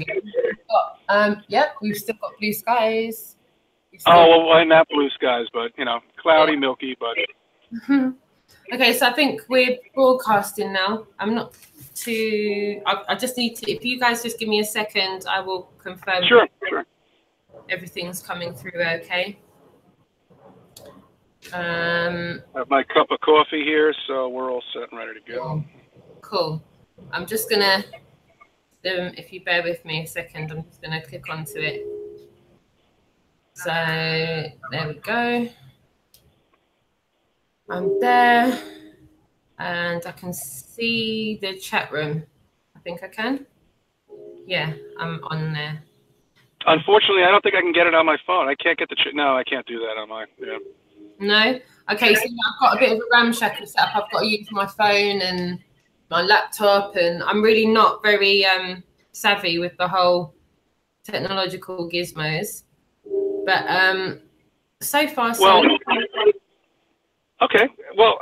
actually. Yep, we've still got blue skies. Oh, well, not blue skies, but, you know, cloudy, milky, but... Okay, so I think we're broadcasting now. I'm not too... I just need to... If you guys just give me a second, I will confirm. Sure. Everything's coming through okay. I have my cup of coffee here, so we're all set and ready to go. Cool. I'm just going to... if you bear with me a second, I'm just going to click onto it. So there we go. I'm there and I can see the chat room. I think I can. Yeah, I'm on there. Unfortunately, I don't think I can get it on my phone. I can't get the chat. No, I can't do that on mine. Yeah. No? Okay, so I've got a bit of a ramshackle setup. I've got to use my phone and my laptop, and I'm really not very savvy with the whole technological gizmos. But so far, so well, okay. Well,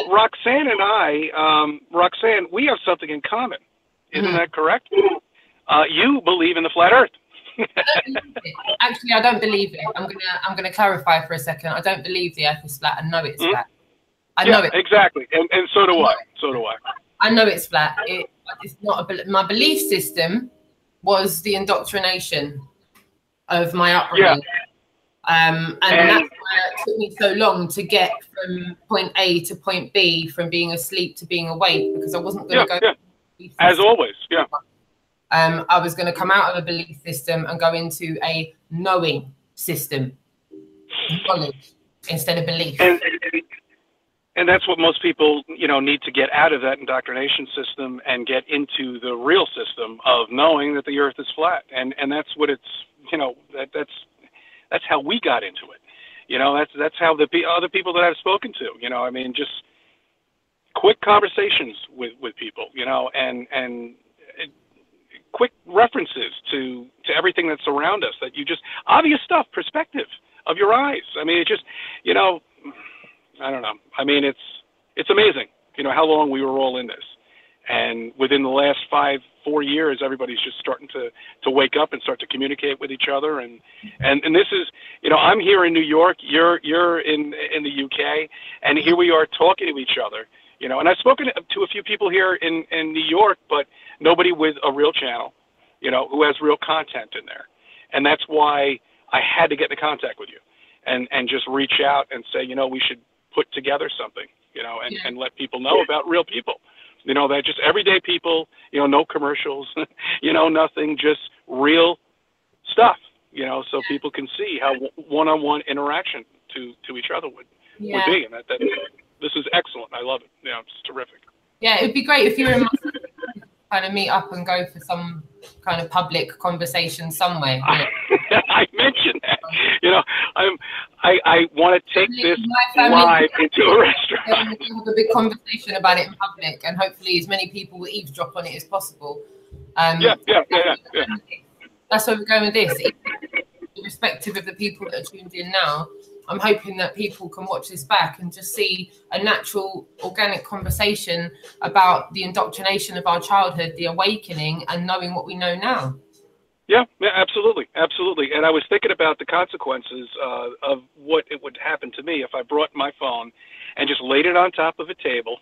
Roxanne and I, Roxanne, we have something in common. Isn't that correct? You believe in the flat Earth. Actually, I don't believe it. I'm gonna clarify for a second. I don't believe the Earth is flat. I know it's flat. I know it exactly, and so do I. So do I. I know it's flat. It's not my belief system was the indoctrination of my upbringing. And that's why it took me so long to get from point A to point B, from being asleep to being awake, because I wasn't going to go. Yeah. As always, yeah. I was going to come out of a belief system and go into a knowing system, knowledge instead of belief. And that's what most people, need to get out of that indoctrination system and get into the real system of knowing that the Earth is flat. And that's what it's, that's how we got into it. That's how the other people that I've spoken to, just quick conversations with people, and quick references to everything that's around us, that you just, obvious stuff, perspective of your eyes. I mean, it just, I don't know. I mean, it's amazing, how long we were all in this. And within the last 4 years, everybody's just starting to wake up and start to communicate with each other. And this is, I'm here in New York, you're in the UK, and here we are talking to each other, and I've spoken to a few people here in New York, but nobody with a real channel, who has real content in there. And that's why I had to get into contact with you and just reach out and say, we should put together something, and let people know about real people. That just everyday people, no commercials, nothing, just real stuff, so people can see how one-on-one interaction to each other would be. And that this is excellent. I love it. It's terrific. Yeah, it'd be great if you were in my kind of meet up and go for some kind of public conversation somewhere. I mentioned that. I want to take this live into a restaurant. Have a big conversation about it in public, and hopefully as many people will eavesdrop on it as possible. Yeah. That's where we're going with this. Irrespective of the people that are tuned in now, I'm hoping that people can watch this back and just see a natural, organic conversation about the indoctrination of our childhood, the awakening, and knowing what we know now. Yeah, absolutely. And I was thinking about the consequences of what it would happen to me if I brought my phone and just laid it on top of a table,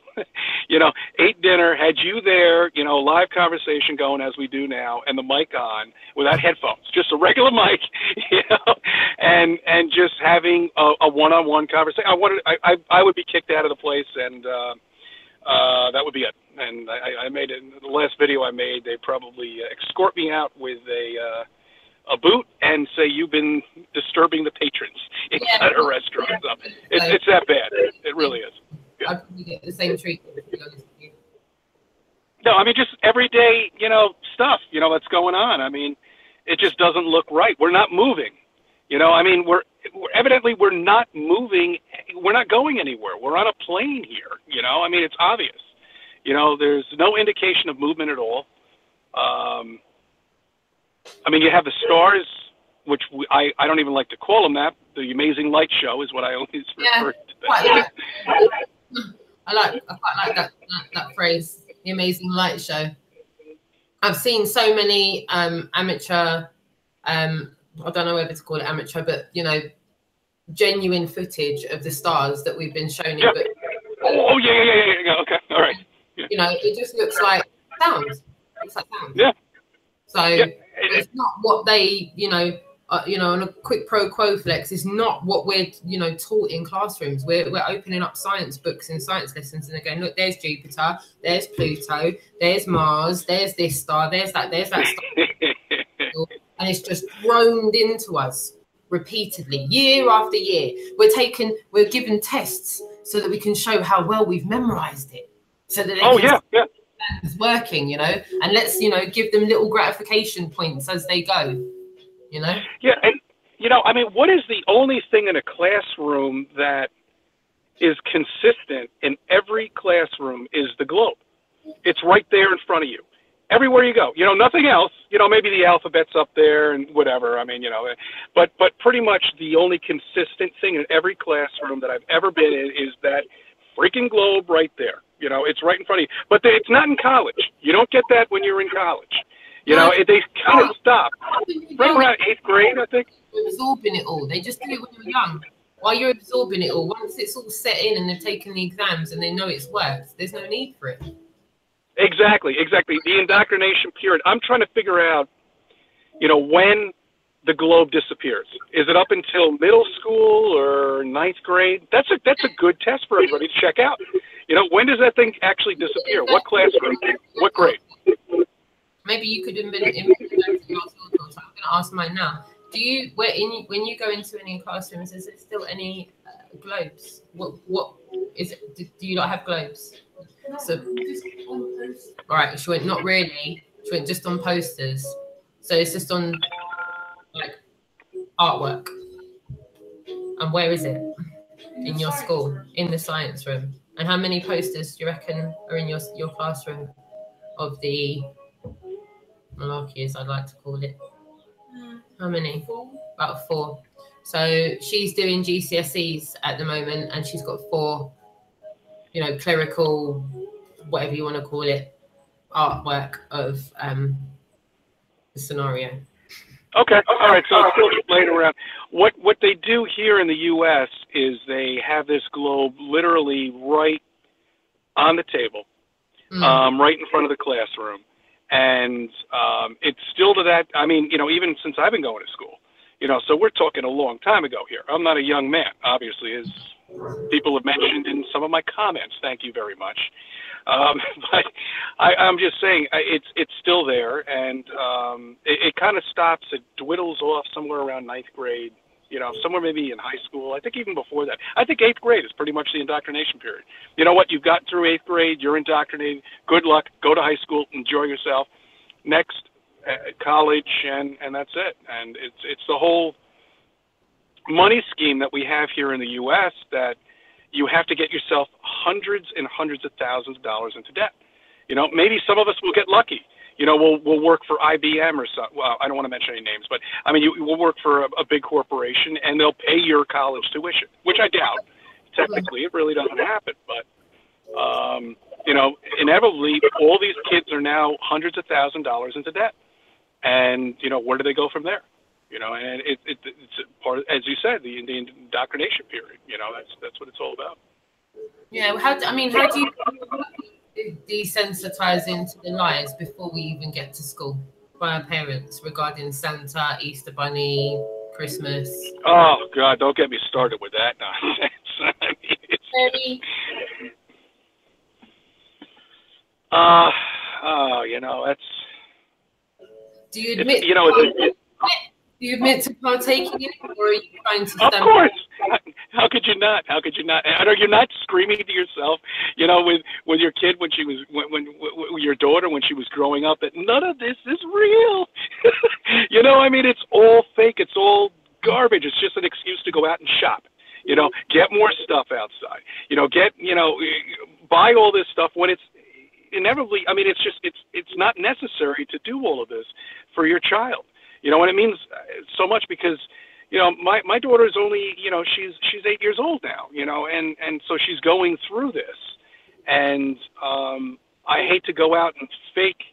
ate dinner, had you there, live conversation going as we do now, and the mic on without headphones, just a regular mic, and just having a one-on-one conversation. I would be kicked out of the place, and that would be it. And I made it in the last video I made. They probably escort me out with a boot and say, you've been disturbing the patrons inside a restaurant. So it's that bad. It really is. Yeah. I'd probably get the same treatment, to be honest with you. No, I mean, just everyday, stuff, that's going on. I mean, it just doesn't look right. We're not moving. I mean, we're evidently not moving. We're not going anywhere. We're on a plane here. I mean, it's obvious. There's no indication of movement at all. I mean, you have the stars, which I don't even like to call them that. The amazing light show is what I always refer to. I quite like that phrase, the amazing light show. I've seen so many amateur, I don't know whether to call it amateur, but you know, genuine footage of the stars that we've been shown. Yeah. But Yeah. Okay. All right. Yeah. You know, it just looks like sound. It's like sound. Yeah. So yeah. It's not what they, you know, on a quick pro quo flex. It's not what we're, you know, taught in classrooms. We're opening up science books and science lessons and they're going, look, there's Jupiter, there's Pluto, there's Mars, there's this star, there's that star. And it's just droned into us repeatedly, year after year. We're given tests so that we can show how well we've memorized it. So that it's working, you know, and let's, you know, give them little gratification points as they go, you know. Yeah, and you know, I mean, what is the only thing in a classroom that is consistent in every classroom is the globe. It's right there in front of you. Everywhere you go, you know, nothing else, you know, maybe the alphabet's up there and whatever. I mean, you know, but pretty much the only consistent thing in every classroom that I've ever been in is that freaking globe right there. You know, it's right in front of you. But it's not in college. You don't get that when you're in college. You know, they kind of stop. Right around 8th grade, I think. Absorbing it all. They just do it when you're young. While you're absorbing it all, once it's all set in and they've taken the exams and they know it's worked, there's no need for it. Exactly. The indoctrination period. I'm trying to figure out, you know, when the globe disappears. Is it up until middle school or 9th grade? That's a good test for everybody to check out. You know, when does that thing actually disappear? What classroom? What grade? Maybe you could invent your thoughts. I'm going to ask mine now. Do you, when you go into any classrooms, is there still any globes? What is it? Do you not have globes? So, all right, she went, not really. She went just on posters. So it's just on like artwork. And where is it? In your school, in the science room. And how many posters do you reckon are in your classroom of the malarkey, as I'd like to call it? How many? 4. About 4. So she's doing GCSEs at the moment, and she's got 4, you know, clerical, whatever you want to call it, artwork of the scenario. Okay, all right. So it's still playing around. What they do here in the U.S. is they have this globe literally right on the table, right in front of the classroom, and it's still to that. I mean, you know, even since I've been going to school, you know, so we're talking a long time ago here. I'm not a young man, obviously, as people have mentioned in some of my comments. Thank you very much. But I'm just saying it's still there, and it kind of stops. It dwindles off somewhere around 9th grade, you know, somewhere maybe in high school. I think even before that. I think 8th grade is pretty much the indoctrination period. You know what? You've got through 8th grade. You're indoctrinated. Good luck. Go to high school. Enjoy yourself. Next, college, and that's it. And it's the whole money scheme that we have here in the U.S. that you have to get yourself hundreds and hundreds of thousands of dollars into debt. You know, maybe some of us will get lucky. You know, we'll work for IBM or something. Well, I don't want to mention any names, but I mean, we'll work for a big corporation and they'll pay your college tuition, which I doubt. Technically, it really doesn't happen. But, you know, inevitably, all these kids are now hundreds of thousands of dollars into debt. And, you know, where do they go from there? You know, and it's part of, as you said, the indoctrination period. You know, that's what it's all about. Yeah, well, how do you desensitize into the lies before we even get to school by our parents regarding Santa, Easter Bunny, Christmas? Oh God, don't get me started with that nonsense. I mean, you know, that's. Do you admit? You know, do you admit to partaking in it, or are you trying to? Of course. How could you not? How could you not? And are you not screaming to yourself, you know, with your kid when she was when your daughter when she was growing up that none of this is real? You know, I mean, it's all fake. It's all garbage. It's just an excuse to go out and shop. You know, get more stuff outside. You know, buy all this stuff when it's inevitably. I mean, it's not necessary to do all of this for your child. You know, and it means so much because, you know, my daughter's only, you know, she's 8 years old now, you know, and so she's going through this. And I hate to go out and fake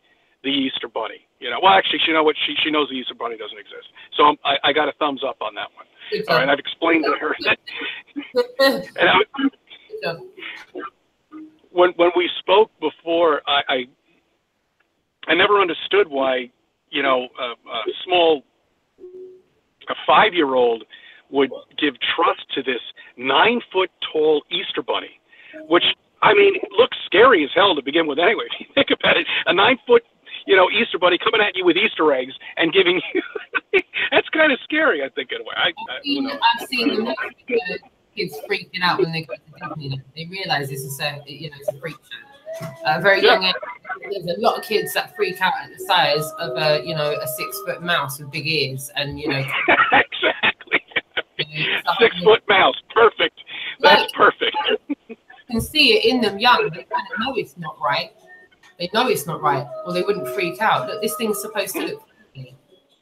the Easter Bunny. You know, well, actually, you know what? She knows the Easter Bunny doesn't exist. So I got a thumbs up on that one. All right, I've explained to her that. And when we spoke before, I never understood why, you know, a 5-year-old would give trust to this 9-foot-tall Easter Bunny, which, I mean, it looks scary as hell to begin with anyway. If you think about it, a 9-foot, you know, Easter Bunny coming at you with Easter eggs and giving you, that's kind of scary, I think, in a way. I've seen the kids freaking out when they go to Disney. They realize this is it's a freak show. Very young age, there's a lot of kids that freak out at the size of a 6-foot mouse with big ears, and exactly. 6-foot mouse, perfect. That's perfect. You can see it in them young. They kind of know it's not right. They know it's not right, or they wouldn't freak out. Look, this thing's supposed to look funny,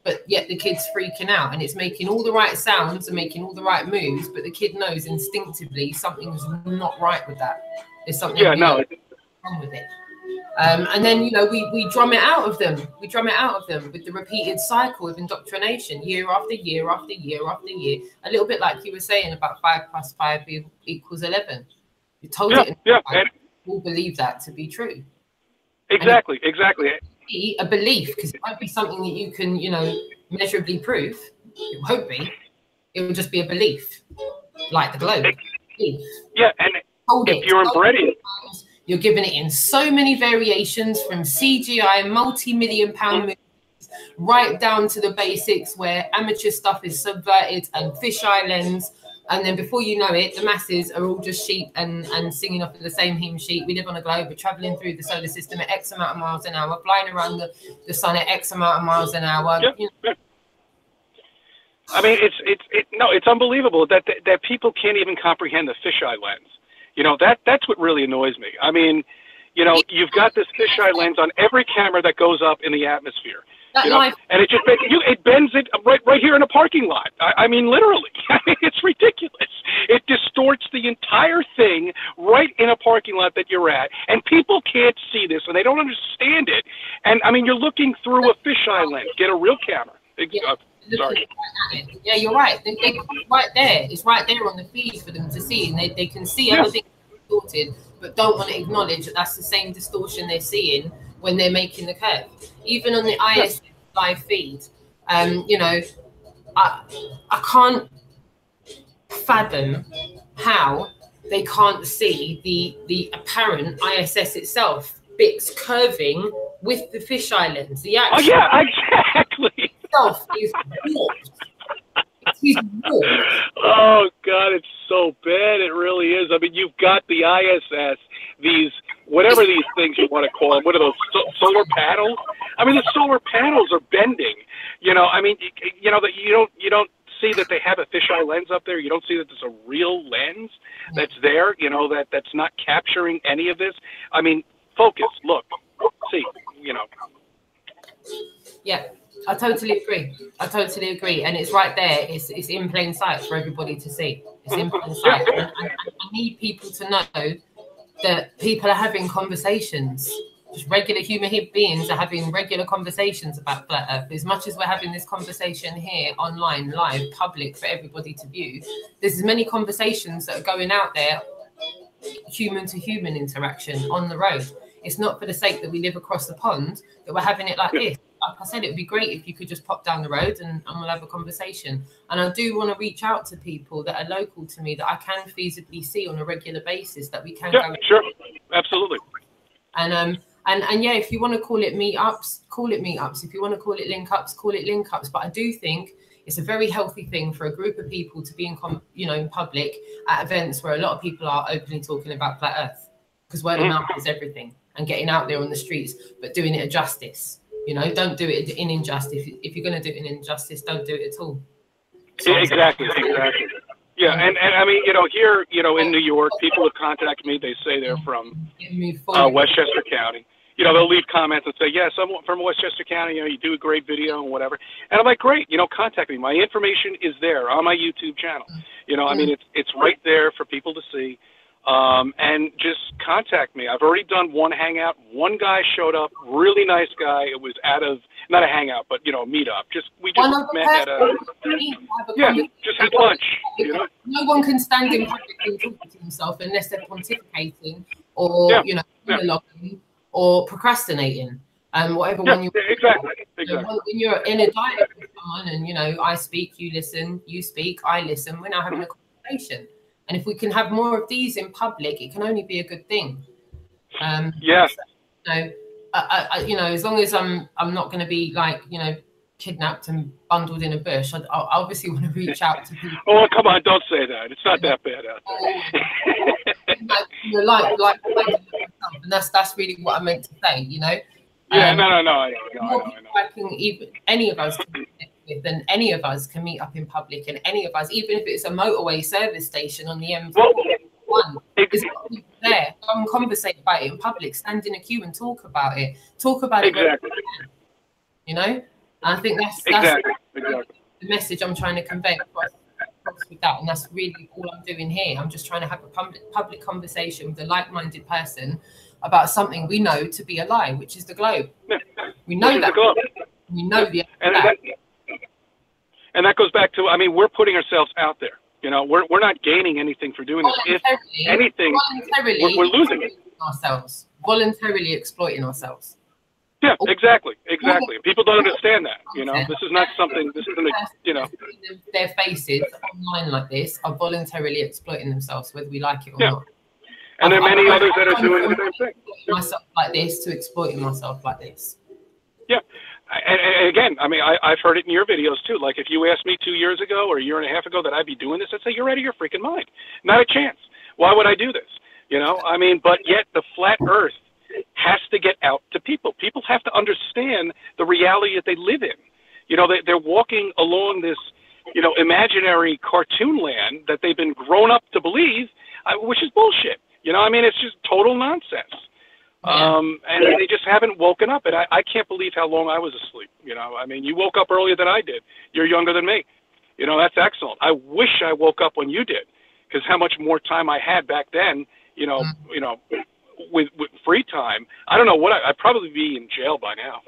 but yet the kid's freaking out, and it's making all the right sounds and making all the right moves, but the kid knows instinctively something's not right with that. There's something wrong with it. And then, we drum it out of them. We drum it out of them with the repeated cycle of indoctrination, year after year after year after year. A little bit like you were saying about 5 + 5 = 11. You told it. And all believe that to be true. Exactly. Be a belief, because it won't be something that you can, measurably prove. It won't be. It will just be a belief, like the globe. Yeah, and if you're embedded, you're giving it in so many variations, from CGI, multi-million-pound movies, right down to the basics where amateur stuff is subverted and fisheye lens. And then before you know it, the masses are all just sheep and singing off of the same hymn sheet. We live on a globe. We're traveling through the solar system at X amount of miles an hour, flying around the sun at X amount of miles an hour. Yeah. I mean, it's unbelievable that people can't even comprehend the fisheye lens. That's what really annoys me. I mean, you've got this fisheye lens on every camera that goes up in the atmosphere. And it bends it right here in a parking lot. I mean, literally. I mean, it's ridiculous. It distorts the entire thing right in a parking lot that you're at, and people can't see this, and they don't understand it. And I mean, you're looking through a fisheye lens. Get a real camera. Sorry. Yeah, you're right. It's right there. It's right there on the feed for them to see, and they can see everything distorted, but don't want to acknowledge that that's the same distortion they're seeing when they're making the curve. Even on the IS live feed, I can't fathom how they can't see the apparent ISS itself bits curving with the fisheye lens. The actual exactly. Itself is warped. He's warped. Oh God, it's so bad. It really is. I mean, you've got the ISS, whatever these things you want to call them. What are those solar panels? I mean, the solar panels are bending. I mean, that you don't see that they have a fisheye lens up there. You don't see that there's a real lens that's there. That's not capturing any of this. I mean, focus. Look. See. Yeah. I totally agree. And it's right there. It's in plain sight for everybody to see. It's in plain sight. And I need people to know that people are having conversations. Just regular human beings are having regular conversations about Flat Earth. As much as we're having this conversation here, online, live, public, for everybody to view, there's as many conversations that are going out there, human to human interaction on the road. It's not for the sake that we live across the pond that we're having it like this. Like I said, it would be great if you could just pop down the road and we'll have a conversation. And I do want to reach out to people that are local to me that I can feasibly see on a regular basis, that we can go. Sure, absolutely. And yeah, if you want to call it meetups, call it meetups. If you want to call it link ups, call it link ups. But I do think it's a very healthy thing for a group of people to be in public at events where a lot of people are openly talking about Flat Earth, because word of mouth is everything, and getting out there on the streets, but doing it a justice. Don't do it in injustice. If you're going to do it in injustice, don't do it at all. Exactly. Yeah, and I mean, here, in New York, people have contacted me. They say they're from Westchester County. They'll leave comments and say, yes, I'm from Westchester County. You do a great video and whatever. And I'm like, great. Contact me. My information is there on my YouTube channel. I mean, it's right there for people to see. and just contact me. I've already done one hangout. One guy showed up, really nice guy. It was out of, not a hangout, but, you know, a meetup. We just met at just had lunch, you know. No one can stand in public and talk to himself unless they're pontificating or, you know, monologuing or procrastinating. Whatever when you exactly. When you're in a dialogue with someone and, you know, I speak, you listen, you speak, I listen, we're now having a conversation. And if we can have more of these in public, it can only be a good thing. Yes. So, you know, as long as I'm not going to be like, you know, kidnapped and bundled in a bush, I obviously want to reach out to people. Oh, come on, don't say that. It's not that bad out there. like, and that's really what I meant to say, you know. Yeah, no. I can even any of us can connect with, and any of us can meet up in public, and any of us, even if it's a motorway service station on the M1, there's people there. Go and conversate about it in public. Stand in a queue and talk about it. Talk about it. You know, and I think that's the message I'm trying to convey across with that, and that's really all I'm doing here. I'm just trying to have a public conversation with a like-minded person about something we know to be a lie, which is the globe. We know that. We know the. And that goes back to, I mean, we're putting ourselves out there. You know, we're not gaining anything for doing this. If anything, we're losing ourselves. Voluntarily exploiting ourselves. Yeah, exactly. People don't understand that. You know, this is not something. This isn't, you know. Their faces online like this are voluntarily exploiting themselves, whether we like it or not. And there are many others that are doing the same thing. Myself like this to exploiting myself like this. Yeah. And again, I mean, I've heard it in your videos too. Like if you asked me 2 years ago or a year and a half ago that I'd be doing this, I'd say, you're out of your freaking mind. Not a chance. Why would I do this? You know, I mean, but yet the flat earth has to get out to people. People have to understand the reality that they live in. You know, they're walking along this, you know, imaginary cartoon land that they've been grown up to believe, which is bullshit. You know, I mean, it's just total nonsense. And they just haven't woken up. And I can't believe how long I was asleep. You know, I mean, you woke up earlier than I did. You're younger than me. You know, that's excellent. I wish I woke up when you did, because how much more time I had back then, you know, with free time. I don't know what I'd probably be in jail by now.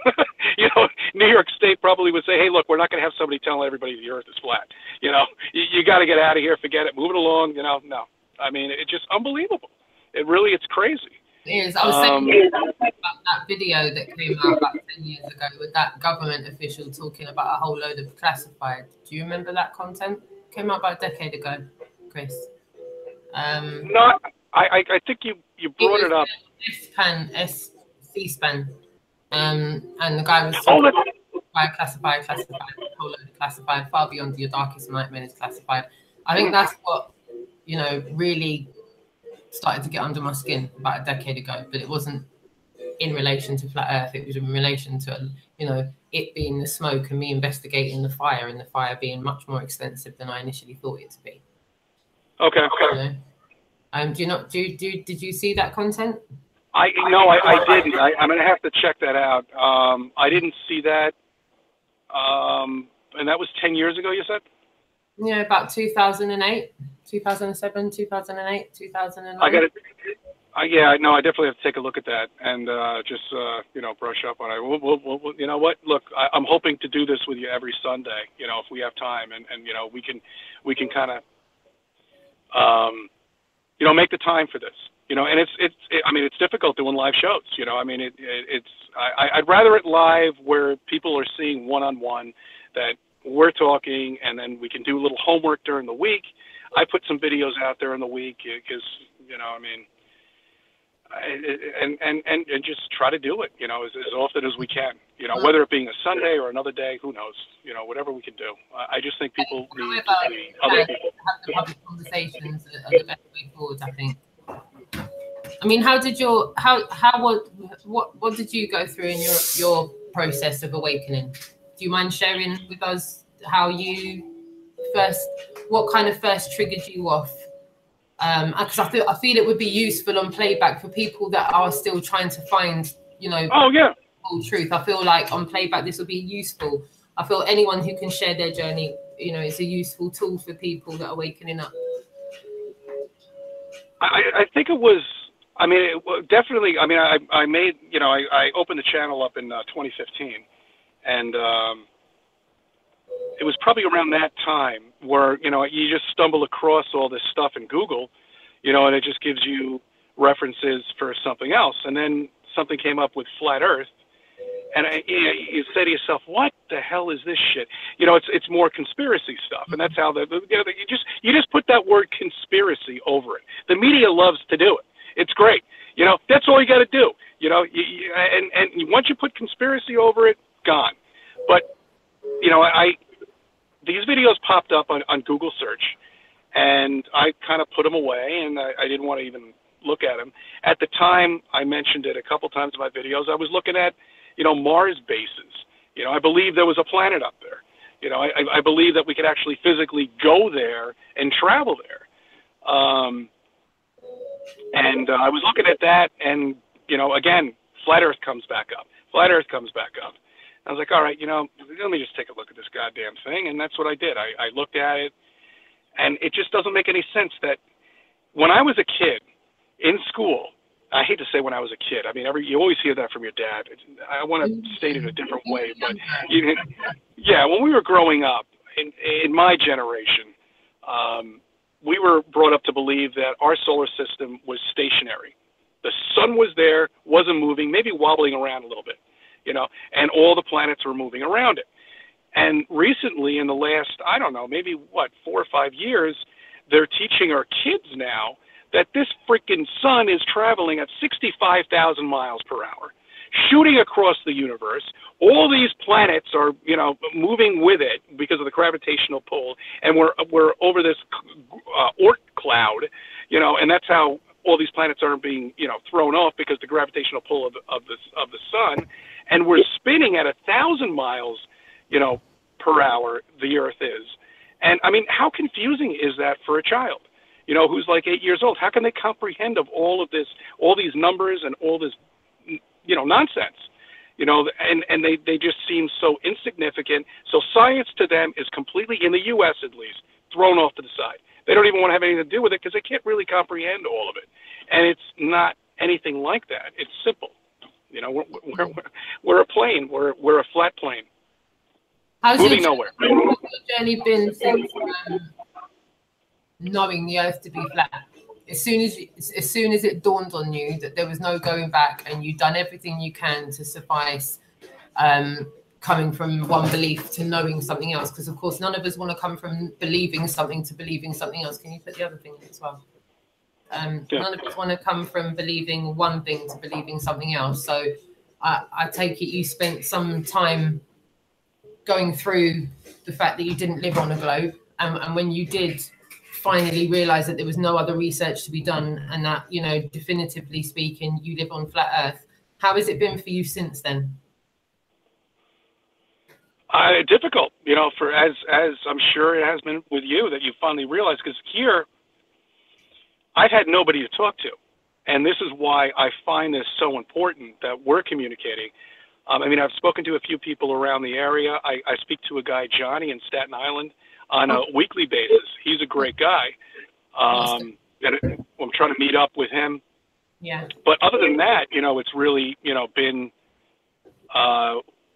You know, New York State probably would say, hey, look, we're not going to have somebody telling everybody the earth is flat. You know, you got to get out of here. Forget it. Move it along. You know, no. I mean, it's just unbelievable. It really, it's crazy. It is. I was saying about that video that came out about 10 years ago with that government official talking about a whole load of classified. Do you remember that content? Came out about a decade ago, Chris. No, I think you brought it up. C-SPAN. And the guy was talking about classified, a whole load of classified, far beyond your darkest nightmares classified. I think that's what, you know, really started to get under my skin about a decade ago, but it wasn't in relation to flat earth. It was in relation to, you know, it being the smoke and me investigating the fire, and the fire being much more extensive than I initially thought it to be. Okay. You know? Did you see that content? I didn't. I'm gonna have to check that out. I didn't see that. And that was 10 years ago, you said? Yeah, about 2008, 2007, 2008, 2009. I got it. Yeah, no, I definitely have to take a look at that and just you know, brush up on it. We'll, you know what? Look, I'm hoping to do this with you every Sunday. You know, if we have time, and you know, we can kind of you know, make the time for this. You know, and I mean, it's difficult doing live shows. You know, I mean, I'd rather it live where people are seeing one-on-one, that we're talking, and then we can do a little homework during the week. I put some videos out there in the week because, you know, I mean, and just try to do it, you know, as often as we can, you know, whether it being a Sunday or another day, who knows, you know, whatever we can do. I just think people need to see other people. Have the public conversations are the best way forward, I think. I mean, what did you go through in your process of awakening? Do you mind sharing with us how you what kind of first triggered you off? Because I feel it would be useful on playback for people that are still trying to find, you know, full truth. I feel like on playback this will be useful. I feel anyone who can share their journey, you know, it's a useful tool for people that are wakening up. I think it was. I mean, definitely. I mean, I made. You know, I opened the channel up in 2015, and it was probably around that time where, you know, you just stumble across all this stuff in Google, you know, and it just gives you references for something else, and then something came up with flat Earth, and you say to yourself, what the hell is this shit? You know, it's more conspiracy stuff, and that's how you know, you just put that word conspiracy over it. The media loves to do it. It's great. You know, that's all you got to do. You know, and once you put conspiracy over it, gone. But you know, these videos popped up on Google search, and I kind of put them away, and I didn't want to even look at them. At the time, I mentioned it a couple times in my videos. I was looking at, you know, Mars bases. You know, I believe there was a planet up there. You know, I believe that we could actually physically go there and travel there. And I was looking at that, and, you know, again, flat Earth comes back up. Flat Earth comes back up. I was like, all right, you know, let me just take a look at this goddamn thing, and that's what I did. I looked at it, and it just doesn't make any sense that when I was a kid in school, I hate to say when I was a kid. I mean, you always hear that from your dad. I want to state it a different way, but yeah, when we were growing up, in my generation, we were brought up to believe that our solar system was stationary. The sun was there, wasn't moving, maybe wobbling around a little bit, you know, and all the planets were moving around it. And recently, in the last, I don't know, maybe 4 or 5 years, they're teaching our kids now that this freaking sun is traveling at 65,000 miles per hour, shooting across the universe. All these planets are, you know, moving with it because of the gravitational pull, and we're over this Oort cloud, you know, and that's how all these planets aren't being, you know, thrown off, because the gravitational pull of the sun, and we're spinning at 1,000 miles, you know, per hour. The Earth is, and I mean, how confusing is that for a child? You know, who's like 8 years old? How can they comprehend of all of this, all these numbers and all this, you know, nonsense? You know, and they just seem so insignificant. So science to them is completely, in the U.S. at least, thrown off to the side. They don't even want to have anything to do with it because they can't really comprehend all of it. And it's not anything like that. It's simple. You know, we're a plane. We're a flat plane. Moving nowhere. How's your journey been since knowing the Earth to be flat? As soon as it dawned on you that there was no going back, and you'd done everything you can to suffice, coming from one belief to knowing something else, because of course none of us want to come from believing something to believing something else. Can you put the other thing in as well? None of us want to come from believing one thing to believing something else. So I take it you spent some time going through the fact that you didn't live on a globe, and when you did finally realize that there was no other research to be done, and that, you know, definitively speaking, you live on flat Earth. How has it been for you since then? Difficult, you know, for as I'm sure it has been with you, that you finally realize, because here I've had nobody to talk to, and this is why I find this so important that we're communicating. I mean, I've spoken to a few people around the area. I speak to a guy, Johnny, in Staten Island on a weekly basis. He's a great guy. And I'm trying to meet up with him. Yeah. But other than that, you know, it's really, you know, been,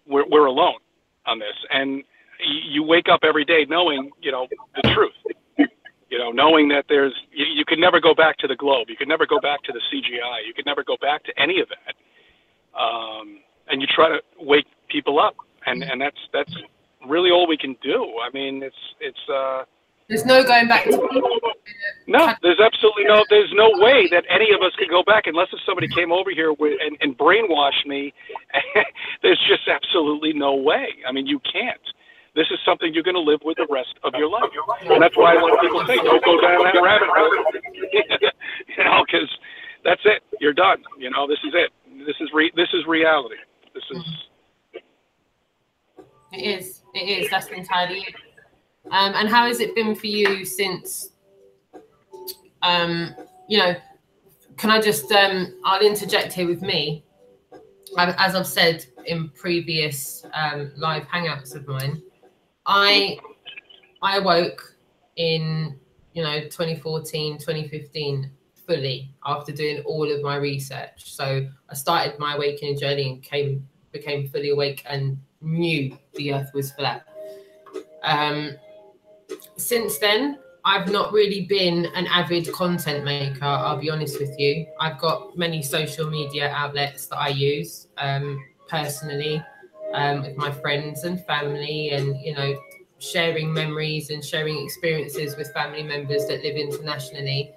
we're alone on this. And you wake up every day knowing, you know, the truth. You know, knowing that you could never go back to the globe. You could never go back to the CGI. You could never go back to any of that. And you try to wake people up. And that's really all we can do. I mean, there's no going back to no, there's absolutely there's no way that any of us could go back, unless if somebody came over here and brainwashed me. There's just absolutely no way. I mean, you can't. This is something you're going to live with the rest of your life. And that's why a lot of people say, don't go down that rabbit hole. You know, because that's it. You're done. You know, this is it. This is reality. This is. It is. That's entirely it. And how has it been for you since, you know, can I just, I'll interject here with me. As I've said in previous live hangouts of mine, I awoke in, you know, 2014, 2015, fully after doing all of my research. So I started my awakening journey and became fully awake and knew the earth was flat. Since then, I've not really been an avid content maker, I'll be honest with you. I've got many social media outlets that I use personally with my friends and family, and, you know, sharing memories and sharing experiences with family members that live internationally.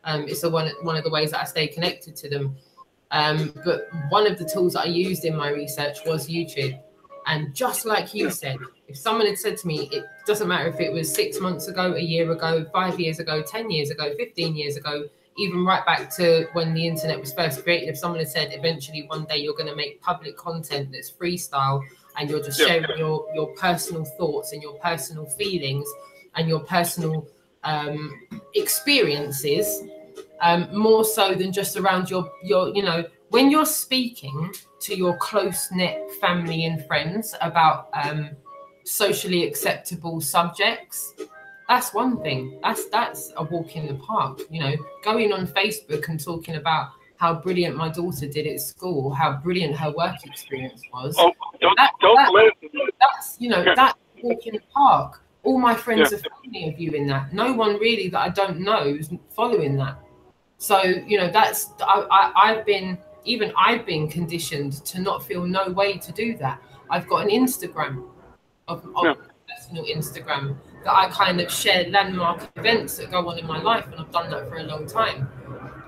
It's one of the ways that I stay connected to them. But one of the tools that I used in my research was YouTube. And just like you said, if someone had said to me, it doesn't matter if it was 6 months ago, a year ago, 5 years ago, 10 years ago, 15 years ago, even right back to when the internet was first created, if someone had said eventually one day you're going to make public content that's freestyle and you're just sharing your personal thoughts and your personal feelings and your personal experiences, more so than just around your, you know, when you're speaking to your close-knit family and friends about socially acceptable subjects, that's one thing. That's a walk in the park. You know, going on Facebook and talking about how brilliant my daughter did at school, how brilliant her work experience was. Oh, that's, you know, that's a walk in the park. All my friends are family are viewing that. No one really that I don't know is following that. So, you know, that's I've been conditioned to not feel no way to do that. I've got an Instagram of personal Instagram that I kind of share landmark events that go on in my life, and I've done that for a long time.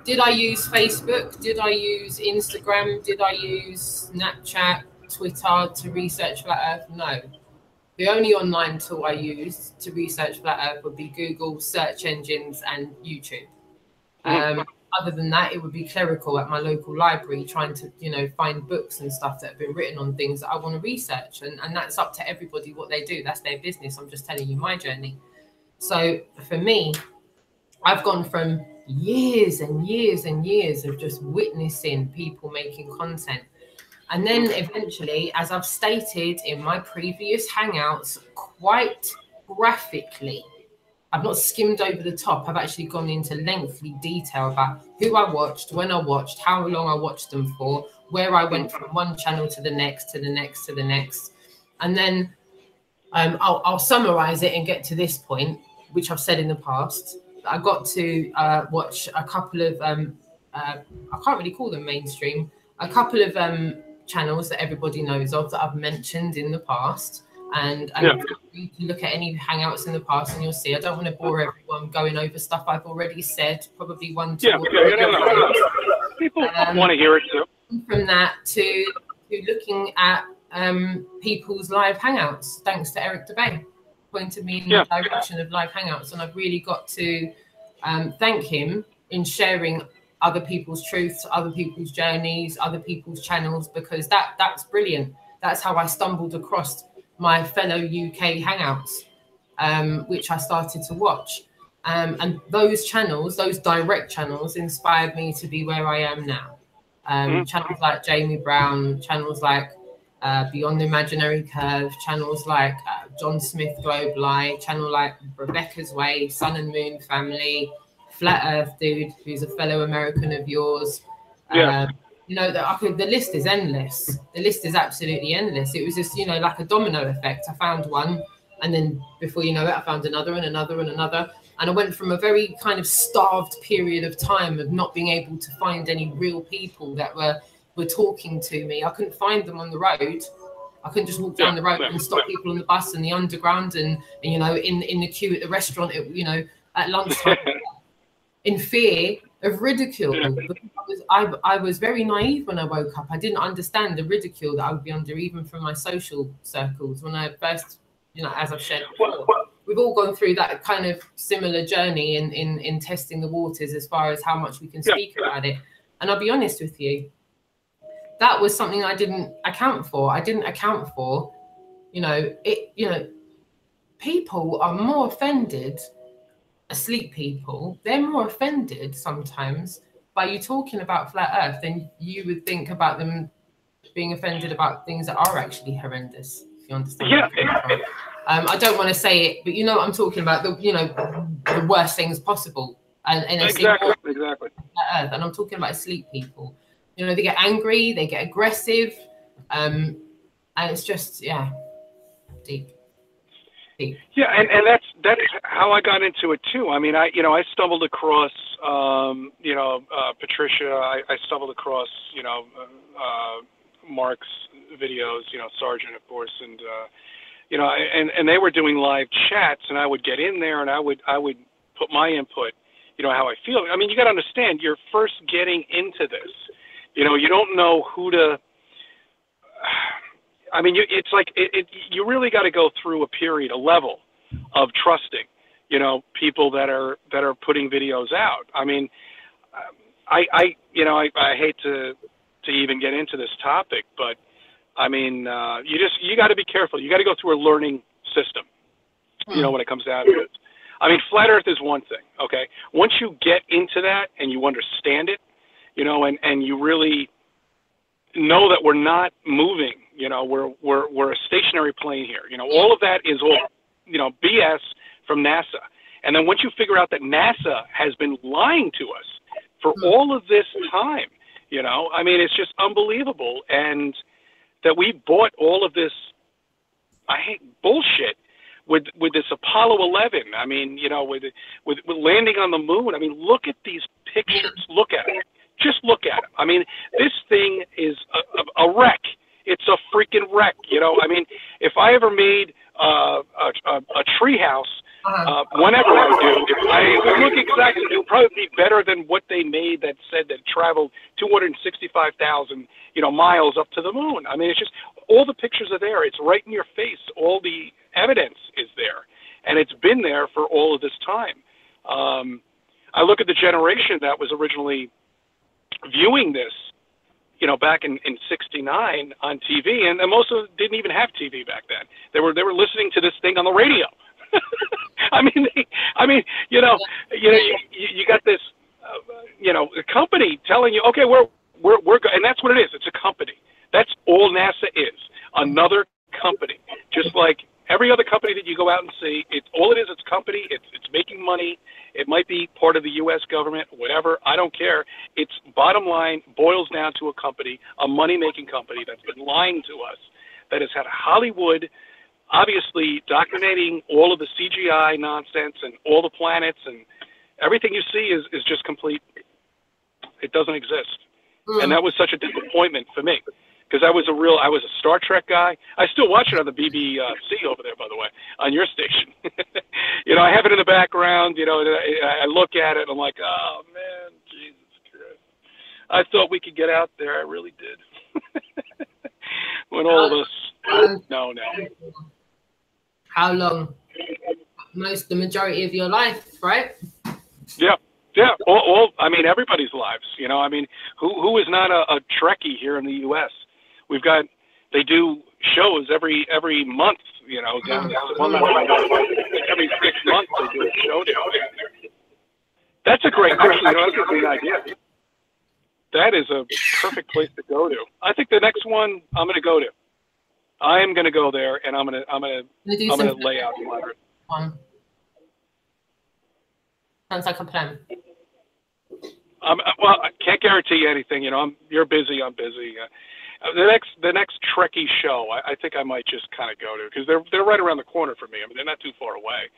Did I use Facebook? Did I use Instagram? Did I use Snapchat, Twitter to research Flat Earth? No. The only online tool I used to research Flat Earth would be Google search engines and YouTube. Other than that, it would be clerical at my local library, trying to, you know, find books and stuff that have been written on things that I want to research. And that's up to everybody what they do. That's their business. I'm just telling you my journey. So for me, I've gone from years and years and years of just witnessing people making content. And then eventually, as I've stated in my previous Hangouts, quite graphically, I've not skimmed over the top. I've actually gone into lengthy detail about who I watched, when I watched, how long I watched them for, where I went from one channel to the next, to the next, to the next. And then I'll summarize it and get to this point, which I've said in the past. I got to watch a couple of, I can't really call them mainstream, a couple of channels that everybody knows of that I've mentioned in the past. And you can look at any Hangouts in the past and you'll see. I don't want to bore everyone going over stuff I've already said, probably one, two. People want to hear it too. From that to looking at people's live Hangouts, thanks to Eric DeBay, pointed me in the direction of live Hangouts. And I've really got to thank him in sharing other people's truths, other people's journeys, other people's channels, because that's brilliant. That's how I stumbled across my fellow UK Hangouts, which I started to watch. And those channels, those direct channels, inspired me to be where I am now. Channels like Jamie Brown, channels like Beyond the Imaginary Curve, channels like John Smith Global Eye, channel like Rebecca's Way, Sun and Moon Family, Flat Earth Dude, who's a fellow American of yours. You know, the list is endless. The list is absolutely endless. It was just, you know, like a domino effect. I found one, and then before you know it, I found another and another and another. And I went from a very kind of starved period of time of not being able to find any real people that were talking to me. I couldn't find them on the road. I couldn't just walk down the road and stop people on the bus and the underground and you know, in the queue at the restaurant, you know, at lunchtime, in fear of ridicule. I was very naive when I woke up. I didn't understand the ridicule that I would be under, even from my social circles. When I first, you know, as I've shared before, we've all gone through that kind of similar journey in testing the waters as far as how much we can speak about it. And I'll be honest with you, that was something I didn't account for. I didn't account for, you know, people are more offended, asleep people, they're more offended sometimes by you talking about Flat Earth than you would think about them being offended about things that are actually horrendous, if you understand. I don't want to say it, but you know what I'm talking about, the worst things possible. And exactly. earth, and I'm talking about asleep people. You know, they get angry, they get aggressive, and it's just deep. Yeah, and that's how I got into it too. I mean, I stumbled across Patricia. I stumbled across Mark's videos, Sergeant, of course, and and they were doing live chats, and I would get in there and I would put my input, how I feel. I mean, you got to understand, you're first getting into this. You don't know who to. I mean, it's like you really got to go through a level of trusting, people that are putting videos out. I mean, I hate to even get into this topic, but I mean, you got to be careful. You got to go through a learning system, when it comes down to it. I mean, flat Earth is one thing, okay? Once you get into that and you understand it, and you really know that we're not moving, we're a stationary plane here. All of that is all, BS from NASA. And then once you figure out that NASA has been lying to us for all of this time, I mean, it's just unbelievable. And that we bought all of this, I hate bullshit with this Apollo 11. I mean, with landing on the moon. I mean, look at these pictures. Look at it. Just look at it. I mean, this thing is a wreck. It's a freaking wreck. I mean, if I ever made a tree house, whenever I do, if I would look exactly, it would probably be better than what they made that said that traveled 265,000, miles up to the moon. I mean, it's just, all the pictures are there. It's right in your face. All the evidence is there. And it's been there for all of this time. I look at the generation that was originally viewing this, back in '69 on TV, and most of them didn't even have TV back then. They were listening to this thing on the radio. I mean, you got this, a company telling you, okay, we're and that's what it is. It's a company. That's all NASA is. Another company, just like every other company that you go out and see. It's all it is. It's a company. It's making money. It might be part of the U.S. government, whatever. I don't care. It's bottom line boils down to a company, a money-making company that's been lying to us, that has had Hollywood obviously documenting all of the CGI nonsense and all the planets, and everything you see is just complete. It doesn't exist. And that was such a disappointment for me, because I was a Star Trek guy. I still watch it on the BBC over there, by the way, on your station. I have it in the background, I look at it and I'm like, oh man, Jesus Christ. I thought we could get out there. I really did. When all of us, no. How long? The majority of your life, right? Yeah. All I mean, everybody's lives, I mean, who is not a Trekkie here in the U.S.? They do shows every month, down every 6 months they do a show down there. That's a great idea. That is a perfect place to go to. I think the next one I'm going to go to. I am going to go there, and I'm going to lay out my. Sounds like a plan. Well, I can't guarantee anything. You're busy. I'm busy. The next Trekkie show, I think I might just kind of go to, because they're right around the corner from me. I mean, they're not too far away.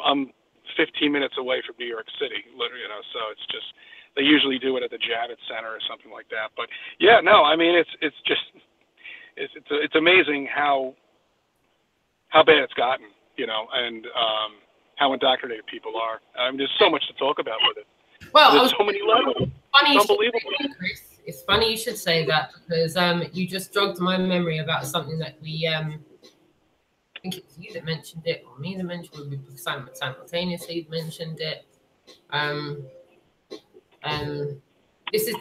I'm 15 minutes away from New York City. So it's just, they usually do it at the Javits Center or something like that. But yeah, no, I mean, it's amazing how bad it's gotten, and how indoctrinated people are. I mean, there's so much to talk about with it. Well, there's so many levels. It's unbelievable. It's funny you should say that, because you just jogged my memory about something that we I think it was you that mentioned it, or me that mentioned it. We simultaneously mentioned it. This is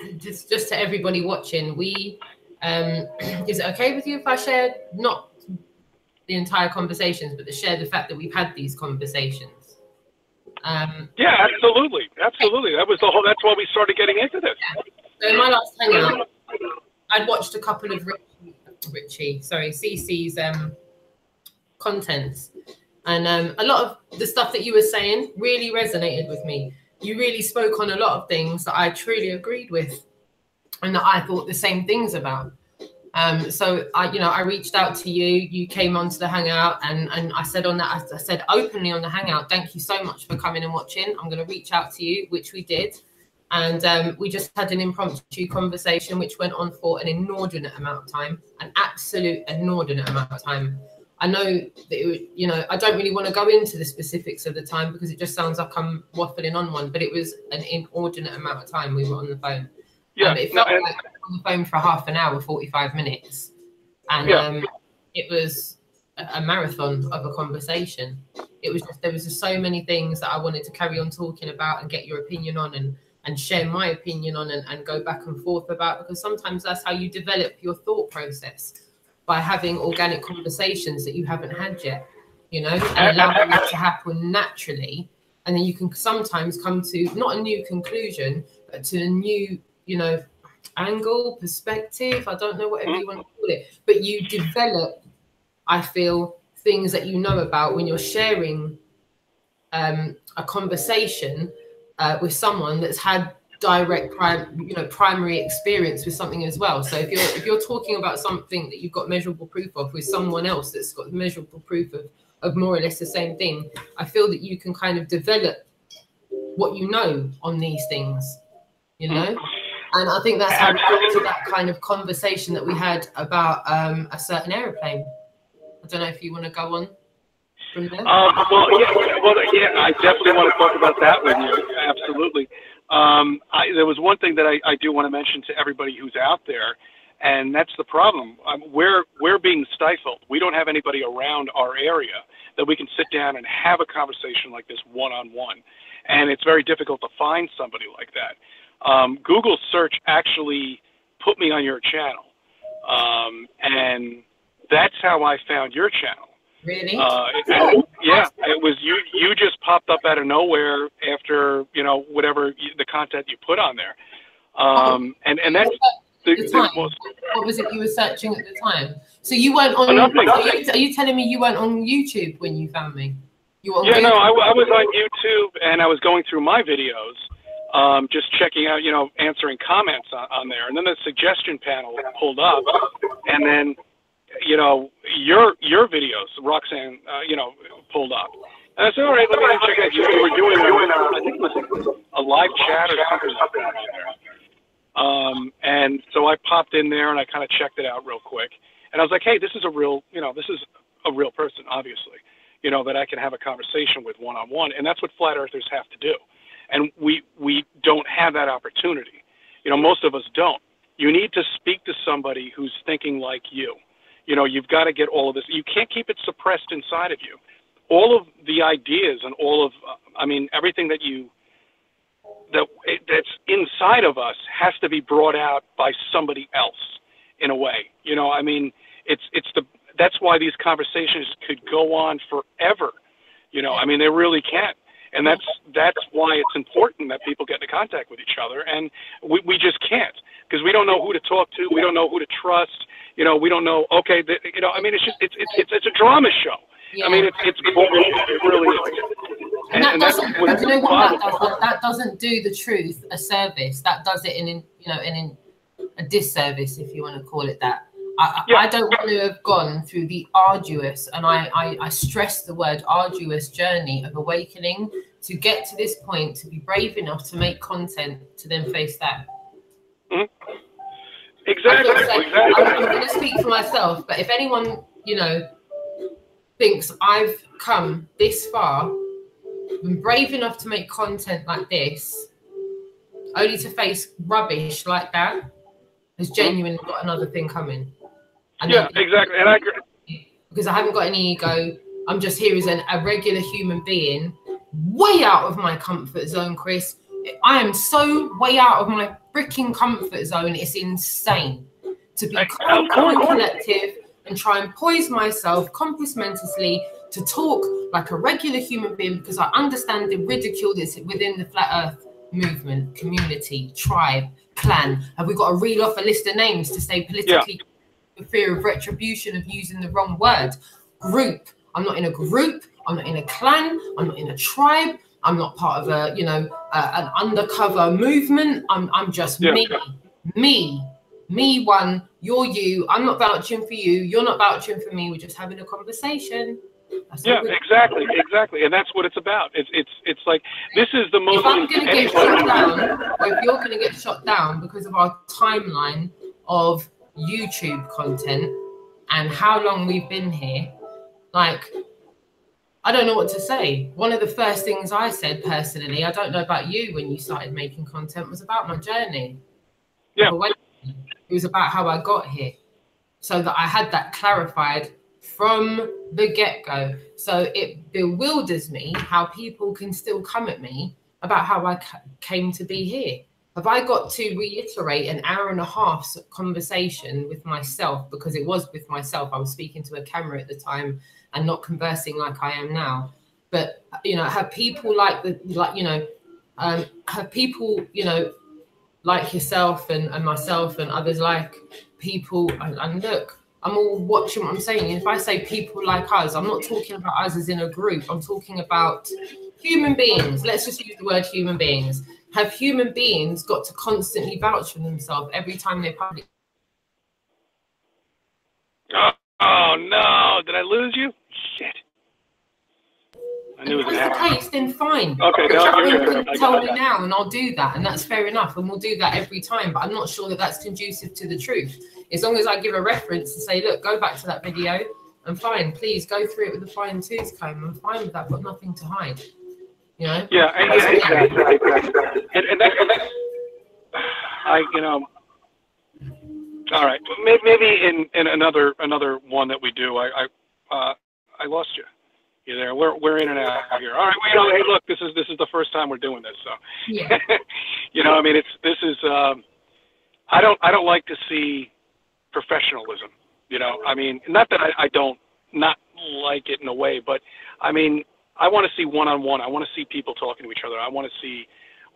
just to everybody watching. We is it okay with you if I share not the entire conversations, but to share the fact that we've had these conversations? Yeah, absolutely. That was that's why we started getting into this. Yeah. So in my last hangout, I'd watched a couple of CC's contents, and a lot of the stuff that you were saying really resonated with me. you really spoke on a lot of things that I truly agreed with and that I thought the same things about. So I reached out to you, you came onto the Hangout, and I said on that, I said openly on the Hangout, thank you so much for coming and watching. I'm going to reach out to you, which we did. And we just had an impromptu conversation, which went on for an inordinate amount of time, an absolute inordinate amount of time. I know that, I don't really want to go into the specifics of the time because it just sounds like I'm waffling on one, but it was an inordinate amount of time we were on the phone. Yeah, it felt like on the phone for half an hour, 45 minutes. And it was a marathon of a conversation. It was just, there was just so many things that I wanted to carry on talking about and get your opinion on and share my opinion on and go back and forth about, because sometimes that's how you develop your thought process, by having organic conversations that you haven't had yet, and allowing it to happen naturally. And then you can sometimes come to not a new conclusion, but to a new, angle, perspective. I don't know whatever you want to call it, but you develop, I feel, things that you know about when you're sharing a conversation with someone that's had direct primary experience with something as well. So if you're talking about something that you've got measurable proof of with someone else that's got measurable proof of more or less the same thing, I feel that you can kind of develop what you know on these things, And I think that's how we got to that kind of conversation that we had about a certain aeroplane. I don't know if you want to go on from there. I definitely want to talk about that with you. Absolutely. There was one thing that I do want to mention to everybody who's out there, and that's the problem. We're being stifled. We don't have anybody around our area that we can sit down and have a conversation like this one-on-one. And it's very difficult to find somebody like that. Google search actually put me on your channel. And that's how I found your channel. Really? It was you. You just popped up out of nowhere after whatever the content you put on there, and that's the most. What was it you were searching at the time? So you weren't on. Are you telling me you weren't on YouTube when you found me? You were on no, I was on YouTube and I was going through my videos, just checking out, answering comments on there, and then the suggestion panel pulled up, and then. Your videos, Roxanne, pulled up. And I said, all right, let me check out. You were doing, I think it was a live chat or something like that. And so I popped in there and I kind of checked it out real quick. And I was like, hey, this is a real, person, obviously, that I can have a conversation with one-on-one. And that's what flat earthers have to do. And we don't have that opportunity. Most of us don't. You need to speak to somebody who's thinking like you. You've got to get all of this. You can't keep it suppressed inside of you. All of the ideas and all of, everything that's inside of us has to be brought out by somebody else in a way. That's why these conversations could go on forever. They really can. And that's why it's important that people get into contact with each other. And we just can't, because we don't know who to talk to. We don't know who to trust. We don't know. Okay, it's a drama show. Yeah. It's boring. It really is. And that doesn't do the truth a service. That does it in a disservice, if you want to call it that. I don't want to have gone through the arduous, and I stress the word arduous, journey of awakening to get to this point, to be brave enough to make content to then face that. Mm-hmm. Exactly. I'm going to speak for myself, but if anyone, thinks I've come this far, been brave enough to make content like this, only to face rubbish like that, has genuinely got another thing coming. Exactly. And I agree. Because I haven't got any ego. I'm just here as a regular human being, way out of my comfort zone, Chris. I am so way out of my freaking comfort zone. It's insane to be calm and collective and try and poise myself compasmentiously to talk like a regular human being, because I understand the ridicule that's within the flat earth movement, community, tribe, clan. Have we got to reel off a list of names to stay politically for fear of retribution of using the wrong word? Group. I'm not in a group. I'm not in a clan. I'm not in a tribe. I'm not part of a, you know, an undercover movement. I'm just me one, you're you. I'm not vouching for you. You're not vouching for me. We're just having a conversation. Yeah, exactly, and that's what it's about. It's like, this is the most. If I'm going to get shot down, or if you're going to get shot down because of our timeline of YouTube content and how long we've been here, like, I don't know what to say. One of the first things I said personally, I don't know about you when you started making content, was about my journey. Yeah. It was about how I got here, so that I had that clarified from the get-go. So it bewilders me how people can still come at me about how I came to be here. Have I got to reiterate an hour and a half conversation with myself, because it was with myself? I was speaking to a camera at the time and not conversing like I am now. But, you know, have people have people, you know, like yourself and myself and others like people, and look, I'm all watching what I'm saying. If I say people like us, I'm not talking about us as in a group. I'm talking about human beings. Let's just use the word human beings. Have human beings got to constantly vouch for themselves every time they publish? Oh no, did I lose you? Shit. I knew it was the case, then fine. Okay, no, you're good. Tell me now, and I'll do that, and that's fair enough, and we'll do that every time. But I'm not sure that that's conducive to the truth. As long as I give a reference and say, look, go back to that video, I'm fine. Please go through it with a fine tooth comb. I'm fine with that. I've got nothing to hide. You know? Yeah, and that's you know. All right, maybe in another one that we do, I lost you. You there? We're in and out here. All right. Well, you know, hey, look, this is the first time we're doing this, so yeah. you know, I mean, I don't like to see professionalism. You know, I mean, not that I don't not like it in a way, but I mean, I want to see one-on-one. I want to see people talking to each other. I want to see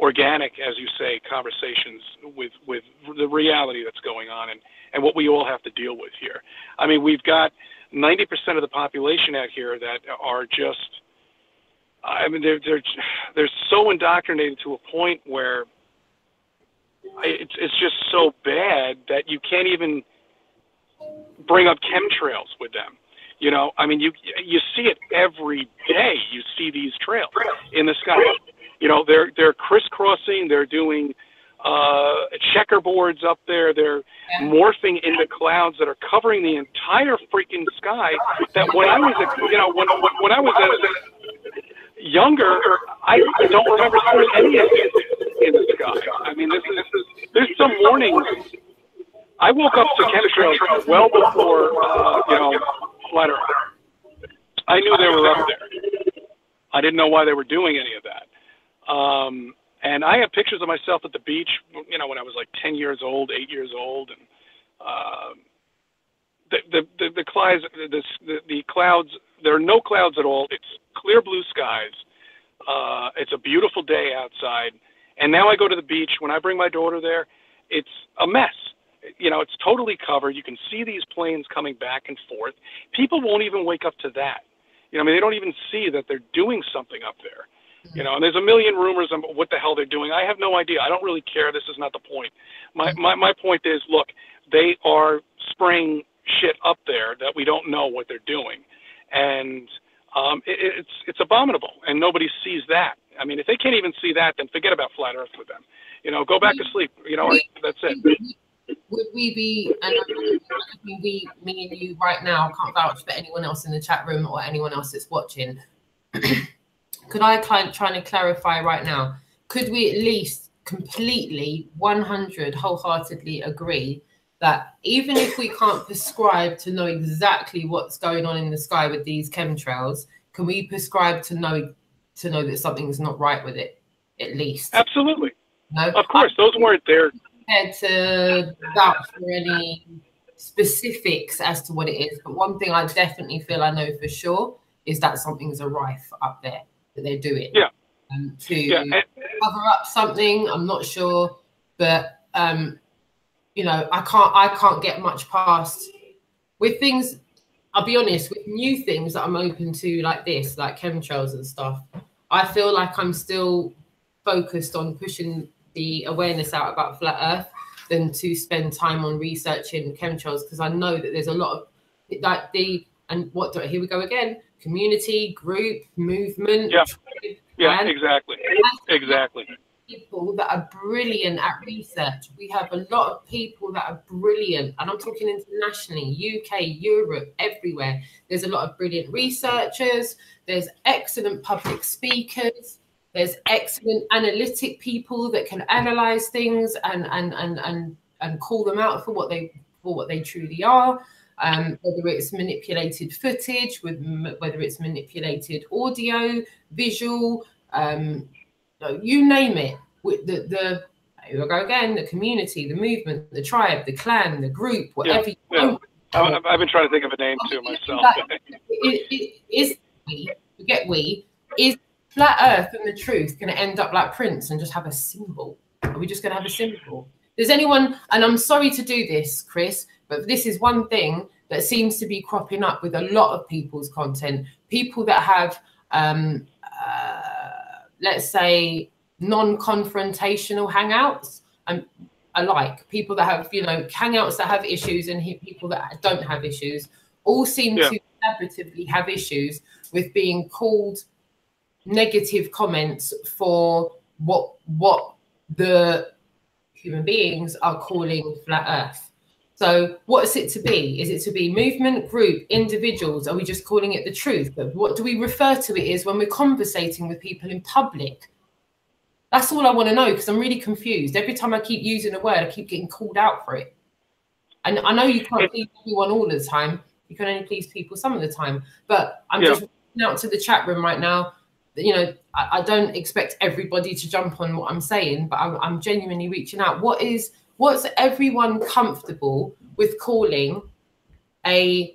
organic, as you say, conversations with the reality that's going on and what we all have to deal with here. I mean, we've got 90% of the population out here that are just, I mean, they're so indoctrinated to a point where it's just so bad that you can't even bring up chemtrails with them. You know, I mean, you see it every day. You see these trails in the sky. You know, they're crisscrossing. They're doing checkerboards up there. They're morphing into clouds that are covering the entire freaking sky. That when I was, when I was younger, I don't remember seeing any of it in the sky. I mean, there's some mornings. I woke up to chemtrails well before, flat Earth. I knew they were up there. I didn't know why they were doing any of that. And I have pictures of myself at the beach, you know, when I was like 10 years old, 8 years old, and the clouds, there are no clouds at all. It's clear blue skies. It's a beautiful day outside. And now I go to the beach. When I bring my daughter there, it's a mess. You know, it's totally covered. You can see these planes coming back and forth. People won't even wake up to that. You know, I mean, they don't even see that they're doing something up there. You know, and there's a million rumors on what the hell they're doing. I have no idea. I don't really care. This is not the point. My point is, look, they are spraying shit up there that we don't know what they're doing. And it's abominable, and nobody sees that. I mean, if they can't even see that, then forget about flat Earth with them. You know, go back to sleep. You know, that's it. Would we be, and me and you right now, I can't vouch for anyone else in the chat room or anyone else that's watching. Could I try to clarify right now? Could we at least completely, 100, wholeheartedly agree that even if we can't prescribe to know exactly what's going on in the sky with these chemtrails, can we prescribe to know that something's not right with it, at least? Absolutely. No? Of course, those weren't there. Prepared to vouch for any specifics as to what it is, but one thing I definitely feel I know for sure is that something's a rife up there that they're doing. Yeah. Cover up something, I'm not sure, but you know, I can't get much past with things. I'll be honest, with new things that I'm open to, like this, like chemtrails and stuff, I feel like I'm still focused on pushing the awareness out about flat Earth than to spend time on researching chemtrails, because I know that there's a lot of like here we go again, community, group, movement. Yeah, exactly. Exactly. People that are brilliant at research. We have a lot of people that are brilliant, and I'm talking internationally, UK, Europe, everywhere. There's a lot of brilliant researchers. There's excellent public speakers. There's excellent analytic people that can analyze things and call them out for what they truly are. Whether it's manipulated footage, whether it's manipulated audio, visual, you name it. With the here we go again, the community, the movement, the tribe, the clan, the group, whatever. I've been trying to think of a name too myself. Is flat Earth and the truth going to end up like Prince and just have a symbol? Are we just going to have a symbol? Does anyone, and I'm sorry to do this, Chris, but this is one thing that seems to be cropping up with a lot of people's content. People that have, let's say, non-confrontational hangouts, and alike people that have, hangouts that have issues and people that don't have issues, all seem to collaboratively have issues with being called negative comments for what the human beings are calling flat Earth. So what's it to be? Is it to be movement, group, individuals? Are we just calling it the truth? But what do we refer to it as when we're conversating with people in public? That's all I want to know, because I'm really confused. Every time I keep using a word, I keep getting called out for it. And I know you can't please everyone all the time. You can only please people some of the time. But I'm just reaching out to the chat room right now. I don't expect everybody to jump on what I'm saying, but I'm genuinely reaching out. What's everyone comfortable with calling an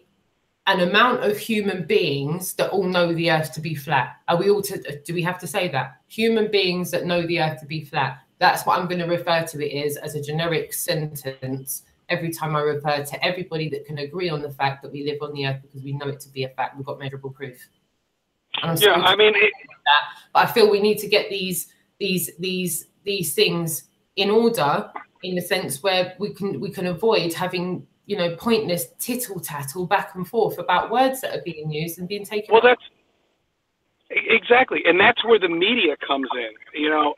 amount of human beings that all know the Earth to be flat? Do we have to say that? Human beings that know the Earth to be flat. That's what I'm going to refer to it as a generic sentence every time I refer to everybody that can agree on the fact that we live on the Earth because we know it to be a fact. We've got measurable proof. But I feel we need to get these things in order, in the sense where we can avoid having pointless tittle tattle back and forth about words that are being used and being taken. Well, that's exactly, and that's where the media comes in.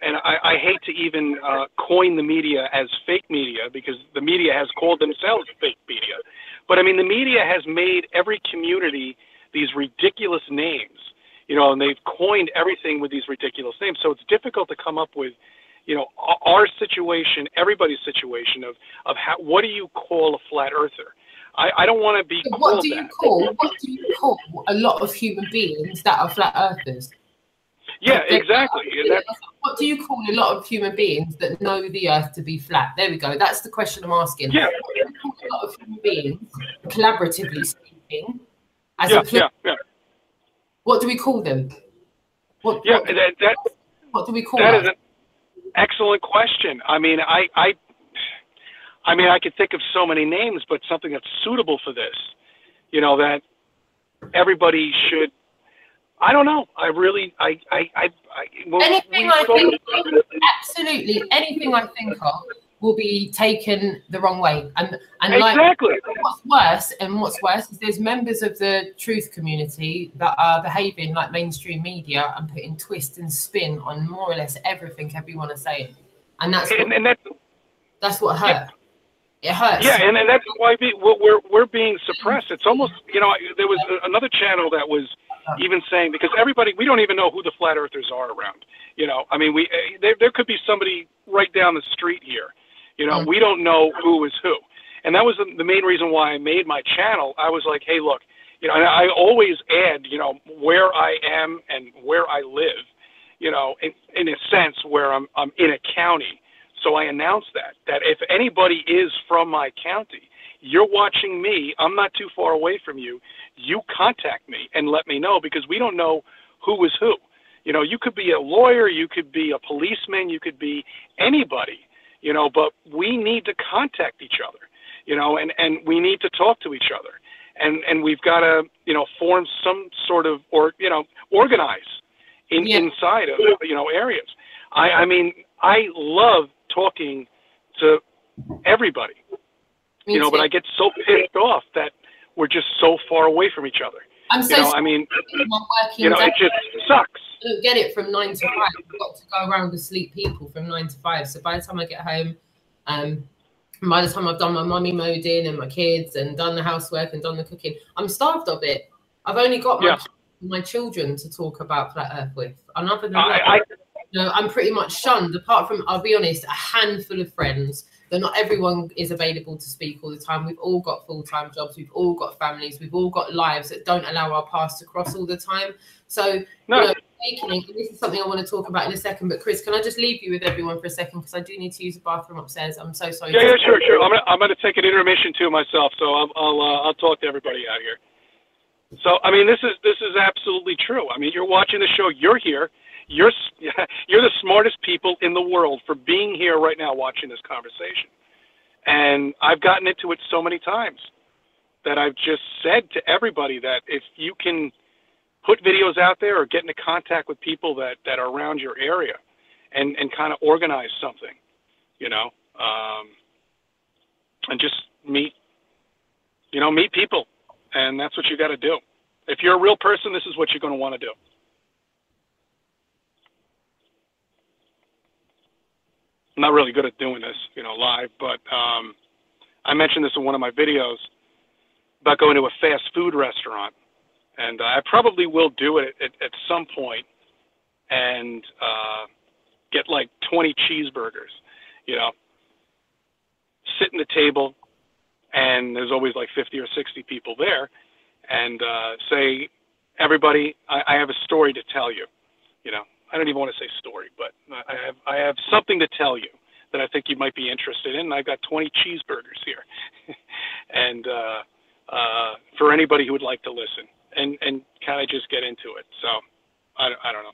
And I hate to even coin the media as fake media, because the media has called themselves fake media. But I mean, the media has made every community these ridiculous names. And they've coined everything with these ridiculous names. So it's difficult to come up with, our situation, everybody's situation of what do you call a flat earther? I don't want to be called what do you call a lot of human beings that are flat earthers? Yeah, exactly. What do you call a lot of human beings that know the Earth to be flat? There we go. That's the question I'm asking. Yeah. What do you call a lot of human beings, collaboratively speaking, what do we call them? What do we call them? That is an excellent question. I mean, I could think of so many names, but something that's suitable for this, that everybody should. I don't know. Absolutely anything I think of will be taken the wrong way. And exactly. What's worse is there's members of the truth community that are behaving like mainstream media and putting twist and spin on more or less everything everyone is saying. And that's what hurt. It hurts. Yeah, and that's why we're being suppressed. It's almost, there was another channel that was even saying, because we don't even know who the flat earthers are around. I mean, there could be somebody right down the street here. We don't know who is who. And that was the main reason why I made my channel. I was like, hey, look, and I always add, where I am and where I live, in a sense where I'm in a county. So I announce that if anybody is from my county, you're watching me, I'm not too far away from you, you contact me and let me know, because we don't know who is who. You could be a lawyer, you could be a policeman, you could be anybody, but we need to contact each other, and we need to talk to each other. And we've got to, form some sort of, organize inside of, you know, areas. I mean, I love talking to everybody, you know, but I get so pissed off that we're just so far away from each other. I'm so I mean, you know, it just sucks. I don't get it from 9 to 5. I've got to go around and sleep people from 9 to 5. So by the time I get home, by the time I've done my mummy moding and my kids and done the housework and done the cooking, I'm starved of it. I've only got my children to talk about Flat Earth with. And other than that, you know, I'm pretty much shunned, apart from, I'll be honest, a handful of friends. But not everyone is available to speak all the time. We've all got full-time jobs. We've all got families. We've all got lives that don't allow our paths to cross all the time. So, you know, awakening, this is something I want to talk about in a second. But Chris, can I just leave you with everyone for a second, because I do need to use the bathroom upstairs. I'm so sorry. Yeah, sure. I'm gonna take an intermission too myself. So I'll talk to everybody out here. So I mean, this is absolutely true. I mean, you're watching the show. You're here. You're the smartest people in the world for being here right now watching this conversation. And I've gotten into it so many times that I've just said to everybody that if you can put videos out there or get into contact with people that are around your area and kind of organize something, you know, and just meet people. And that's what you got to do. If you're a real person, this is what you're going to want to do. I'm not really good at doing this, you know, live, but I mentioned this in one of my videos about going to a fast food restaurant, and I probably will do it at some point and get like 20 cheeseburgers, you know, sit in the table, and there's always like 50 or 60 people there, and say, everybody, I have a story to tell you, you know. I don't even want to say story, but I have something to tell you that I think you might be interested in. I've got 20 cheeseburgers here, and for anybody who would like to listen and kind of just get into it. So I don't know.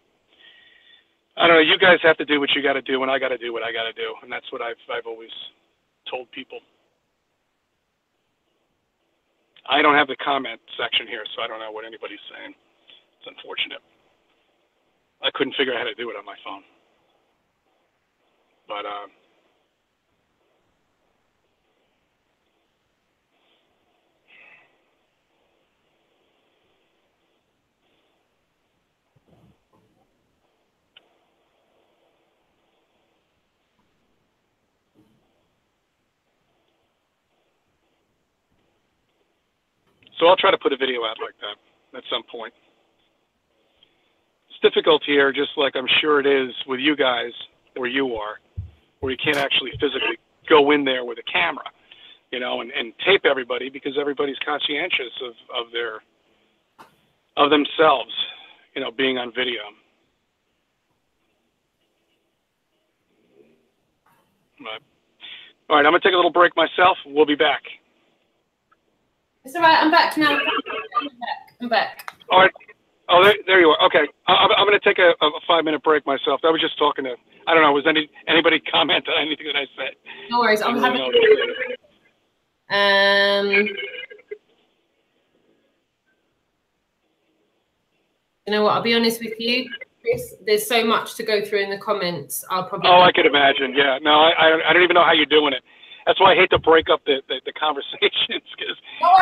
I don't know. You guys have to do what you got to do, and I got to do what I got to do, and that's what I've always told people. I don't have the comment section here, so I don't know what anybody's saying. It's unfortunate. I couldn't figure out how to do it on my phone. But, so I'll try to put a video out like that at some point. It's difficult here, just like I'm sure it is with you guys where you are, where you can't actually physically go in there with a camera, you know, and tape everybody, because everybody's conscientious of themselves, you know, being on video. But, all right, I'm going to take a little break myself. We'll be back. It's all right. I'm back now. I'm back. All right. Oh, there you are. Okay. I'm going to take a 5-minute break myself. I was just talking to, I don't know, was anybody comment on anything that I said? No worries. I'm having. You know what? I'll be honest with you, Chris. There's so much to go through in the comments. I'll probably. Oh, I could imagine. Yeah. No, I don't even know how you're doing it. That's why I hate to break up the conversations, because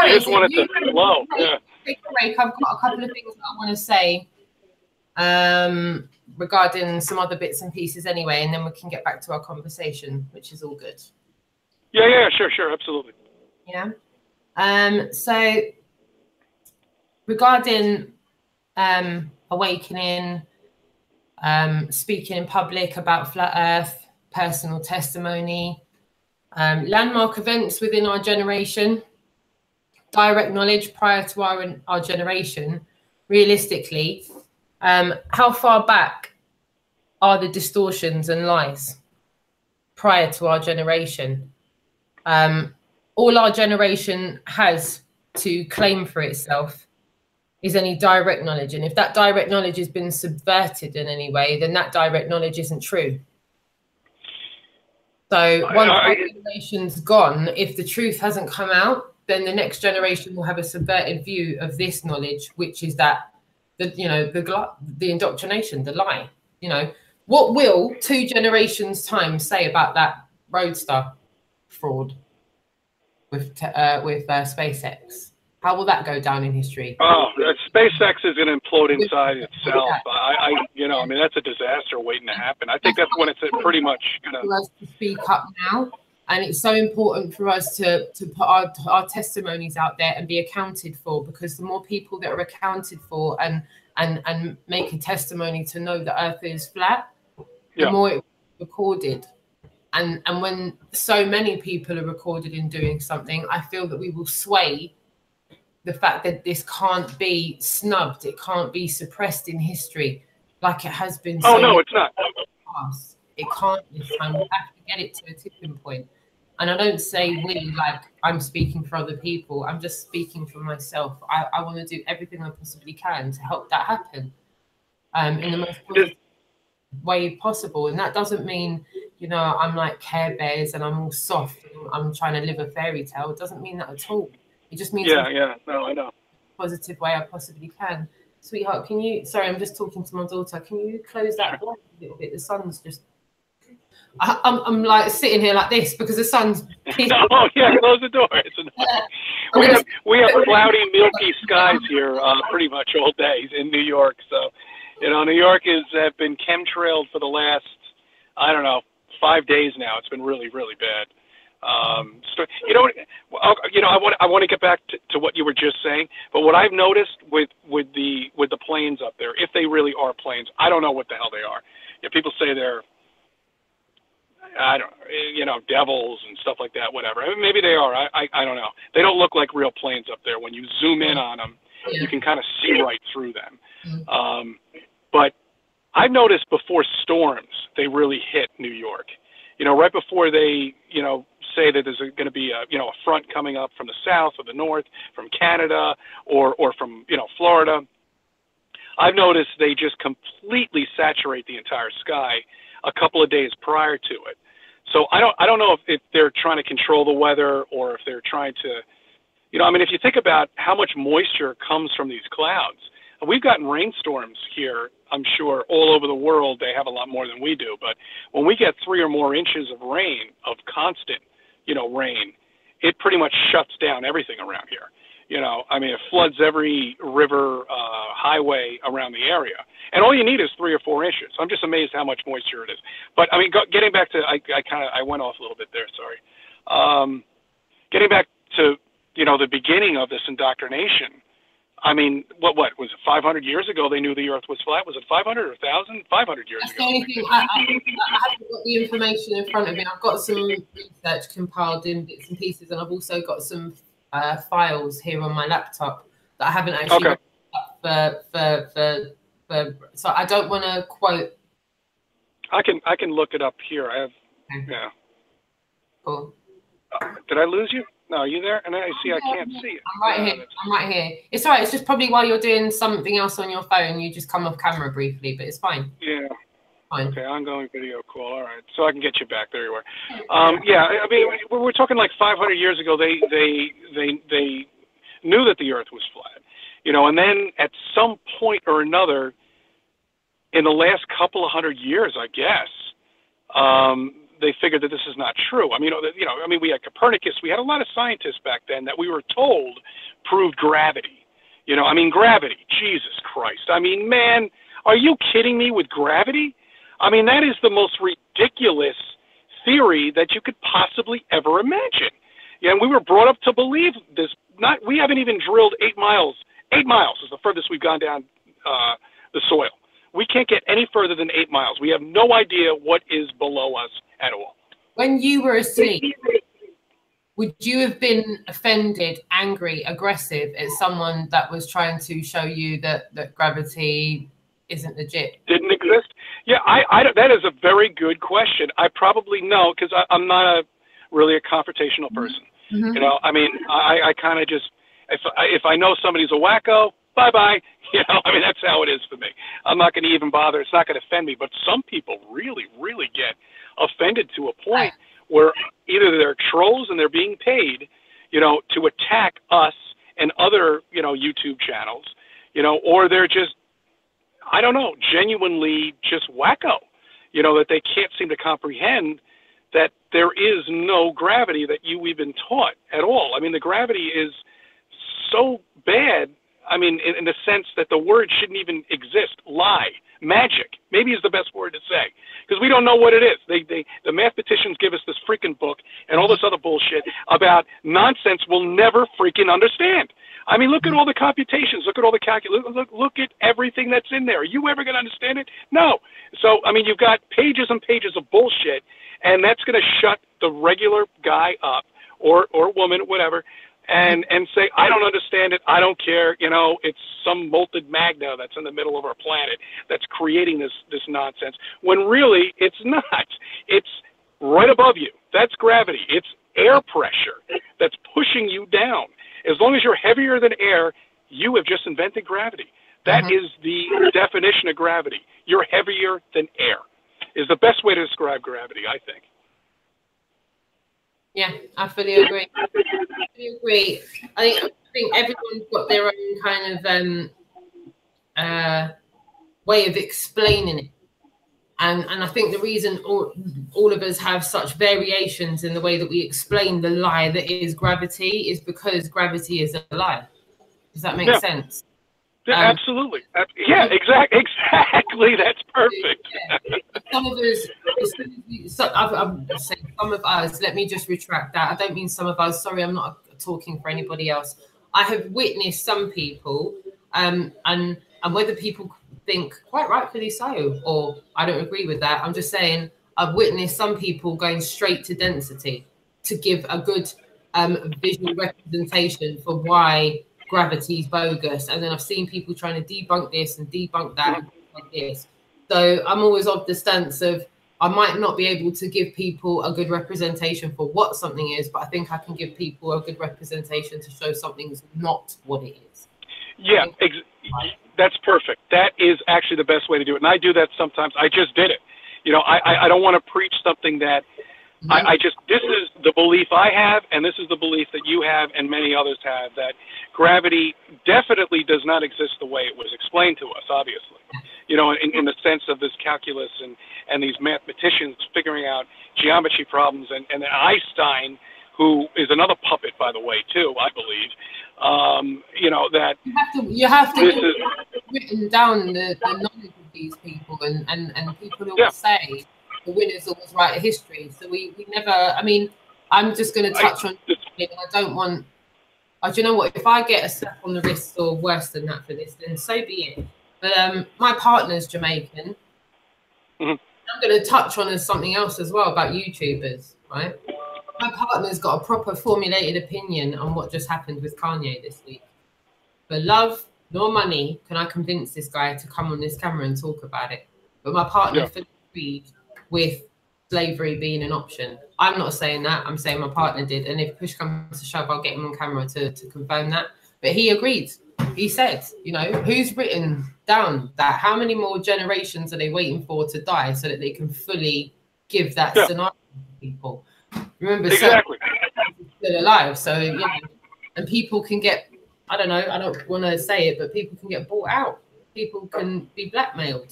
you just want it to flow. Yeah. Take a break. I've got a couple of things that I want to say regarding some other bits and pieces anyway, and then we can get back to our conversation, which is all good. Yeah, sure, absolutely. Yeah. So regarding awakening, speaking in public about Flat Earth, personal testimony, landmark events within our generation, direct knowledge prior to our generation, realistically, how far back are the distortions and lies prior to our generation? All our generation has to claim for itself is any direct knowledge. And if that direct knowledge has been subverted in any way, then that direct knowledge isn't true. So once our generation's gone, if the truth hasn't come out, then the next generation will have a subverted view of this knowledge, which is that the indoctrination, the lie. What will 2 generations time say about that Roadster fraud with SpaceX? How will that go down in history? Oh, SpaceX is going to implode inside itself. I mean, that's a disaster waiting to happen. I think that's when it's pretty much going for us to speak up now, and it's so important for us to put our testimonies out there and be accounted for, because the more people that are accounted for and make a testimony to know the Earth is flat, the more it's recorded. And when so many people are recorded in doing something, I feel that we will sway the fact that this can't be snubbed, it can't be suppressed in history like it has been. Oh, no, it's not. Past. It can't this time. We have to get it to a tipping point. And I don't say we like I'm speaking for other people. I'm just speaking for myself. I want to do everything I possibly can to help that happen in the most positive way possible. And that doesn't mean, I'm like Care Bears and I'm all soft and I'm trying to live a fairy tale. It doesn't mean that at all. It just means no, I know. Positive way I possibly can. Sweetheart, can you, sorry, I'm just talking to my daughter. Can you close that door a little bit? The sun's just, I'm like sitting here like this because the sun's. Oh yeah, close the door. It's we have cloudy, milky skies here pretty much all day in New York. So, New York have been chemtrailed for the last, I don't know, 5 days now. It's been really, really bad. I want to get back to what you were just saying, but what I've noticed with the planes up there, if they really are planes, I don't know what the hell they are. People say they're, devils and stuff like that, whatever. I mean, maybe they are. I don't know. They don't look like real planes up there. When you zoom in on them, you can kind of see right through them. But I've noticed before storms, they really hit New York. Right before they, say that there's going to be a front coming up from the south or the north, from Canada or from, Florida. I've noticed they just completely saturate the entire sky a couple of days prior to it. So I don't know if they're trying to control the weather or if they're trying to, if you think about how much moisture comes from these clouds, we've gotten rainstorms here, I'm sure, all over the world. They have a lot more than we do. But when we get 3 or more inches of rain, of constant, rain, it pretty much shuts down everything around here. It floods every river, highway around the area. And all you need is 3 or 4 inches. I'm just amazed how much moisture it is. But, getting back to, I went off a little bit there, sorry. Getting back to, the beginning of this indoctrination, what was it, 500 years ago they knew the earth was flat? Was it 500 or 1,000? 500 years ago. I haven't got the information in front of me. I've got some research compiled in bits and pieces, and I've also got some files here on my laptop that I haven't actually looked up for. So I don't want to quote. I can look it up here. I have. Okay. Yeah. Cool. Did I lose you? No, are you there? And I can't see it. I'm right here. I'm right here. It's all right. It's just probably while you're doing something else on your phone, you just come off camera briefly, but it's fine. Yeah. Fine. Okay, ongoing video call. All right. So I can get you back. There you are. We're talking like 500 years ago. They knew that the earth was flat, and then at some point or another, in the last couple of 100 years, I guess, they figured that this is not true. We had Copernicus. We had a lot of scientists back then that we were told proved gravity. Gravity. Jesus Christ. Man, are you kidding me with gravity? That is the most ridiculous theory that you could possibly ever imagine. And we were brought up to believe this. We haven't even drilled 8 miles. 8 miles is the furthest we've gone down the soil. We can't get any further than 8 miles. We have no idea what is below us at all. When you were asleep, would you have been offended, angry, aggressive at someone that was trying to show you that gravity isn't legit? Didn't exist? Yeah, that is a very good question. I probably know, because I'm not really a confrontational person. Mm-hmm. I kind of just, if I know somebody's a wacko, bye-bye. That's how it is for me. I'm not going to even bother. It's not going to offend me. But some people really, really get offended to a point where either they're trolls and they're being paid, to attack us and other, YouTube channels, or they're just don't know, genuinely just wacko, you know, that they can't seem to comprehend that there is no gravity that we've been taught at all. I mean, the gravity is so bad, I mean, in the sense that the word shouldn't even exist. Lie, magic, maybe is the best word to say, because we don't know what it is. The mathematicians give us this freaking book and all this other bullshit about nonsense we'll never freaking understand. I mean, look at all the computations, look at all the calculus, look at everything that's in there. Are you ever going to understand it? No. So, I mean, you've got pages and pages of bullshit, and that's going to shut the regular guy up, or woman, whatever, and say, I don't understand it, I don't care, you know, it's some molten magna that's in the middle of our planet that's creating this nonsense, when really it's not. It's right above you. That's gravity. It's air pressure that's pushing you down. As long as you're heavier than air, you have just invented gravity. That is the definition of gravity. You're heavier than air is the best way to describe gravity, I think. Yeah, I fully agree. I fully agree. I think everyone's got their own kind of way of explaining it. And I think the reason all of us have such variations in the way that we explain the lie that is gravity is because gravity is a lie. Does that make sense? Yeah, absolutely. Yeah, exactly. That's perfect. Yeah. Some of us, I'm saying some of us, let me just retract that. I don't mean some of us. Sorry, I'm not talking for anybody else. I have witnessed some people, and whether people think quite rightfully so, or I don't agree with that. I'm just saying I've witnessed some people going straight to density to give a good visual representation for why gravity is bogus, and then I've seen people trying to debunk this and debunk that and like this. So I'm always of the stance of I might not be able to give people a good representation for what something is, but I think I can give people a good representation to show something's not what it is. Yeah, that's perfect. That is actually the best way to do it. And I do that sometimes. I just did it. You know, I don't want to preach something that this is the belief I have, and this is the belief that you have and many others have, that gravity definitely does not exist the way it was explained to us, obviously. You know, in the sense of this calculus and these mathematicians figuring out geometry problems, and Einstein, who is another puppet, by the way, too, I believe. You know, that you have to written down the knowledge of these people and people who say the winners always write a history. So we never, I mean, I'm just going to touch on it. I don't want, do you know what, if I get a slap on the wrist or worse than that for this, then so be it. But my partner's Jamaican. I'm going to touch on something else as well about YouTubers, right? My partner's got a proper formulated opinion on what just happened with Kanye this week. For love nor money can I convince this guy to come on this camera and talk about it. But my partner fully agreed with slavery being an option. I'm not saying that. I'm saying my partner did. And if push comes to shove, I'll get him on camera to confirm that. But he agreed. He said, you know, who's written down that? How many more generations are they waiting for to die so that they can fully give that scenario to people? Remember, exactly. Still alive. So, you know, and people can get, I don't know, I don't want to say it, but people can get bought out. People can be blackmailed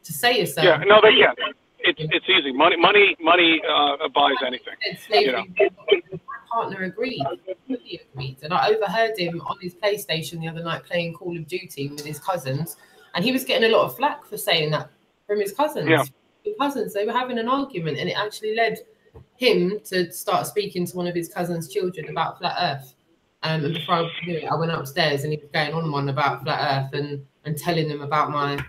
to say a certain. Yeah, no, they can. It's easy. Money buys anything. You know. My partner agreed. He agreed. And I overheard him on his PlayStation the other night playing Call of Duty with his cousins. And he was getting a lot of flack for saying that from his cousins. Yeah. His cousins, they were having an argument, and it actually led him to start speaking to one of his cousin's children about flat earth. And before I knew it, I went upstairs and he was going on one about flat earth and telling them about my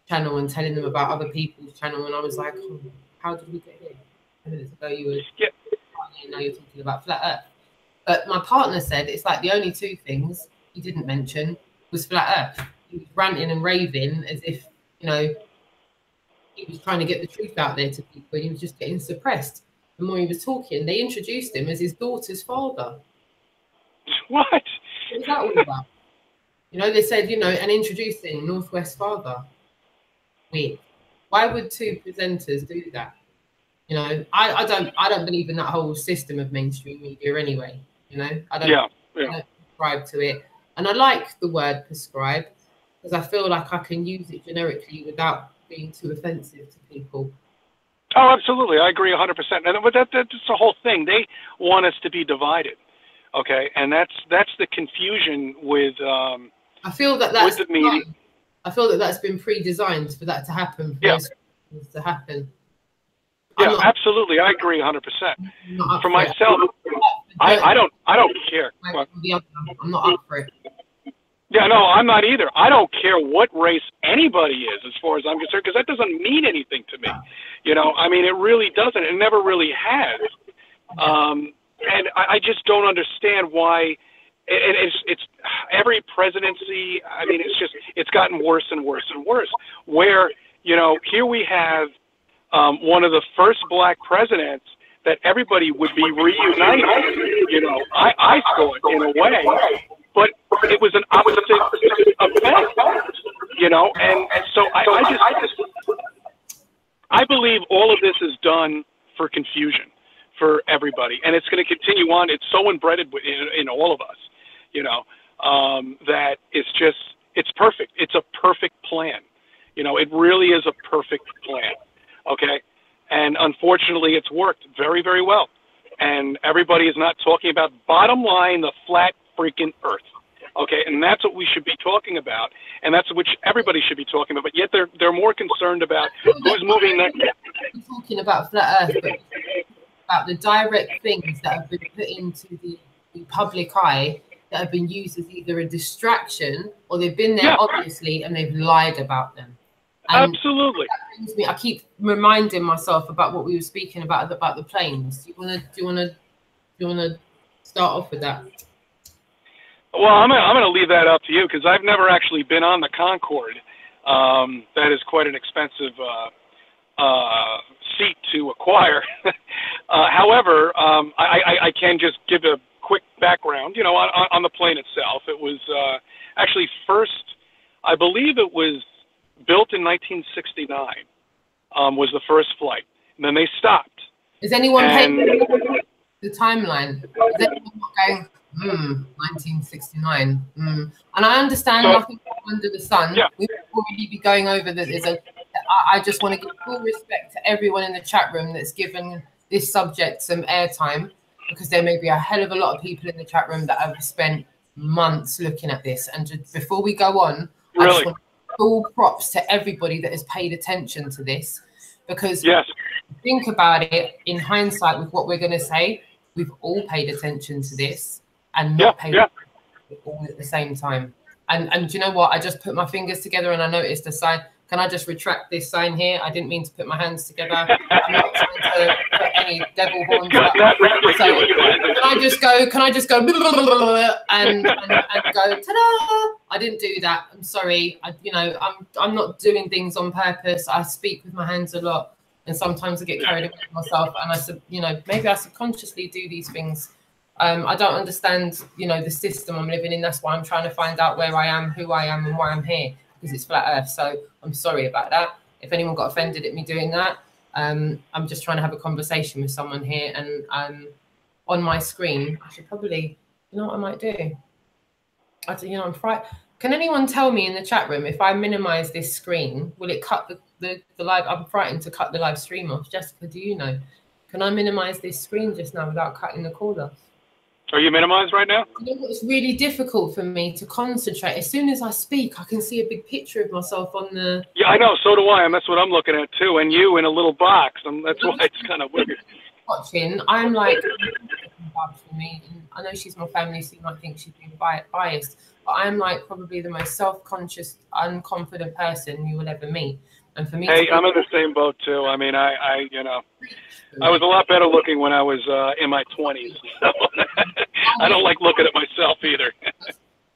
channel and telling them about other people's channel. And I was like, oh, how did we get here? 10 minutes ago you were now you're talking about flat earth. But my partner said it's like the only two things he didn't mention was flat earth. He was ranting and raving as if, you know, he was trying to get the truth out there to people, and he was just getting suppressed. The more he was talking, they introduced him as his daughter's father. What? What was that all about? You know, they said, you know, and introducing Northwest father. Weird. Why would two presenters do that? You know, I don't believe in that whole system of mainstream media anyway. You know, I don't prescribe to it. And I like the word prescribe, because I feel like I can use it generically without being too offensive to people. Oh, absolutely. I agree 100%. But that's the whole thing. They want us to be divided. Okay. And that's the confusion with, I feel that that's with the media. I feel that that's been pre-designed for that to happen, for those things to happen. Yeah, absolutely. I agree 100%. For myself, I don't care. I'm not up for it. Yeah, no, I'm not either. I don't care what race anybody is, as far as I'm concerned, because that doesn't mean anything to me. You know, I mean, it really doesn't. It never really has. And I just don't understand why. It's every presidency. I mean, it's gotten worse and worse and worse. Where, you know, here we have one of the first black presidents that everybody would be reunited. You know, I saw it in a way, but it was an opposite effect. You know, and so I believe all of this is done for confusion for everybody, and it's going to continue on. It's so inbred in all of us, you know, that it's perfect. It's a perfect plan. You know, it really is a perfect plan. Okay. And unfortunately, it's worked very, very well. And everybody is not talking about, bottom line, the flat freaking earth. Okay. And that's what we should be talking about. And that's which everybody should be talking about. But yet they're more concerned about who's moving next. We're talking about flat earth, but about the direct things that have been put into the public eye that have been used as either a distraction or they've been there obviously and they've lied about them. And absolutely. I keep reminding myself about what we were speaking about the planes. Do you wanna start off with that? Well, I'm gonna leave that up to you because I've never actually been on the Concorde. That is quite an expensive seat to acquire. However, I can just give a quick background. You know, on the plane itself, it was actually first, I believe it was built in 1969, was the first flight. And then they stopped. Is anyone paying the timeline? Is anyone going, 1969? And I understand nothing under the sun. Yeah. We will really be going over that. I just want to give full respect to everyone in the chat room that's given this subject some airtime, because there may be a hell of a lot of people in the chat room that have spent months looking at this. And just before we go on, I just want full props to everybody that has paid attention to this, because think about it in hindsight with what we're going to say, we've all paid attention to this and not paid attention all at the same time. And do you know what? I just put my fingers together and I noticed a sign. Can I just retract this sign here? I didn't mean to put my hands together. I'm not trying to put any devil horns up. So can I just go and go ta-da? I didn't do that. I'm sorry. I'm not doing things on purpose. I speak with my hands a lot, and sometimes I get carried away with myself. And I said, maybe I subconsciously do these things. I don't understand, the system I'm living in. That's why I'm trying to find out where I am, who I am, and why I'm here. Because it's flat earth. So I'm sorry about that. If anyone got offended at me doing that, I'm just trying to have a conversation with someone here, and on my screen, I should probably, what I might do? I'm frightened. Can anyone tell me in the chat room if I minimize this screen, will it cut the live? I'm frightened to cut the live stream off. Jessica, do you know? Can I minimize this screen just now without cutting the call off? Are you minimized right now? It's really difficult for me to concentrate. As soon as I speak, I can see a big picture of myself on the... Yeah, I know. So do I. And that's what I'm looking at, too. And you in a little box. That's why it's kind of weird. Watching, I'm like... for me. And I know she's my family, so you might think she's being biased. But I'm like probably the most self-conscious, unconfident person you will ever meet. And for me... Hey, I'm in the same boat, too. I mean, I was a lot better looking when I was in my 20s. So I don't like looking at myself either.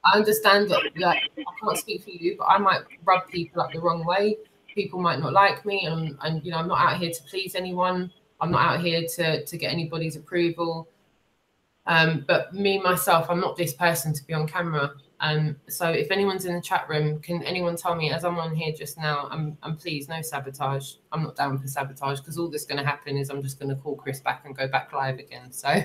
I understand that, I can't speak for you, but I might rub people up the wrong way. People might not like me, and I'm not out here to please anyone. I'm not out here to get anybody's approval. But me, myself, I'm not this person to be on camera. So if anyone's in the chat room, can anyone tell me, as I'm on here just now, I'm please, no sabotage. I'm not down for sabotage, because all that's going to happen is I'm just going to call Chris back and go back live again. So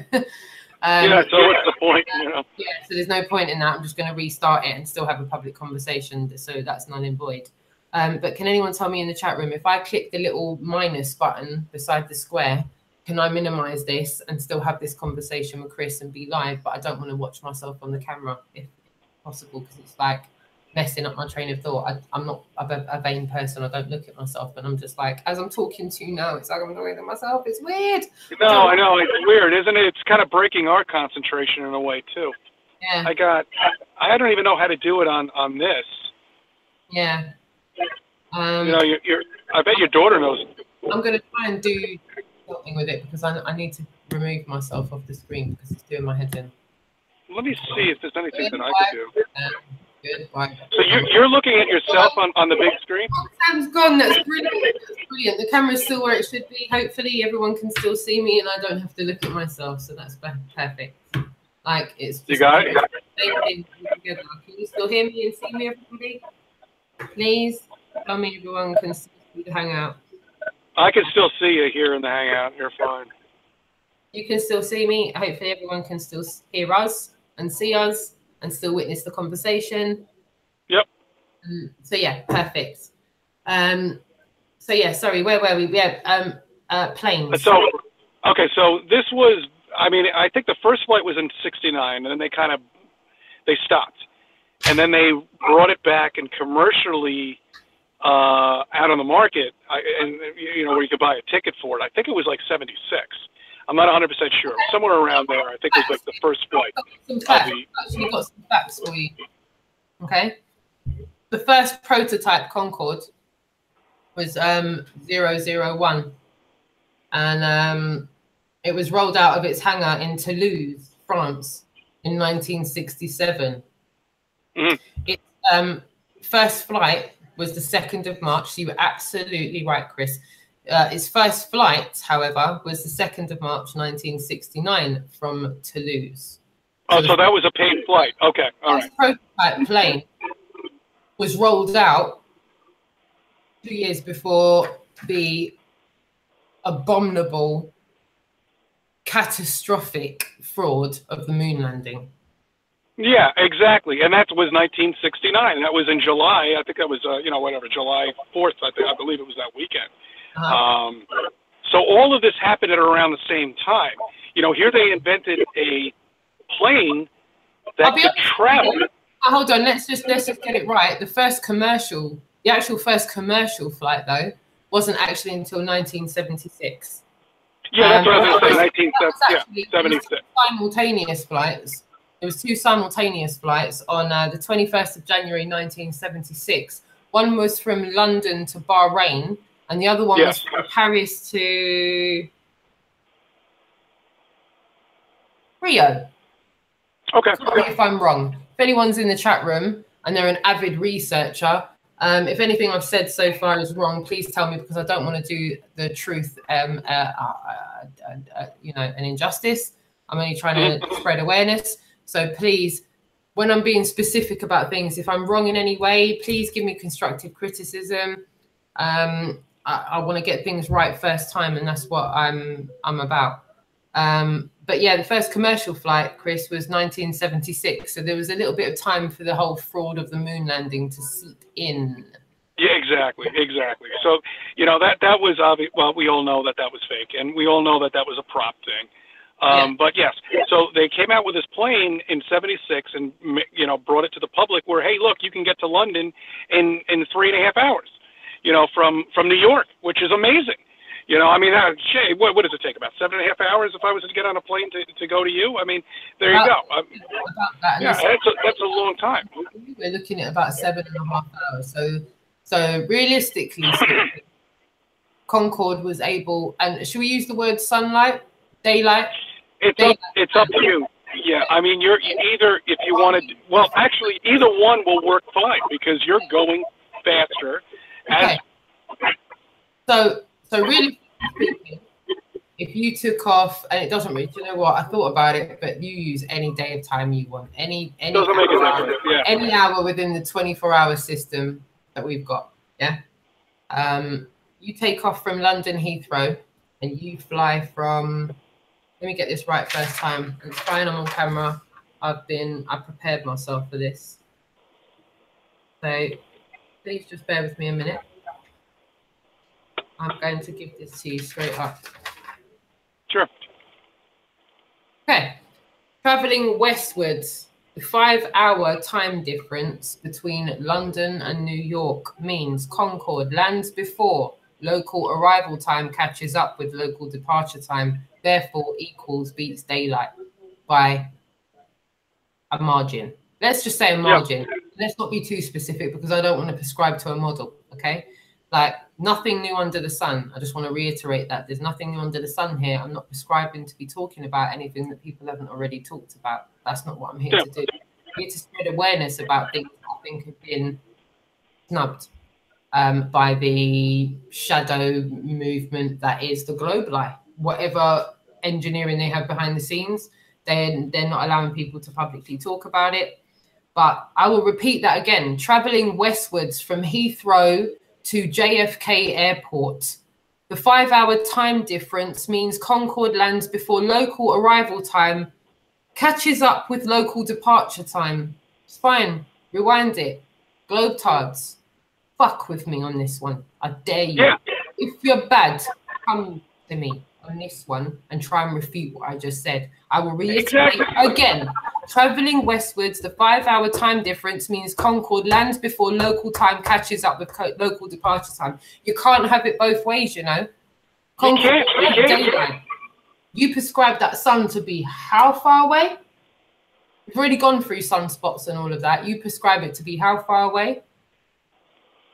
Yeah, so what's the point, you know? Yeah, so there's no point in that. I'm just going to restart it and still have a public conversation, so that's null and void. But can anyone tell me in the chat room, if I click the little minus button beside the square, can I minimize this and still have this conversation with Chris and be live? But I don't want to watch myself on the camera if possible, because it's like messing up my train of thought. I'm not a vain person. I don't look at myself, but I'm just like, as I'm talking to you now, it's like I'm looking at myself. It's weird. No, I know. It's weird, isn't it? It's kind of breaking our concentration in a way, too. Yeah. I don't even know how to do it on this. Yeah. You know, I bet your daughter knows. I'm going to try and do something with it, because I need to remove myself off the screen because it's doing my head in. Let me see if there's anything that I could do. Good. Bye. So you're looking at yourself on the big screen? Sam's gone. That's brilliant. That's brilliant. The camera's still where it should be. Hopefully everyone can still see me and I don't have to look at myself. So that's perfect. Like, it's you got it? Together. Can you still hear me and see me, everybody? Please tell me everyone can see the hangout. I can still see you here in the hangout. You're fine. You can still see me. Hopefully everyone can still hear us and see us and still witness the conversation. Yep. So yeah, perfect. So yeah, sorry, where were we? Yeah, planes. So, okay, so this was, I mean, I think the first flight was in '69, and then they stopped. And then they brought it back and commercially out on the market, and you know, where you could buy a ticket for it. I think it was like '76. I'm not 100% sure. Somewhere around there, I think it was like the first flight. Actually got some facts for you. Okay. The first prototype Concorde was 001. And it was rolled out of its hangar in Toulouse, France in 1967. Its first flight was the 2nd of March. So you were absolutely right, Chris. Its first flight, however, was the 2nd of March, 1969 from Toulouse. So that was a paid flight. Okay, all right. The prototype plane was rolled out 2 years before the abominable, catastrophic fraud of the moon landing. Yeah, exactly. And that was 1969. That was in July. I think that was, you know, whatever, July 4th, I believe it was that weekend. So all of this happened at around the same time. You know, here they invented a plane that could travel. Hold on, let's just get it right. The actual first commercial flight, though, wasn't actually until 1976. Yeah, that's what I was going to say. 1976. Simultaneous flights. There was 2 simultaneous flights on the 21st of January 1976. One was from London to Bahrain, and the other one was from Paris to Rio. Okay. Sorry if I'm wrong. If anyone's in the chat room and they're an avid researcher, if anything I've said so far is wrong, please tell me, because I don't want to do the truth, you know, an injustice. I'm only trying to spread awareness. So please, when I'm being specific about things, if I'm wrong in any way, please give me constructive criticism. I want to get things right first time, and that's what I'm about. But yeah, the first commercial flight, Chris, was 1976. So there was a little bit of time for the whole fraud of the moon landing to seep in. Yeah, exactly. So, you know, that was obvious. Well, we all know that was fake, and we all know that was a prop thing. But yes, so they came out with this plane in '76 and, you know, brought it to the public where, hey, look, you can get to London in 3.5 hours, you know, from New York, which is amazing. You know, I mean, Shay, what does it take? About 7.5 hours if I was to get on a plane to go to you? I mean, there you go. Yeah, that's a long time. We're looking at about 7.5 hours. So realistically, Concorde was able, and should we use the word sunlight, daylight? It's up to you. Yeah, I mean, you're either, if you want to, well, actually, either one will work fine because you're going faster. Okay. So really speaking, if you took off, and it doesn't really, you know what, I thought about it, but you use any day of time you want, any doesn't make a difference. Yeah. Any hour within the 24-hour system that we've got. Yeah. You take off from London Heathrow and you fly from Let me get this right first time. It's fine, I'm on camera. I prepared myself for this. So please just bear with me a minute. I'm going to give this to you straight up. Sure. Okay. Traveling westwards, the 5-hour time difference between London and New York means Concorde lands before local arrival time catches up with local departure time, therefore equals beats daylight by a margin. Let's just say a margin. Yeah. Let's not be too specific because I don't want to prescribe to a model, okay? Like, nothing new under the sun. I just want to reiterate that. There's nothing new under the sun here. I'm not prescribing to be talking about anything that people haven't already talked about. That's not what I'm here to do. I'm here to spread awareness about things that I think have been snubbed by the shadow movement that is the global eye. Whatever engineering they have behind the scenes, they're not allowing people to publicly talk about it. But I will repeat that again. Traveling westwards from Heathrow to JFK Airport, the 5-hour time difference means Concorde lands before local arrival time catches up with local departure time. It's fine. Rewind it. Globetards. Fuck with me on this one. I dare you. Yeah. If you're bad, come to me on this one and try and refute what I just said. I will reiterate again. Traveling westwards, the 5-hour time difference means Concorde lands before local time catches up with local departure time. You can't have it both ways, you know. Concorde, daylight. You prescribe that sun to be how far away? We've already gone through sunspots and all of that. You prescribe it to be how far away?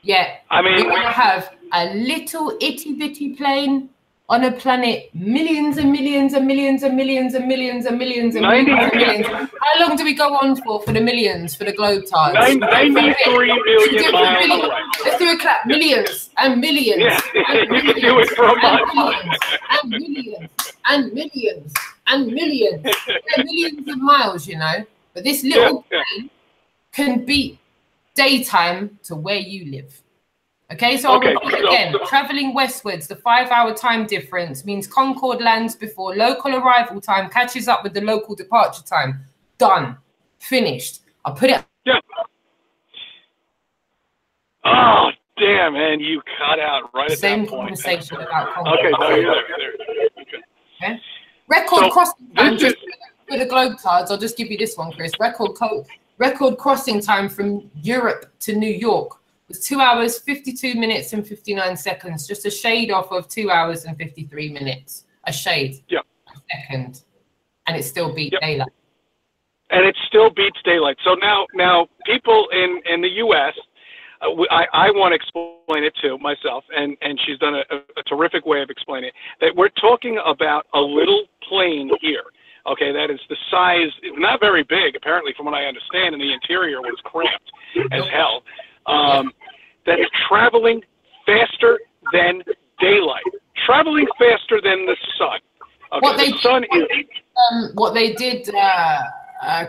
Yeah, I mean, you're going to have a little itty-bitty plane on a planet millions and millions and millions and millions and millions and millions and millions and millions. How long do we go on for the millions, for the globetards? 93 million miles away. Let's do a clap. Millions and millions. Yeah, you can do it for a month. And millions and millions and millions and millions of miles, you know. But this little plane can beat daytime to where you live. Okay, so I'll repeat again. Traveling westwards, the 5-hour time difference means Concorde lands before local arrival time catches up with the local departure time. Done. Finished. I'll put it. Yeah. Oh, damn, man, you cut out right at that point. Same conversation about Concorde. Okay, no, you're there. Okay. Record crossing time, just for the globetards, I'll just give you this one, Chris. Record crossing time from Europe to New York was 2 hours, 52 minutes and 59 seconds, just a shade off of 2 hours and 53 minutes, a shade, a second, and it still beat daylight. And it still beats daylight. So now people in the U.S., I want to explain it to myself, and she's done a terrific way of explaining it, that we're talking about a little plane here. Okay, that is the size, not very big, apparently, from what I understand, and the interior was cramped as hell. That is traveling faster than daylight, traveling faster than the sun. Okay, what they did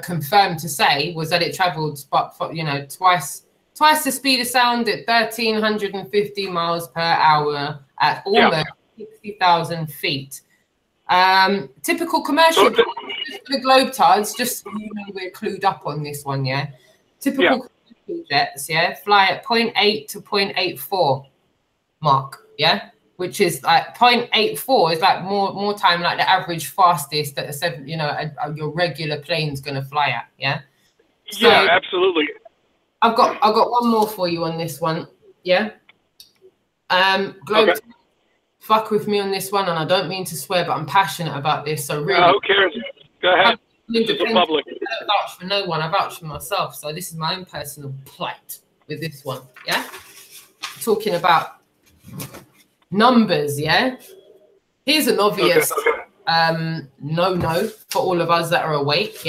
confirm to say was that it traveled, you know, twice the speed of sound at 1,350 miles per hour at almost 60,000 feet. Typical commercial for the globetards, just so you know we're clued up on this one, yeah. Typical jets, fly at 0.8 to 0.84 Mach, which is like 0.84 is like more time like the average fastest that your regular plane's gonna fly at, So, yeah, absolutely. I've got one more for you on this one, fuck with me on this one, and I don't mean to swear, but I'm passionate about this, so really. Who cares? Go ahead. This is public. I don't vouch for no one. I vouch for myself. So this is my own personal plight with this one. Talking about numbers. Here's an obvious no for all of us that are awake.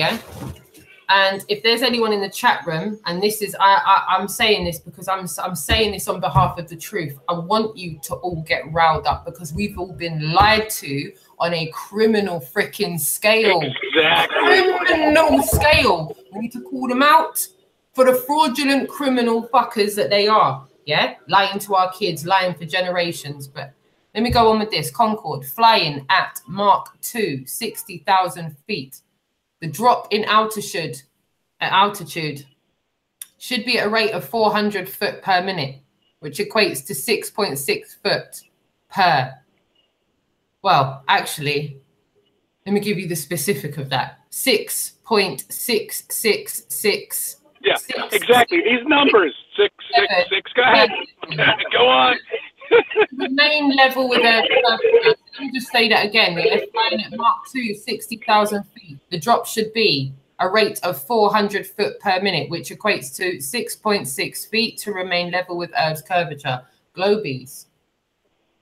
And if there's anyone in the chat room, and this is I'm saying this because I'm saying this on behalf of the truth. I want you to all get riled up because we've all been lied to on a criminal freaking scale. Exactly. Criminal scale. We need to call them out for the fraudulent criminal fuckers that they are. Lying to our kids, lying for generations. But Let me go on with this. Concorde flying at Mach 2, 60,000 feet. The drop in altitude should be at a rate of 400 foot per minute, which equates to 6.6 foot per. Well, actually, let me give you the specific of that. 6.666. Yeah, exactly. These numbers. 666. Go ahead. Go on. Remain level with a. Let me just say that again. They're flying at Mach 2, 60,000 feet. The drop should be a rate of 400 foot per minute, which equates to 6.6 feet to remain level with Earth's curvature. Globies,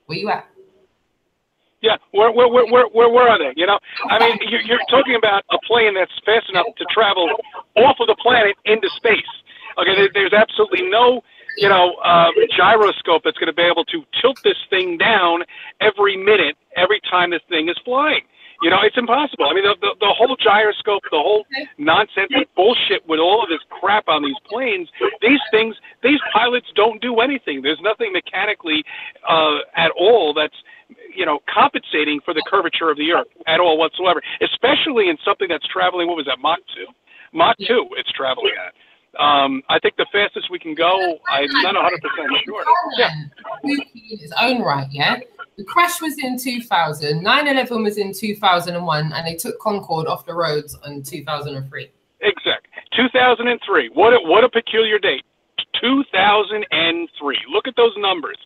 where you at? Yeah, where are they? You know, I mean, you're talking about a plane that's fast enough to travel off of the planet into space. Okay, there's absolutely no, you know, gyroscope that's going to be able to tilt this thing down every minute, every time this thing is flying. You know, it's impossible. I mean, the whole gyroscope, the whole nonsense and bullshit with all of this crap on these planes, these things, these pilots don't do anything. There's nothing mechanically at all that's, you know, compensating for the curvature of the Earth at all whatsoever, especially in something that's traveling, what was that, Mach 2? Mach 2 it's traveling at. I think the fastest we can go, I'm not 100% sure. Yeah. In its own right, yeah? The crash was in 2000, 9/11 was in 2001, and they took Concorde off the roads in 2003. Exactly. 2003. What a peculiar date. 2003. Look at those numbers.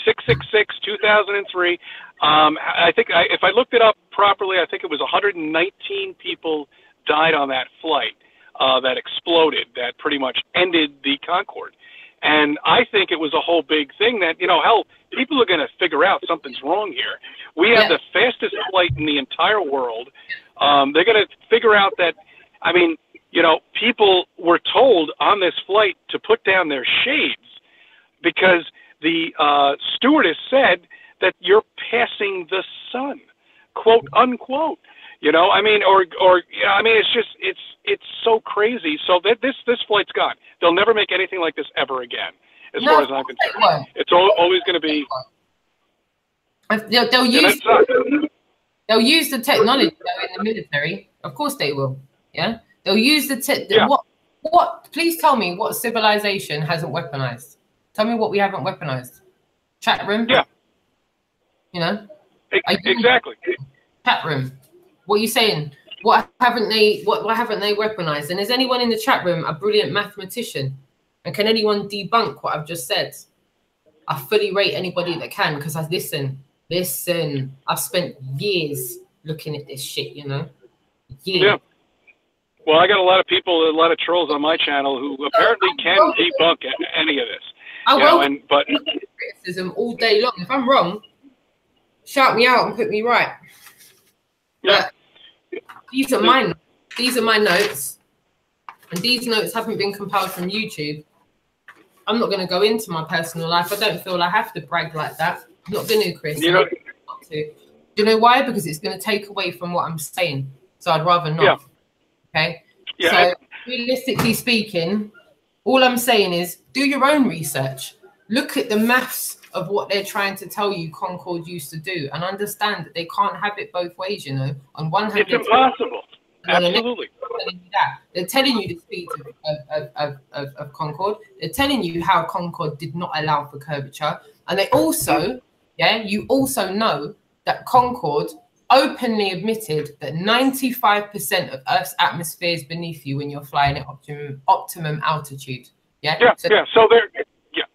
666, 2003. I think if I looked it up properly, I think it was 119 people died on that flight that exploded, that pretty much ended the Concorde. And I think it was a whole big thing that, you know, hell, people are going to figure out something's wrong here. We have the fastest flight in the entire world. They're going to figure out that, I mean, you know, people were told on this flight to put down their shades because the stewardess said that you're passing the sun, quote unquote. You know, I mean, or I mean, it's just it's so crazy. So that this flight's gone. They'll never make anything like this ever again, as far as I'm concerned. It's always going to be. They'll use the technology though, in the military. Of course they will. Yeah, they'll use the what? Please tell me what civilization hasn't weaponized. Tell me what we haven't weaponized. Chat room. Yeah. You know. Exactly. Chat room. What are you saying? What haven't they weaponized? And is anyone in the chat room a brilliant mathematician? And can anyone debunk what I've just said? I fully rate anybody that can, because I listen. I've spent years looking at this shit, you know. Years. Yeah. Well, I got a lot of people, a lot of trolls on my channel who apparently can debunk any of this. I will. But criticism all day long. If I'm wrong, shout me out and put me right. Yeah. These are my notes, and these notes haven't been compiled from YouTube. I'm not going to go into my personal life. I don't feel I have to brag like that. I'm not going to, Chris. You know, not to. Do you know why? Because it's going to take away from what I'm saying. So I'd rather not. Yeah. Okay. Yeah. So realistically speaking, all I'm saying is do your own research. Look at the maths of what they're trying to tell you Concorde used to do, and understand that they can't have it both ways, you know. On one hand, it's impossible. Absolutely. They're telling you the speed of Concorde. They're telling you how Concorde did not allow for curvature. And they also, you also know that Concorde openly admitted that 95% of Earth's atmosphere is beneath you when you're flying at optimum altitude. Yeah. So they're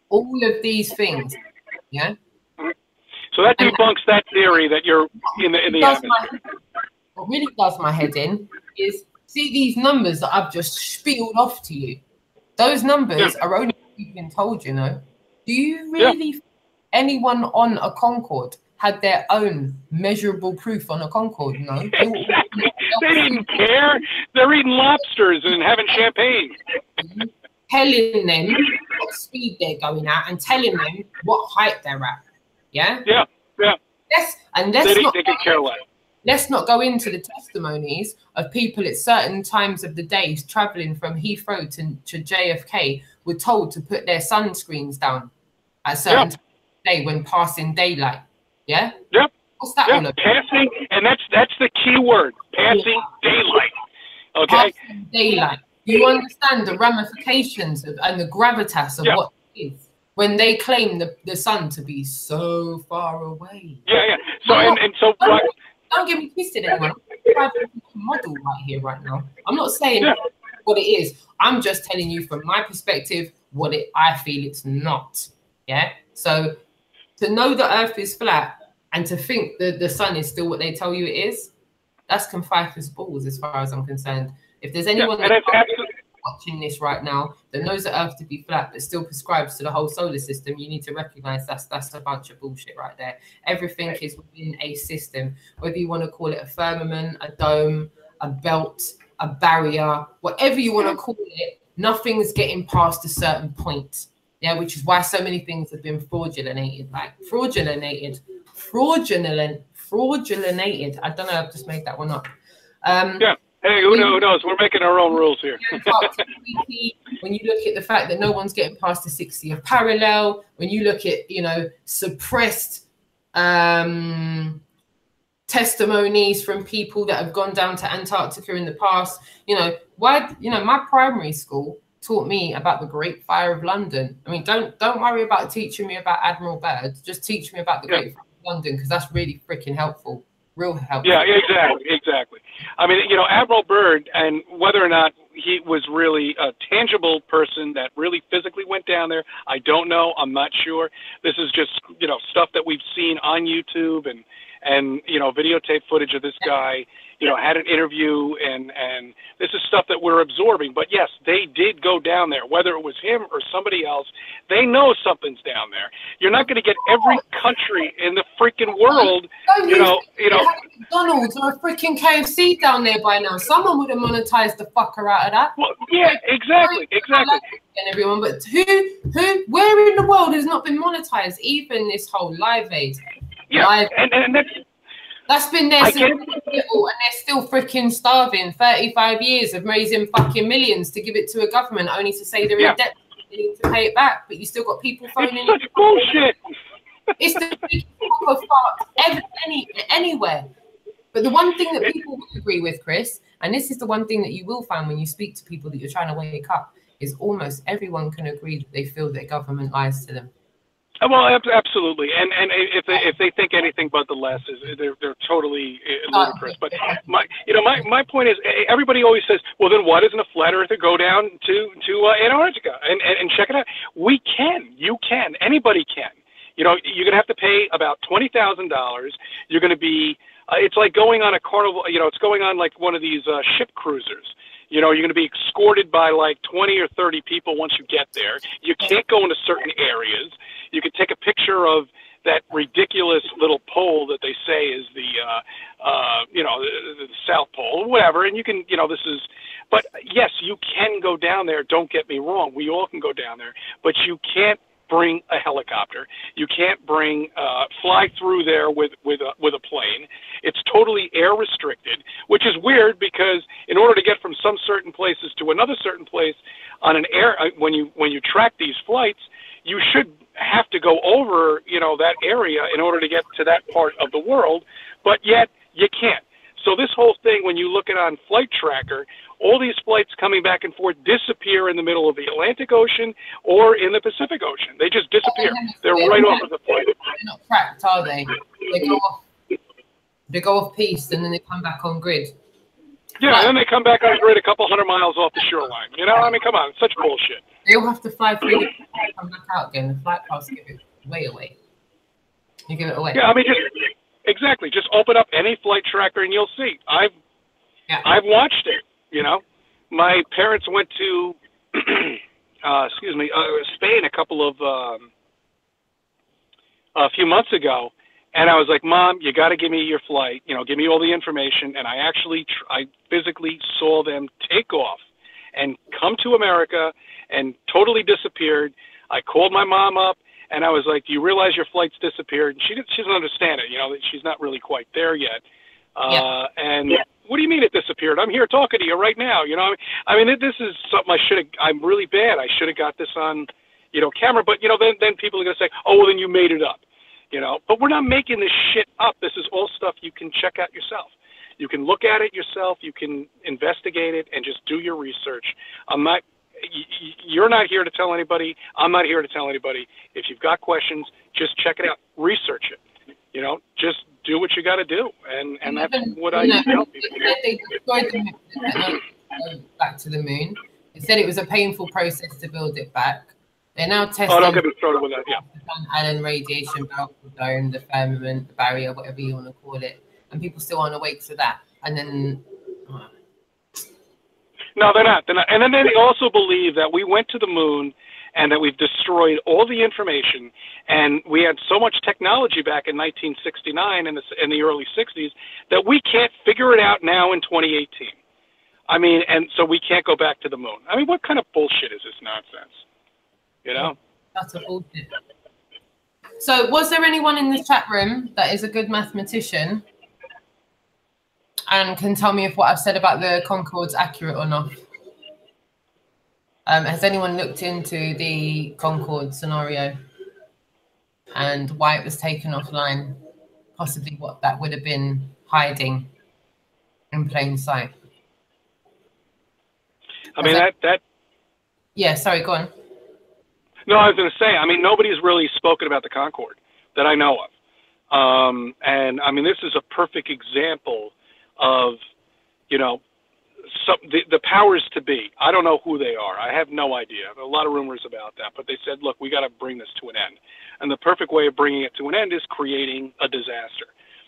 all of these things. Yeah. So that debunks that theory that you're in the atmosphere. What really does my head in is see these numbers that I've just spieled off to you. Those numbers are only you've been told, you know. Do you really think anyone on a Concorde had their own measurable proof on a Concorde? No. Exactly. They didn't care. They're eating lobsters and having champagne. Telling them what speed they're going at and telling them what height they're at. Yeah? Yeah. Let's not go into the testimonies of people at certain times of the day traveling from Heathrow to JFK were told to put their sunscreens down at certain times of the day when passing daylight. Yeah? Yep. What's that Yep. all about? Passing, and that's the key word, passing daylight. Okay? Passing daylight. Do you understand the ramifications and the gravitas of what it is when they claim the sun to be so far away? Yeah. So, don't get me twisted, anyone. I'm a model right here, right now. I'm not saying what it is. I'm just telling you from my perspective what I feel it's not. Yeah. So to know the Earth is flat and to think that the sun is still what they tell you it is, that's Confucius balls as far as I'm concerned. If there's anyone watching this right now that knows the Earth to be flat but still prescribes to the whole solar system, you need to recognize that's a bunch of bullshit right there. Everything is within a system, whether you want to call it a firmament, a dome, a belt, a barrier, whatever you want to call it. Nothing's getting past a certain point. Yeah, which is why so many things have been fraudulentated. I don't know, I've just made that one up. Hey, who knows? We're making our own rules here. When you look at the fact that no one's getting past the 60th parallel, when you look at, suppressed testimonies from people that have gone down to Antarctica in the past, my primary school taught me about the Great Fire of London. I mean, don't worry about teaching me about Admiral Byrd. Just teach me about the Great Fire of London, because that's really freaking helpful. Real helpful. Yeah, exactly. I mean, Admiral Byrd, and whether or not he was really a tangible person that really physically went down there, I don't know. I'm not sure. This is just, stuff that we've seen on YouTube and videotape footage of this guy, had an interview, and this is stuff that we're absorbing. But yes, they did go down there, whether it was him or somebody else. They know something's down there. You're not going to get every country in the freaking world, McDonald's or a freaking KFC down there by now. Someone would have monetized the fucker out of that. Well, yeah, exactly. And everyone, but where in the world has not been monetized? Even this whole Live Aid. Yeah, and that's been there since little, and they're still freaking starving. 35 years of raising fucking millions to give it to a government, only to say they're in debt, they need to pay it back. But you still got people phoning. It's such bullshit. It's the biggest fuck ever anywhere. But the one thing that people will agree with, Chris, and this is the one thing that you will find when you speak to people that you're trying to wake up, is almost everyone can agree that they feel their government lies to them. Well, absolutely, and if they think anything but the less, they're totally ludicrous. But my point is, everybody always says, well, then why doesn't a flat earther go down to Antarctica and check it out? We can, you can, anybody can. You're gonna have to pay about $20,000. You're gonna be, it's like going on a carnival. It's going on like one of these ship cruisers. You're going to be escorted by like 20 or 30 people once you get there. You can't go into certain areas. You can take a picture of that ridiculous little pole that they say is the South Pole or whatever. And you can, but yes, you can go down there. Don't get me wrong. We all can go down there, but you can't bring a helicopter. You can't fly through there with a plane. It's totally air restricted, which is weird because in order to get from some certain places to another certain place on an air, when you track these flights, you should have to go over, that area in order to get to that part of the world, but yet you can't. So this whole thing, when you look at on Flight Tracker, all these flights coming back and forth disappear in the middle of the Atlantic Ocean or in the Pacific Ocean. They just disappear. They're right off of the flight. They're not cracked, are they? They go off piste and then they come back on grid. Yeah, and then they come back on grid a couple 100 miles off the shoreline. I mean, come on, it's such bullshit. They'll have to fly through and come back out again. The flight paths give it way away. You give it away. Yeah, I mean, exactly. Just open up any Flight Tracker and you'll see. I've watched it. My parents went to, Spain a few months ago, and I was like, Mom, you got to give me your flight. Give me all the information. And I physically saw them take off and come to America and totally disappeared. I called my mom up. And I was like, do you realize your flight's disappeared? And she doesn't understand it, that she's not really quite there yet. And what do you mean it disappeared? I'm here talking to you right now. I mean, this is something I'm really bad. I should have got this on, camera. But, then people are going to say, oh, well, then you made it up. you know. But we're not making this shit up. This is all stuff you can check out yourself. You can look at it yourself. You can investigate it and just do your research. You're not here to tell anybody. I'm not here to tell anybody. If you've got questions, just check it out. Research it. You know, just do what you got to do. And that's what I tell people. They destroyed the moon, back to the moon. They said it was a painful process to build it back. They're now testing. Oh, don't get me started with that. Yeah. The Van Allen radiation belt, the dome, the firmament, the barrier, whatever you want to call it, and people still aren't awake to that. And then. No, they're not. They're not. And then they also believe that we went to the moon and that we've destroyed all the information, and we had so much technology back in 1969 and in the early 60s that we can't figure it out now in 2018. I mean, and so we can't go back to the moon. I mean, what kind of bullshit is this nonsense? You know? That's a bullshit. So was there anyone in the chat room that is a good mathematician and can tell me if what I've said about the Concorde's accurate or not? Has anyone looked into the Concorde scenario and why it was taken offline? Possibly what that would have been hiding in plain sight. I mean, that. Yeah, sorry, go on. No, I was going to say, I mean, nobody's really spoken about the Concorde that I know of. And I mean, this is a perfect example of, you know, the powers to be. I don't know who they are. I have no idea. There are a lot of rumors about that, but they said, look, we got to bring this to an end. And the perfect way of bringing it to an end is creating a disaster.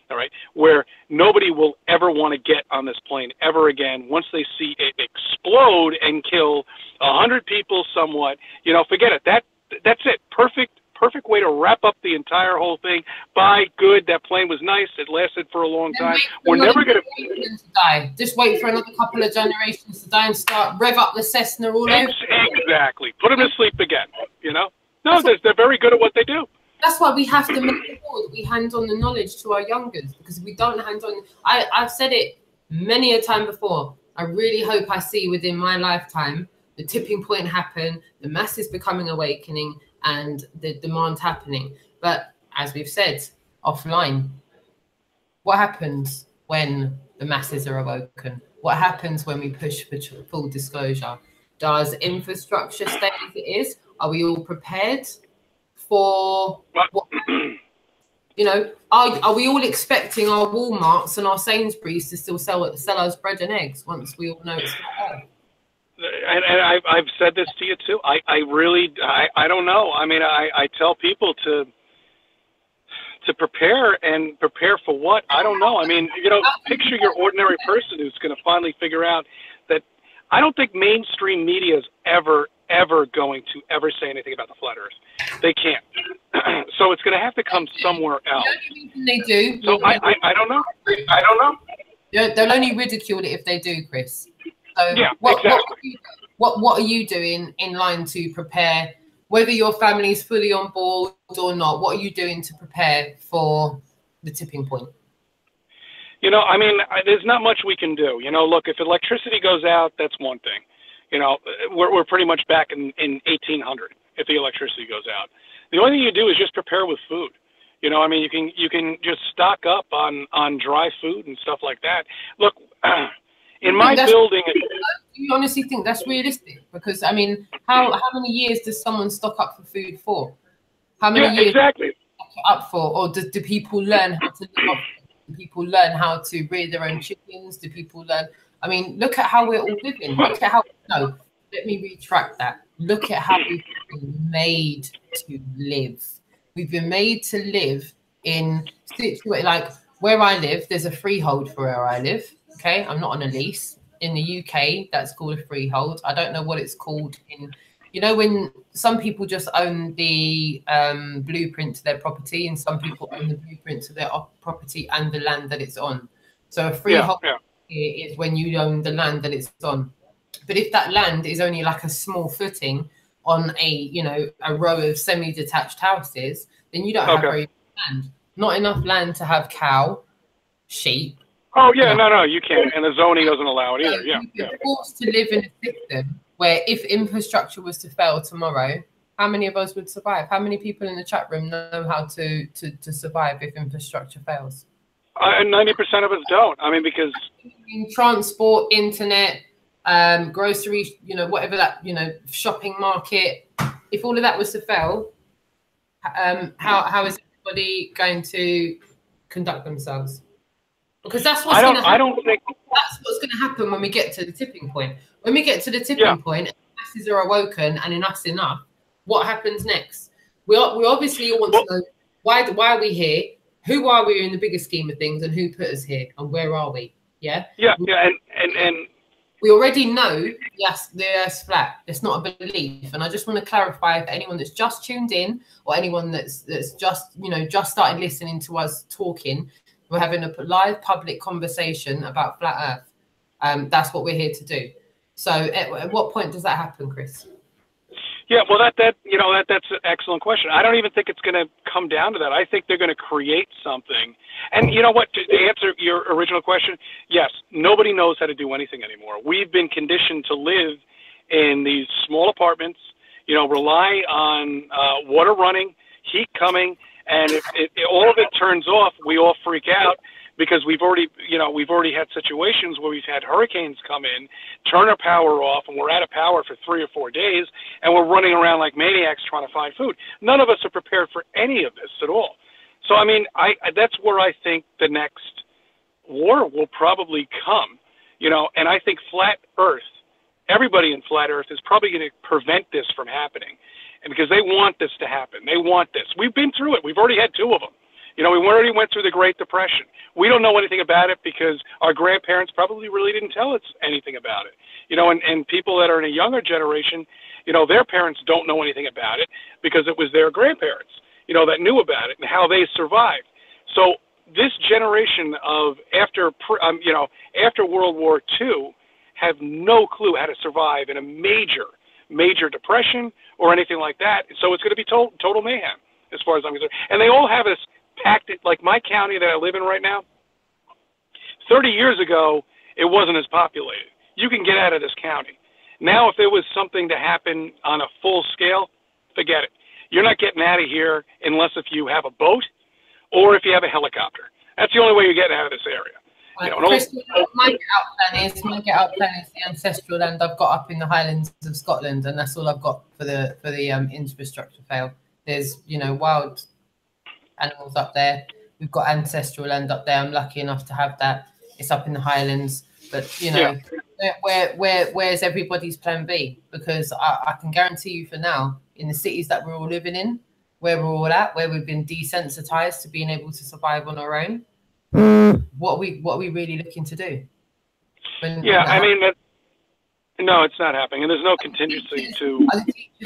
All right, where nobody will ever want to get on this plane ever again. Once they see it explode and kill 100 people, somewhat, you know, forget it. That's it. Perfect way to wrap up the entire whole thing. Bye, good. That plane was nice. It lasted for a long time. We're never going to die. Just wait for another couple of generations to die and start rev up the Cessna all over. Exactly. Put them to sleep again. You know. No, they're very good at what they do. That's why we have to make sure that we hand on the knowledge to our youngers, because if we don't hand on, I've said it many a time before. I really hope I see within my lifetime the tipping point happen, the masses becoming awakening, and the demand happening. But as we've said offline, what happens when the masses are awoken? What happens when we push for full disclosure? Does infrastructure stay as it is? Are we all prepared? For what, you know, are we all expecting our Walmarts and our Sainsbury's to still sell us bread and eggs once we all know it's not there? And I've said this to you too. I really don't know. I mean, I tell people to prepare, and prepare for what? I don't know. I mean, you know, picture your ordinary person who's going to finally figure out that. I don't think mainstream media is ever going to ever say anything about the flat Earth. They can't. So it's going to have to come somewhere else. The only reason they do. So I don't know. I don't know. Yeah, they'll only ridicule it if they do, Chris. So yeah, exactly. What are you doing in line to prepare, whether your family is fully on board or not? What are you doing to prepare for the tipping point? You know, I mean, there's not much we can do. You know, look, if electricity goes out, that's one thing. You know, we're pretty much back in 1800 if the electricity goes out. The only thing you do is just prepare with food. You know, I mean, you can just stock up on dry food and stuff like that. Look, in my building. Do you honestly think that's realistic? Because I mean, how many years does someone stock up for food for? How many years exactly. do they stock it up for? Or do people learn how to live off? Do people learn how to rear their own chickens? Do people learn? I mean, look at how we're all living. Look at how. No, let me retract that. Look at how we've been made to live. We've been made to live in like where I live. There's a freehold for where I live. Okay, I'm not on a lease. In the UK, that's called a freehold. I don't know what it's called in. You know, when some people just own the blueprint to their property, and some people own the blueprint to their property and the land that it's on. So a freehold is when you own the land that it's on. But if that land is only like a small footing on a row of semi-detached houses, then you don't have very much land. Not enough land to have cow, sheep. Oh yeah, no, you can't, and the zoning doesn't allow it either. Yeah, you're forced to live in a system where if infrastructure was to fail tomorrow, how many of us would survive? How many people in the chat room know how to survive if infrastructure fails? 90% of us don't. I mean, because transport, internet, grocery, whatever that, shopping market, if all of that was to fail, how is everybody going to conduct themselves? Because that's what's going to happen. I don't think that's what's going to happen when we get to the tipping point. When we get to the tipping point, and the masses are awoken and enough's enough, what happens next? We obviously all want to know why are we here? Who are we in the bigger scheme of things, and who put us here, and where are we? Yeah. And we already know, yes, the Earth's flat. It's not a belief, and I just want to clarify for anyone that's just tuned in, or anyone that's just just started listening to us talking. We're having a live public conversation about flat Earth. That's what we're here to do. So, at what point does that happen, Chris? Yeah, well, that's an excellent question. I don't even think it's going to come down to that. I think they're going to create something. And you know what? To answer your original question, yes, nobody knows how to do anything anymore. We've been conditioned to live in these small apartments, rely on water running, heat coming, and if all of it turns off, we all freak out. Because we've already had situations where we've had hurricanes come in, turn our power off, and we're out of power for 3 or 4 days, and we're running around like maniacs trying to find food. None of us are prepared for any of this at all. So, I mean, that's where I think the next war will probably come, and I think flat Earth, everybody in flat Earth is probably going to prevent this from happening, and because they want this to happen. They want this. We've been through it. We've already had 2 of them. We already went through the Great Depression. We don't know anything about it because our grandparents probably really didn't tell us anything about it. And people that are in a younger generation, their parents don't know anything about it because it was their grandparents, that knew about it and how they survived. So this generation of after World War II have no clue how to survive in a major depression or anything like that. So it's going to be total mayhem as far as I'm concerned. And they all have this packed, like my county that I live in right now, 30 years ago, it wasn't as populated. You can get out of this county. Now, if there was something to happen on a full scale, forget it. You're not getting out of here unless if you have a boat or if you have a helicopter. That's the only way you're getting out of this area. Chris, my get out plan is the ancestral land I've got up in the Highlands of Scotland, and that's all I've got for the infrastructure fail. There's wild animals up there. We've got ancestral land up there. I'm lucky enough to have that. It's up in the Highlands, but where's everybody's plan B? Because I can guarantee you for now, in the cities that we're all living in, where we're all at, where we've been desensitized to being able to survive on our own, what are we really looking to do? No, it's not happening, and there's no contingency to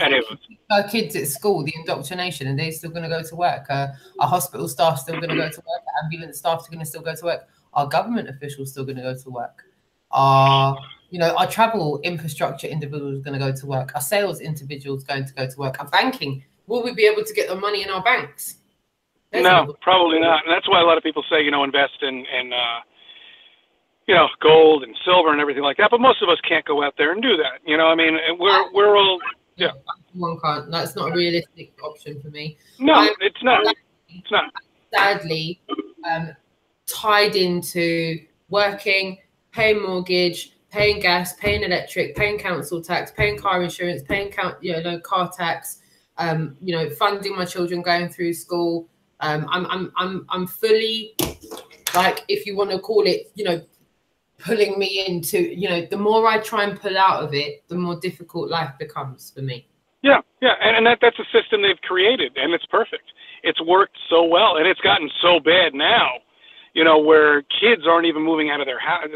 any of it. Our kids at school, the indoctrination, and they're still going to go to work. Our hospital staff still going to go to work. Our ambulance staff are going to still go to work. Our government officials still going to go to work. Our travel infrastructure individuals are going to go to work. Our sales individuals going to go to work. Our banking, will we be able to get the money in our banks? No, probably not. And that's why a lot of people say, invest in gold and silver and everything like that. But most of us can't go out there and do that. We're all, yeah. One can't. That's not a realistic option for me. No, it's not. It's not. Sadly, tied into working, paying mortgage, paying gas, paying electric, paying council tax, paying car insurance, paying car tax, funding my children going through school. I'm fully, like, if you want to call it, pulling me into, the more I try and pull out of it, the more difficult life becomes for me. Yeah, and that's a system they've created, and it's perfect. It's worked so well, and it's gotten so bad now, where kids aren't even moving out of their house,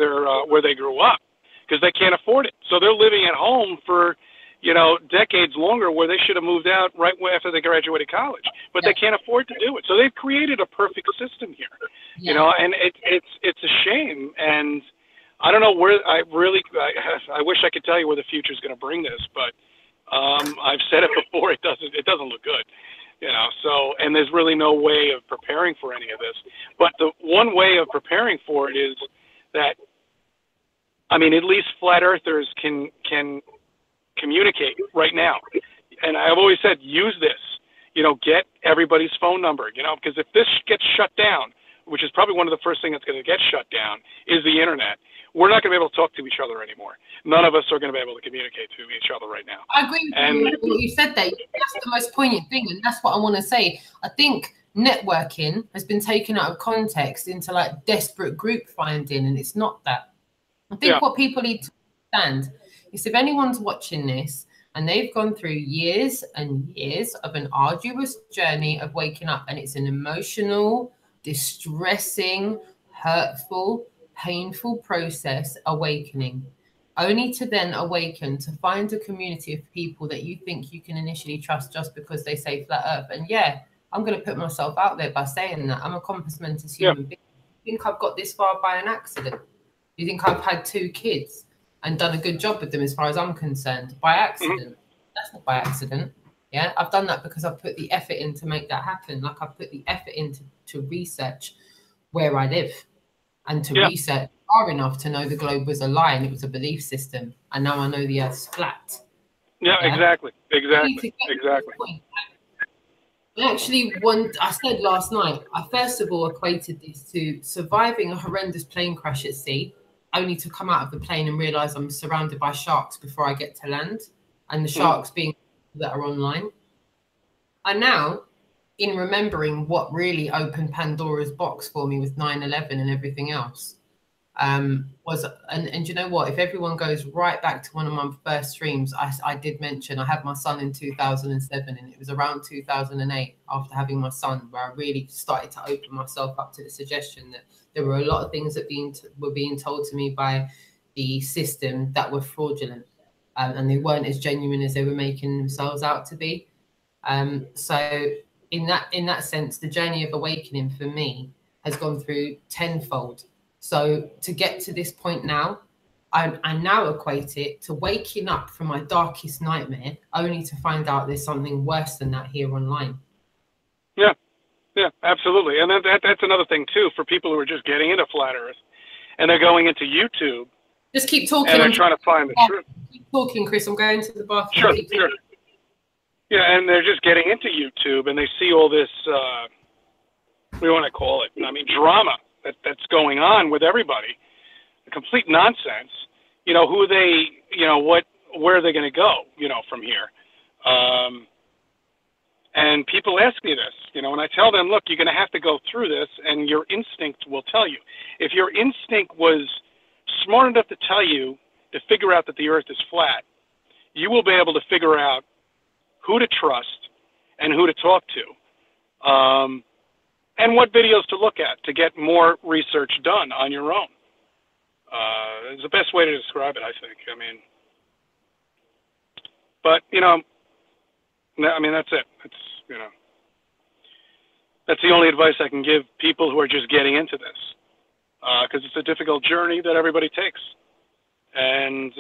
where they grew up, because they can't afford it. So they're living at home for, decades longer, where they should have moved out right after they graduated college, but they can't afford to do it. So they've created a perfect system here, and it's a shame. And I don't know where I wish I could tell you where the future is going to bring this, but I've said it before. It doesn't look good, So, and there's really no way of preparing for any of this. But the one way of preparing for it is that, at least flat earthers can communicate right now. and I've always said, use this. You know, get everybody's phone number. You know, because if this gets shut down, which is probably one of the first things that's going to get shut down, is the internet. We're not going to be able to talk to each other anymore. None of us are going to be able to communicate to each other right now. I agree with what you said there. That's the most poignant thing, and that's what I want to say. I think networking has been taken out of context into like desperate group finding, and it's not that. I think what people need to understand is if anyone's watching this and they've gone through years and years of an arduous journey of waking up, and it's an emotional, distressing, hurtful, painful process awakening, only to then awaken to find a community of people that you think you can initially trust just because they say flat earth. And yeah, I'm going to put myself out there by saying that I'm a compass mentis human being. You think I've got this far by an accident? You think I've had 2 kids and done a good job with them as far as I'm concerned by accident? That's not by accident. Yeah, I've done that because I've put the effort in to make that happen. Like I've put the effort into to research where I live and to research far enough to know the globe was a lie and it was a belief system. And now I know the earth's flat. Yeah, exactly. I actually, I said last night, I first of all equated this to surviving a horrendous plane crash at sea, only to come out of the plane and realize I'm surrounded by sharks before I get to land, and the sharks being that are online. And now, in remembering what really opened Pandora's box for me with 9/11 and everything else, was, and you know what, if everyone goes right back to one of my first streams, I did mention I had my son in 2007, and it was around 2008 after having my son where I really started to open myself up to the suggestion that there were a lot of things that were being told to me by the system that were fraudulent, and they weren't as genuine as they were making themselves out to be. So in that sense, the journey of awakening for me has gone through tenfold. So to get to this point now, I now equate it to waking up from my darkest nightmare, only to find out there's something worse than that here online. Yeah, absolutely. And that's another thing too, for people who are just getting into flat Earth and they're going into YouTube. Just keep talking. And they're trying to find the truth. Keep talking, Chris. I'm going to the bathroom. Sure. Yeah, and they're just getting into YouTube and they see all this, what do you want to call it? I mean, drama that's going on with everybody. Complete nonsense. You know, who are they, you know, where are they going to go, you know, from here? And people ask me this, you know, and I tell them, look, you're going to have to go through this and your instinct will tell you. If your instinct was smart enough to tell you to figure out that the earth is flat, you will be able to figure out who to trust and who to talk to, and what videos to look at to get more research done on your own. It's the best way to describe it, I think. I mean, but, you know, I mean, that's it. It's, you know, that's the only advice I can give people who are just getting into this, because it's a difficult journey that everybody takes. And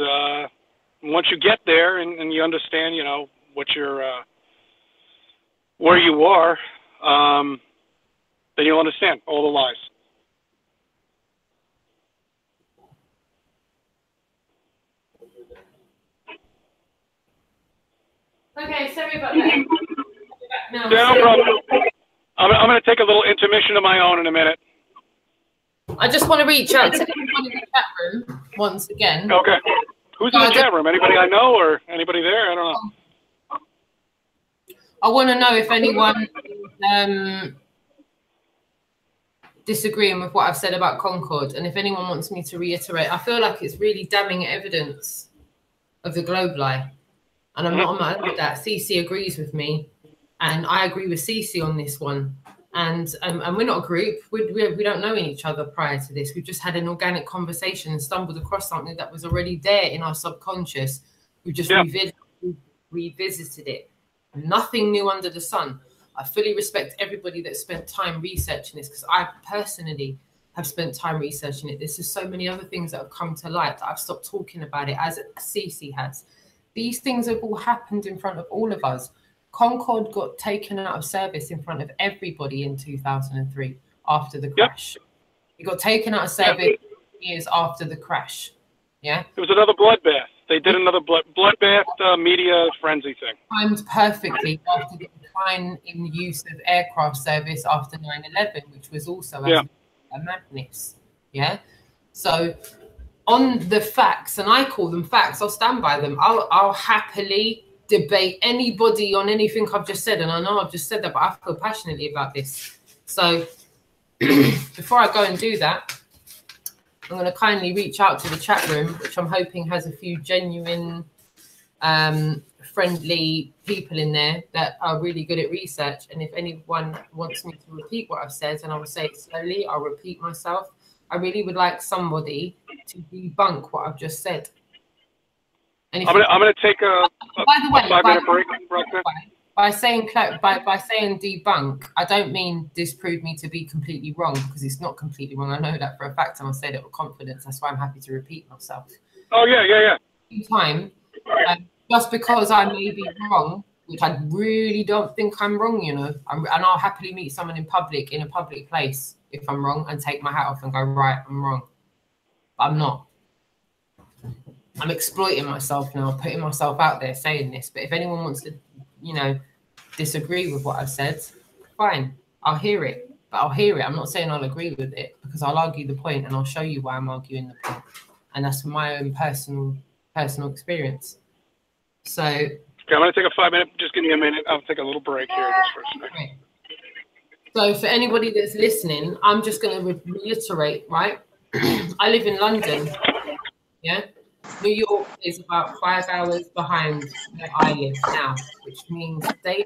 once you get there and you understand, you know, what you're, where you are, then you'll understand all the lies. Okay, sorry about that. No, yeah, no problem. I'm going to take a little intermission of my own in a minute. I just want to reach out to everyone in the chat room once again. Okay. Who's in the chat room? Anybody I know or anybody there? I don't know. I want to know if anyone disagreeing with what I've said about Concord, and if anyone wants me to reiterate. I feel like it's really damning evidence of the globe lie. And I'm not mad at that. CC agrees with me, and I agree with CC on this one. And we're not a group. We don't know each other prior to this. We've just had an organic conversation and stumbled across something that was already there in our subconscious. We just revisited it. Nothing new under the sun. I fully respect everybody that spent time researching this, because I personally have spent time researching it. There's just so many other things that have come to light that I've stopped talking about it, as CC has. These things have all happened in front of all of us. Concord got taken out of service in front of everybody in 2003 after the crash. It got taken out of service years after the crash. Yeah. It was another bloodbath. They did another bloodbath media frenzy thing. Timed perfectly after the decline in the use of aircraft service after 9/11, which was also a madness. Yeah. So on the facts, and I call them facts, I'll stand by them. I'll happily debate anybody on anything I've just said, and I know I've just said that, but I feel passionately about this. So before I go and do that, I'm going to kindly reach out to the chat room, which I'm hoping has a few genuine, friendly people in there that are really good at research. And if anyone wants me to repeat what I've said, and I will say it slowly, I'll repeat myself. I really would like somebody to debunk what I've just said. And if I'm gonna take a 5-minute break. By saying debunk, I don't mean disprove me to be completely wrong, because it's not completely wrong. I know that for a fact, and I'll say that with confidence. That's why I'm happy to repeat myself. Oh yeah. Time, just because I may be wrong, which I really don't think I'm wrong, you know, and I'll happily meet someone in public, in a public place, if I'm wrong, and take my hat off and go, right, I'm wrong. But I'm not. I'm exploiting myself now, putting myself out there saying this. But if anyone wants to, you know, disagree with what I've said, fine, I'll hear it. But I'll hear it. I'm not saying I'll agree with it, because I'll argue the point, and I'll show you why I'm arguing the point. And that's from my own personal experience. So okay, I'm going to take a 5-minute, just give me a minute. I'll take a little break here just for a second. So for anybody that's listening, I'm just going to reiterate, right? I live in London, yeah? New York is about 5 hours behind where I live now, which means daylight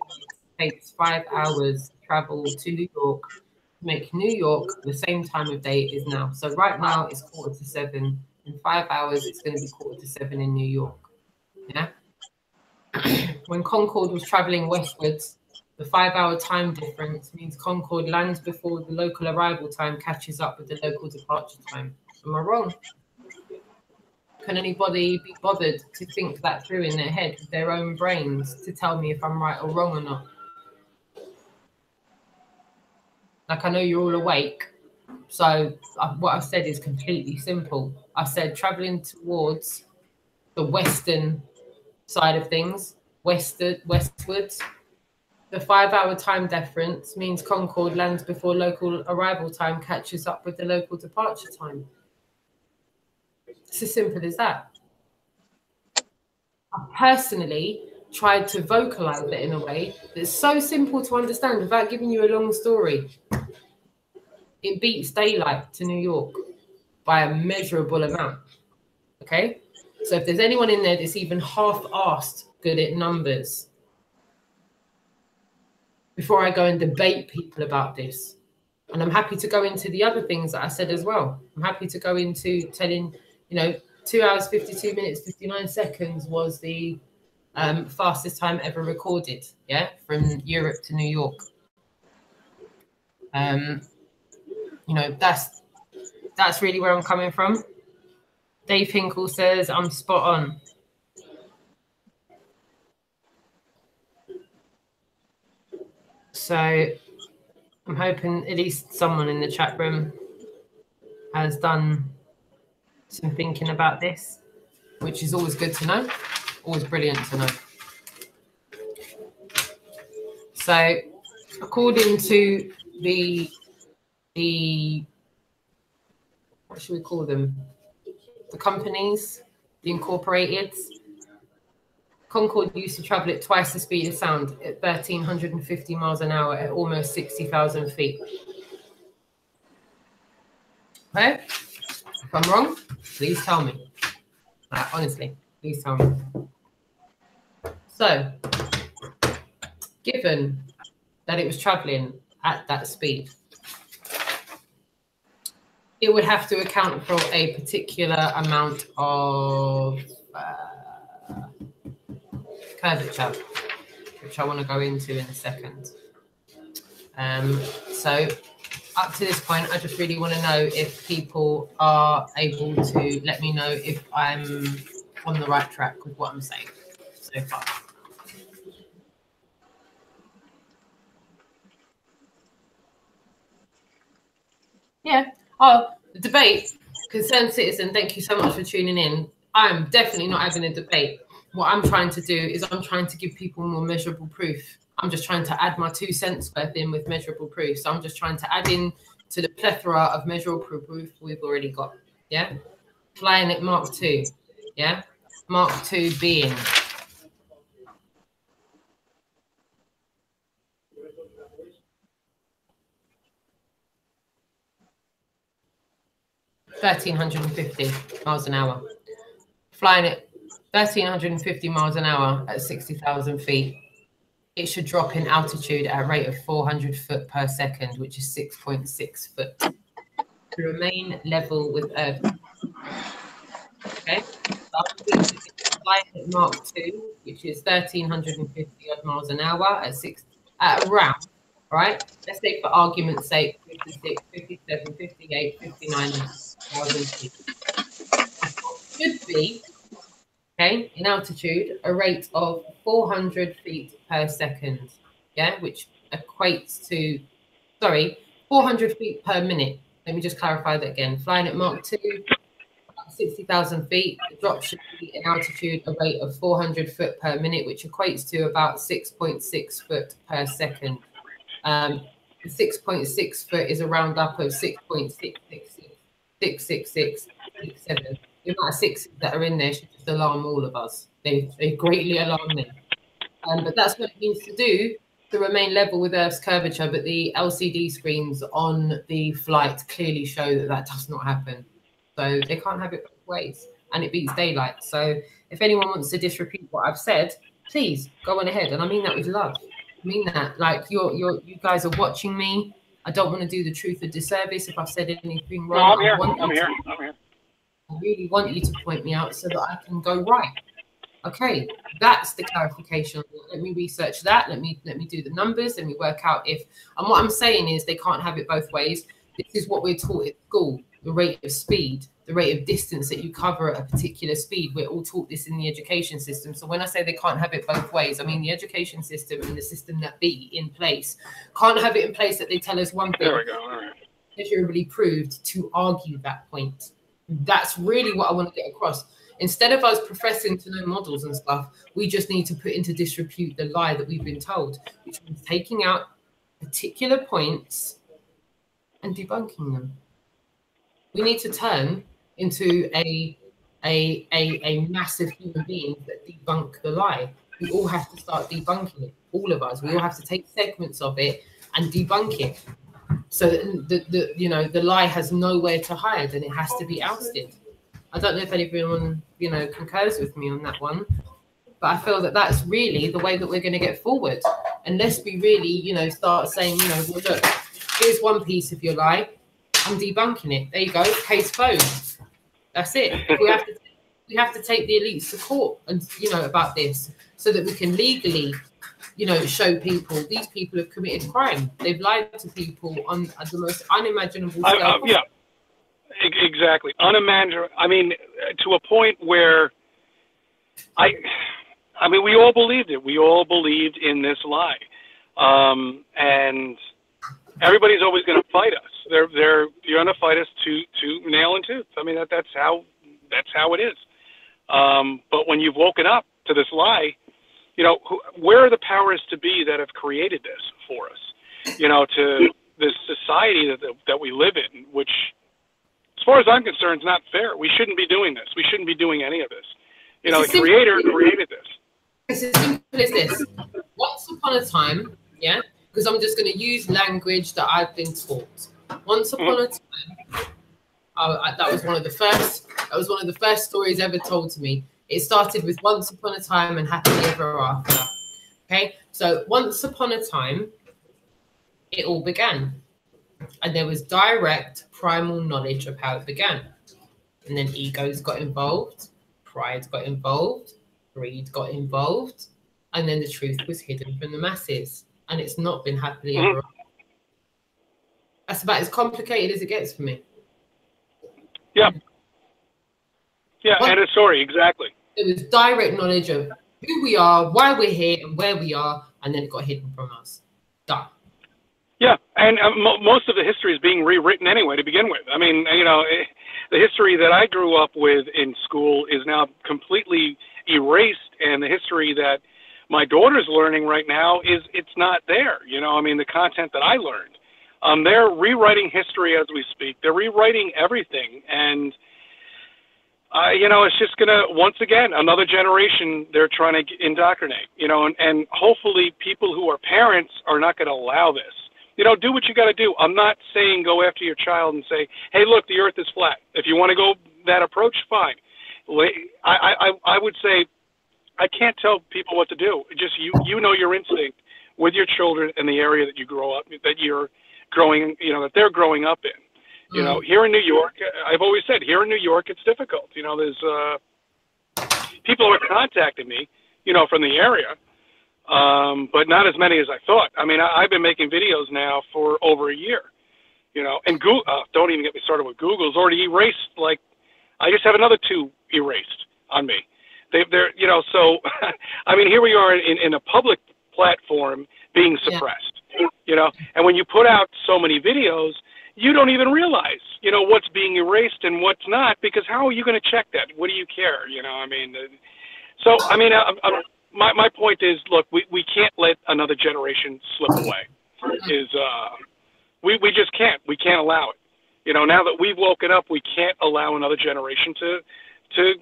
takes 5 hours to travel to New York to make New York the same time of day it is now. So right now it's 7:15. In 5 hours, it's going to be 7:15 in New York, yeah? When Concorde was traveling westwards, the 5-hour time difference means Concorde lands before the local arrival time catches up with the local departure time. Am I wrong? Can anybody be bothered to think that through in their head with their own brains to tell me if I'm right or wrong or not? Like, I know you're all awake. So what I've said is completely simple. I said traveling towards the western side of things, westwards. The 5-hour time difference means Concorde lands before local arrival time catches up with the local departure time. It's as simple as that. I personally tried to vocalize it in a way that's so simple to understand without giving you a long story. It beats daylight to New York by a measurable amount. Okay? So if there's anyone in there that's even half-assed good at numbers, before I go and debate people about this, and I'm happy to go into the other things that I said as well. I'm happy to go into telling, you know, 2 hours, 52 minutes, 59 seconds was the fastest time ever recorded, yeah, from Europe to New York. You know, that's really where I'm coming from. Dave Hinkle says I'm spot on. So I'm hoping at least someone in the chat room has done some thinking about this, which is always good to know, always brilliant to know. So according to the what should we call them? The companies, the incorporated, Concorde used to travel at twice the speed of sound at 1,350 miles an hour at almost 60,000 feet. Okay? If I'm wrong, please tell me. Honestly, please tell me. So, given that it was traveling at that speed, it would have to account for a particular amount of curvature, which I want to go into in a second. So up to this point, I just really want to know if people are able to let me know if I'm on the right track with what I'm saying so far. Yeah. Oh, the debate. Concerned citizen, thank you so much for tuning in. I'm definitely not having a debate. What I'm trying to do is I'm trying to give people more measurable proof. I'm just trying to add my 2 cents worth in with measurable proof. So I'm just trying to add in to the plethora of measurable proof we've already got. Yeah. Flying at Mark 2. Yeah. Mark 2 being 1,350 miles an hour. Flying at 1,350 miles an hour at 60,000 feet. It should drop in altitude at a rate of 400 foot per second, which is 6.6 foot, to remain level with Earth. Okay, so flying at Mark 2, which is 1,350 odd miles an hour at around, right? Let's say for argument's sake, 56, 57, 58, 59,000 feet. Should be, okay, in altitude, a rate of 400 feet per second, yeah, which equates to, 400 feet per minute. Let me just clarify that again. Flying at Mark 2, 60,000 feet, the drop should be in altitude a rate of 400 foot per minute, which equates to about 6.6 foot per second. 6.6 foot is a round up of 6.66667. The amount of sixes that are in there should just alarm all of us. They greatly alarm them. But that's what it means to do to remain level with Earth's curvature. But the LCD screens on the flight clearly show that that does not happen. So they can't have it both ways, and it beats daylight. So if anyone wants to disrepeat what I've said, please go on ahead. And I mean that with love. I mean that, like, you guys are watching me. I don't want to do the truth a disservice if I've said anything wrong. No, I'm here. I really want you to point me out so that I can go right. Okay, that's the clarification. Let me research that. Let me do the numbers. Let me work out if. And what I'm saying is they can't have it both ways. This is what we're taught at school: the rate of speed, the rate of distance that you cover at a particular speed. We're all taught this in the education system. So when I say they can't have it both ways, I mean the education system and the system that be in place can't have it in place that they tell us one thing. There we go. All right. Measurably proved to argue that point. That's really what I want to get across. Instead of us professing to know models and stuff, we just need to put into disrepute the lie that we've been told, which means taking out particular points and debunking them. We need to turn into a massive human being that debunk the lie. We all have to start debunking it. All of us. We all have to take segments of it and debunk it. So that the lie has nowhere to hide and it has to be ousted. I don't know if anyone concurs with me on that one, but I feel that that's really the way that we're going to get forward, unless we really start saying well, look, here's one piece of your lie, I'm debunking it. There you go, case closed. That's it. We have to take the elites to court and about this so that we can legally show people these people have committed crime. They've lied to people on the most unimaginable scale. Yeah, exactly. Unimaginable. I mean, to a point where I mean, we all believed it. We all believed in this lie, and everybody's always going to fight us. You're going to fight us to nail and tooth. I mean, that's how it is. But when you've woken up to this lie, where are the powers to be that have created this for us? To this society that we live in, which, as far as I'm concerned, is not fair. We shouldn't be doing this. We shouldn't be doing any of this. The Creator created this. It's as simple as this. Once upon a time, yeah, because I'm just going to use language that I've been taught. Once upon a time, that was one of the first stories ever told to me. It started with once upon a time and happily ever after. Okay, so once upon a time, it all began. And there was direct primal knowledge of how it began. And then egos got involved, pride got involved, greed got involved, and then the truth was hidden from the masses. And it's not been happily ever after. That's about as complicated as it gets for me. Yeah. Yeah, and a story, exactly. It was direct knowledge of who we are, why we're here, and where we are, and then it got hidden from us. Done. Yeah, and most of the history is being rewritten anyway to begin with. I mean, the history that I grew up with in school is now completely erased, and the history that my daughter's learning right now it's not there. You know, I mean, the content that I learned, they're rewriting history as we speak. They're rewriting everything, and you know, it's just gonna, once again, another generation they're trying to indoctrinate. You know, and hopefully people who are parents are not going to allow this. You know, do what you got to do. I'm not saying go after your child and say, hey, look, the earth is flat. If you want to go that approach, fine. I would say I can't tell people what to do. Just you know your instinct with your children in the area that you grow up, that you're growing, you know, that they're growing up in. You know, here in New York, I've always said, here in New York, it's difficult. You know, there's people are contacting me, you know, from the area, but not as many as I thought. I mean, I've been making videos now for over a year, you know, and Google, don't even get me started with Google. It's already erased, like, I just have another 2 erased on me. They're, you know, so, I mean, here we are in a public platform being suppressed, you know, and when you put out so many videos, you don't even realize, you know, what's being erased and what's not, because how are you going to check that? What do you care? You know, I mean, so, I mean, my point is, look, we can't let another generation slip away. We just can't. We can't allow it. You know, now that we've woken up, we can't allow another generation to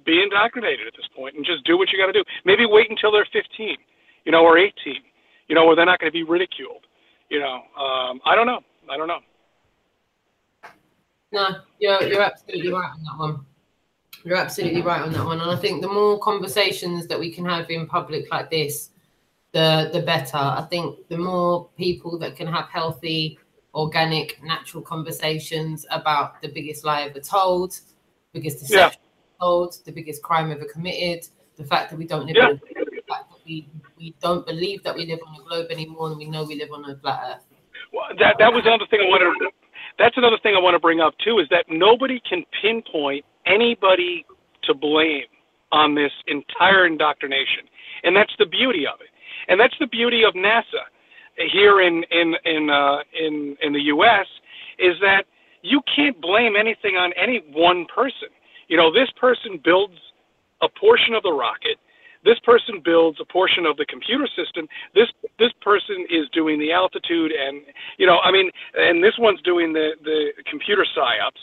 be indoctrinated at this point, and just do what you got to do. Maybe wait until they're 15, you know, or 18, you know, where they're not going to be ridiculed. You know, I don't know. No, you're absolutely right on that one. You're absolutely right on that one. And I think the more conversations that we can have in public like this, the better. I think the more people that can have healthy, organic, natural conversations about the biggest lie ever told, biggest deception told, the biggest crime ever committed, the fact that we don't live on the fact that we don't believe that we live on a globe anymore, and we know we live on a flat earth. Well, that was another thing I wanted to. That's another thing I want to bring up, too, is that nobody can pinpoint anybody to blame on this entire indoctrination. And that's the beauty of it. And that's the beauty of NASA here in the U.S., is that you can't blame anything on any one person. You know, this person builds a portion of the rocket. This person builds a portion of the computer system. This person is doing the altitude, and, you know, I mean, and this one's doing the computer psyops.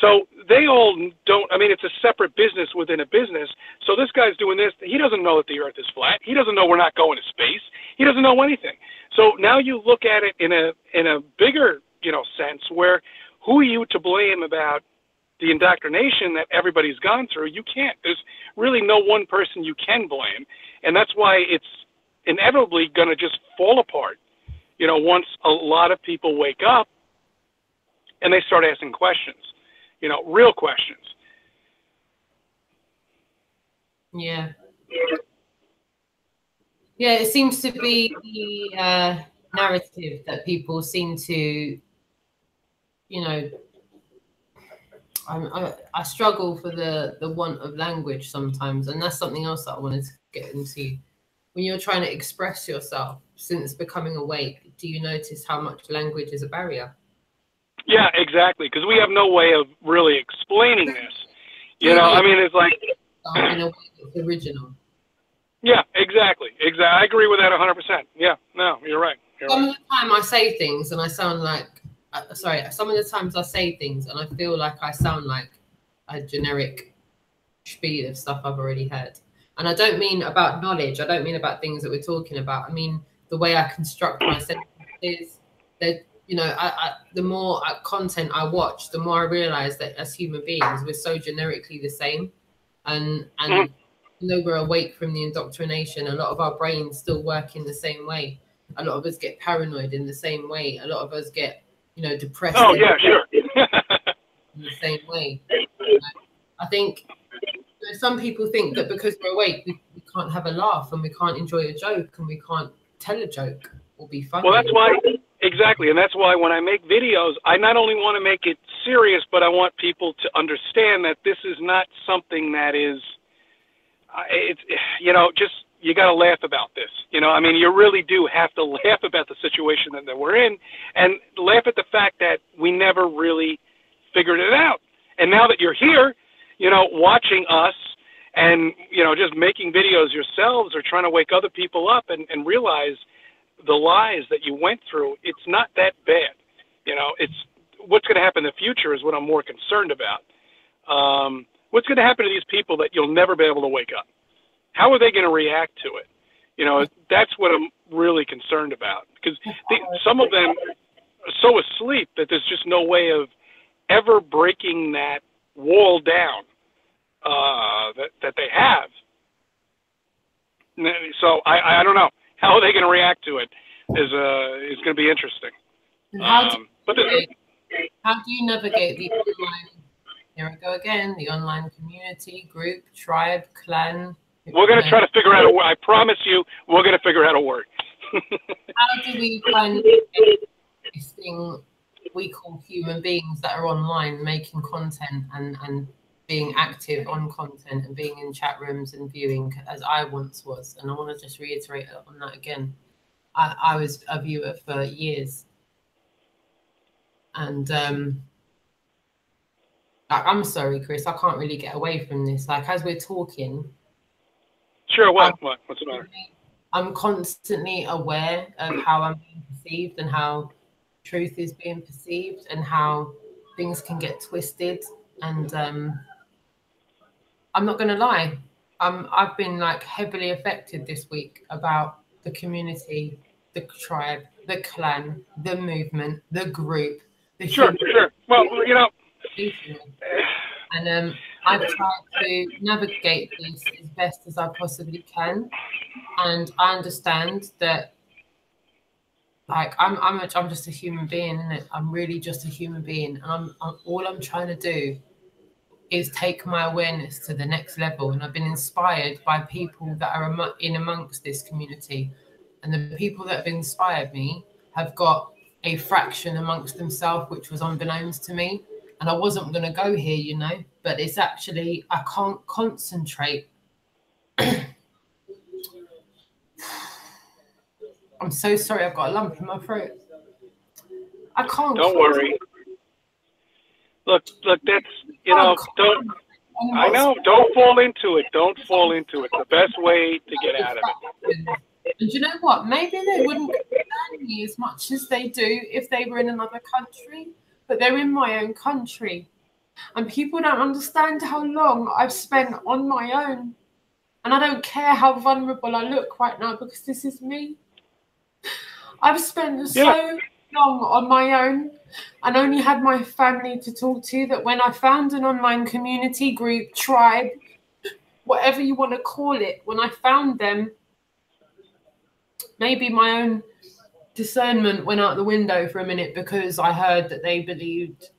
So they all don't, I mean, it's a separate business within a business. So this guy's doing this. He doesn't know that the earth is flat. He doesn't know we're not going to space. He doesn't know anything. So now you look at it in a bigger, you know, sense, where who are you to blame about the indoctrination that everybody's gone through? You can't. There's really no one person you can blame, and that's why it's inevitably going to just fall apart, you know, once a lot of people wake up and they start asking questions, you know, real questions. Yeah, it seems to be the narrative that people seem to, you know, I struggle for the want of language sometimes, and that's something else that I wanted to get into. When you're trying to express yourself since becoming awake, do you notice how much language is a barrier? Yeah, exactly, because we have no way of really explaining this. You know, I mean, it's like, in a way it's original. Yeah, exactly. I agree with that 100%. Yeah, no, you're right. Some of the time I say things and I sound like, some of the times I say things and I feel like I sound like a generic spiel of stuff I've already heard. And I don't mean about knowledge. I don't mean about things that we're talking about. I mean the way I construct my sentences. That, you know, the more content I watch, the more I realize that as human beings, we're so generically the same. And you know, we're awake from the indoctrination. A lot of our brains still work in the same way. A lot of us get paranoid in the same way. A lot of us get, you know, depressed. Oh, yeah, sure. in the same way. You know, I think, you know, some people think that because we're awake, we can't have a laugh and we can't enjoy a joke and we can't tell a joke or be funny. Well, that's why, exactly, and that's why when I make videos, I not only want to make it serious, but I want people to understand that this is not something that is, it's, you know, just, you got to laugh about this. You know, I mean, you really do have to laugh about the situation that we're in and laugh at the fact that we never really figured it out. And now that you're here, you know, watching us and, you know, just making videos yourselves or trying to wake other people up and realize the lies that you went through, it's not that bad. You know, it's what's going to happen in the future is what I'm more concerned about. What's going to happen to these people that you'll never be able to wake up? How are they going to react to it? You know, that's what I'm really concerned about, because some of them are so asleep that there's just no way of ever breaking that wall down that they have. So I don't know. How are they going to react to it is going to be interesting. How do you navigate the online, here I go again, the online community, group, tribe, clan? We're going to try to figure out a word. I promise you, we're going to figure out a word. How do we find this thing we call human beings that are online making content and being active on content and being in chat rooms and viewing, as I once was? And I want to just reiterate on that again. I was a viewer for years. And I'm sorry, Chris, I can't really get away from this. Like, as we're talking, sure, what's the matter? I'm constantly aware of how I'm being perceived and how truth is being perceived and how things can get twisted. And I'm not going to lie, I've been like heavily affected this week about the community, the tribe, the clan, the movement, the group. Sure. Well, you know. And I've tried to navigate this as best as I possibly can. And I understand that, like, I'm just a human being, innit? I'm really just a human being. And all I'm trying to do is take my awareness to the next level. And I've been inspired by people that are in amongst this community. And the people that have inspired me have got a fraction amongst themselves, which was unbeknownst to me. And I wasn't going to go here, you know, but it's actually, I can't concentrate. I'm so sorry, I've got a lump in my throat. I can't. Don't worry. Look, that's, you know, I know, don't fall into it. Don't fall into it. The best way to get out of it. And you know what? Maybe they wouldn't understand me as much as they do if they were in another country, but they're in my own country. And people don't understand how long I've spent on my own. And I don't care how vulnerable I look right now, because this is me. I've spent so long on my own and only had my family to talk to, that when I found an online community, group, tribe, whatever you want to call it, when I found them, maybe my own discernment went out the window for a minute, because I heard that they believed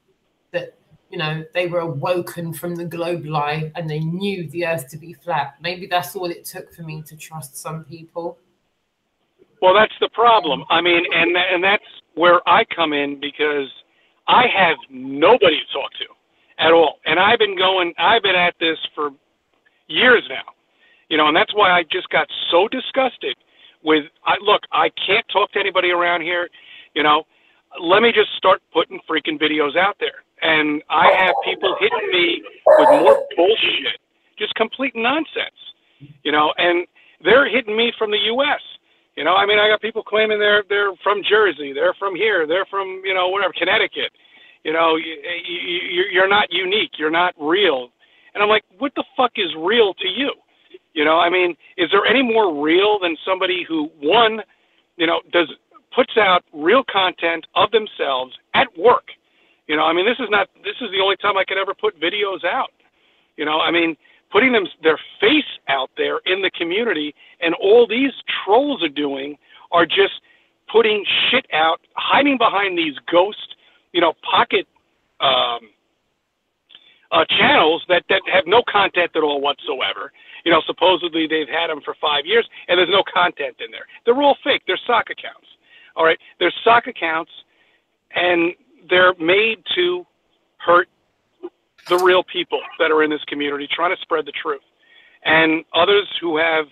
that, you know, they were awoken from the globe lie and they knew the earth to be flat. Maybe that's all it took for me to trust some people. Well, that's the problem. I mean, and that's where I come in, because I have nobody to talk to at all. And I've been at this for years now, you know, and that's why I just got so disgusted with, look, I can't talk to anybody around here, you know, let me just start putting freaking videos out there. And I have people hitting me with more bullshit, just complete nonsense, you know, and they're hitting me from the U.S. You know, I mean, I got people claiming they're from Jersey, they're from here, they're from, you know, whatever, Connecticut. You know, you're not unique, you're not real. And I'm like, what the fuck is real to you? You know, I mean, is there any more real than somebody who, one, you know, puts out real content of themselves at work? You know, I mean, this is the only time I could ever put videos out. You know, I mean, putting their face out there in the community, and all these trolls are doing are just putting shit out, hiding behind these ghost, you know, pocket channels that have no content at all whatsoever. You know, supposedly they've had them for 5 years, and there's no content in there. They're all fake. They're sock accounts. All right, they're sock accounts, and they're made to hurt the real people that are in this community, trying to spread the truth. And others who have,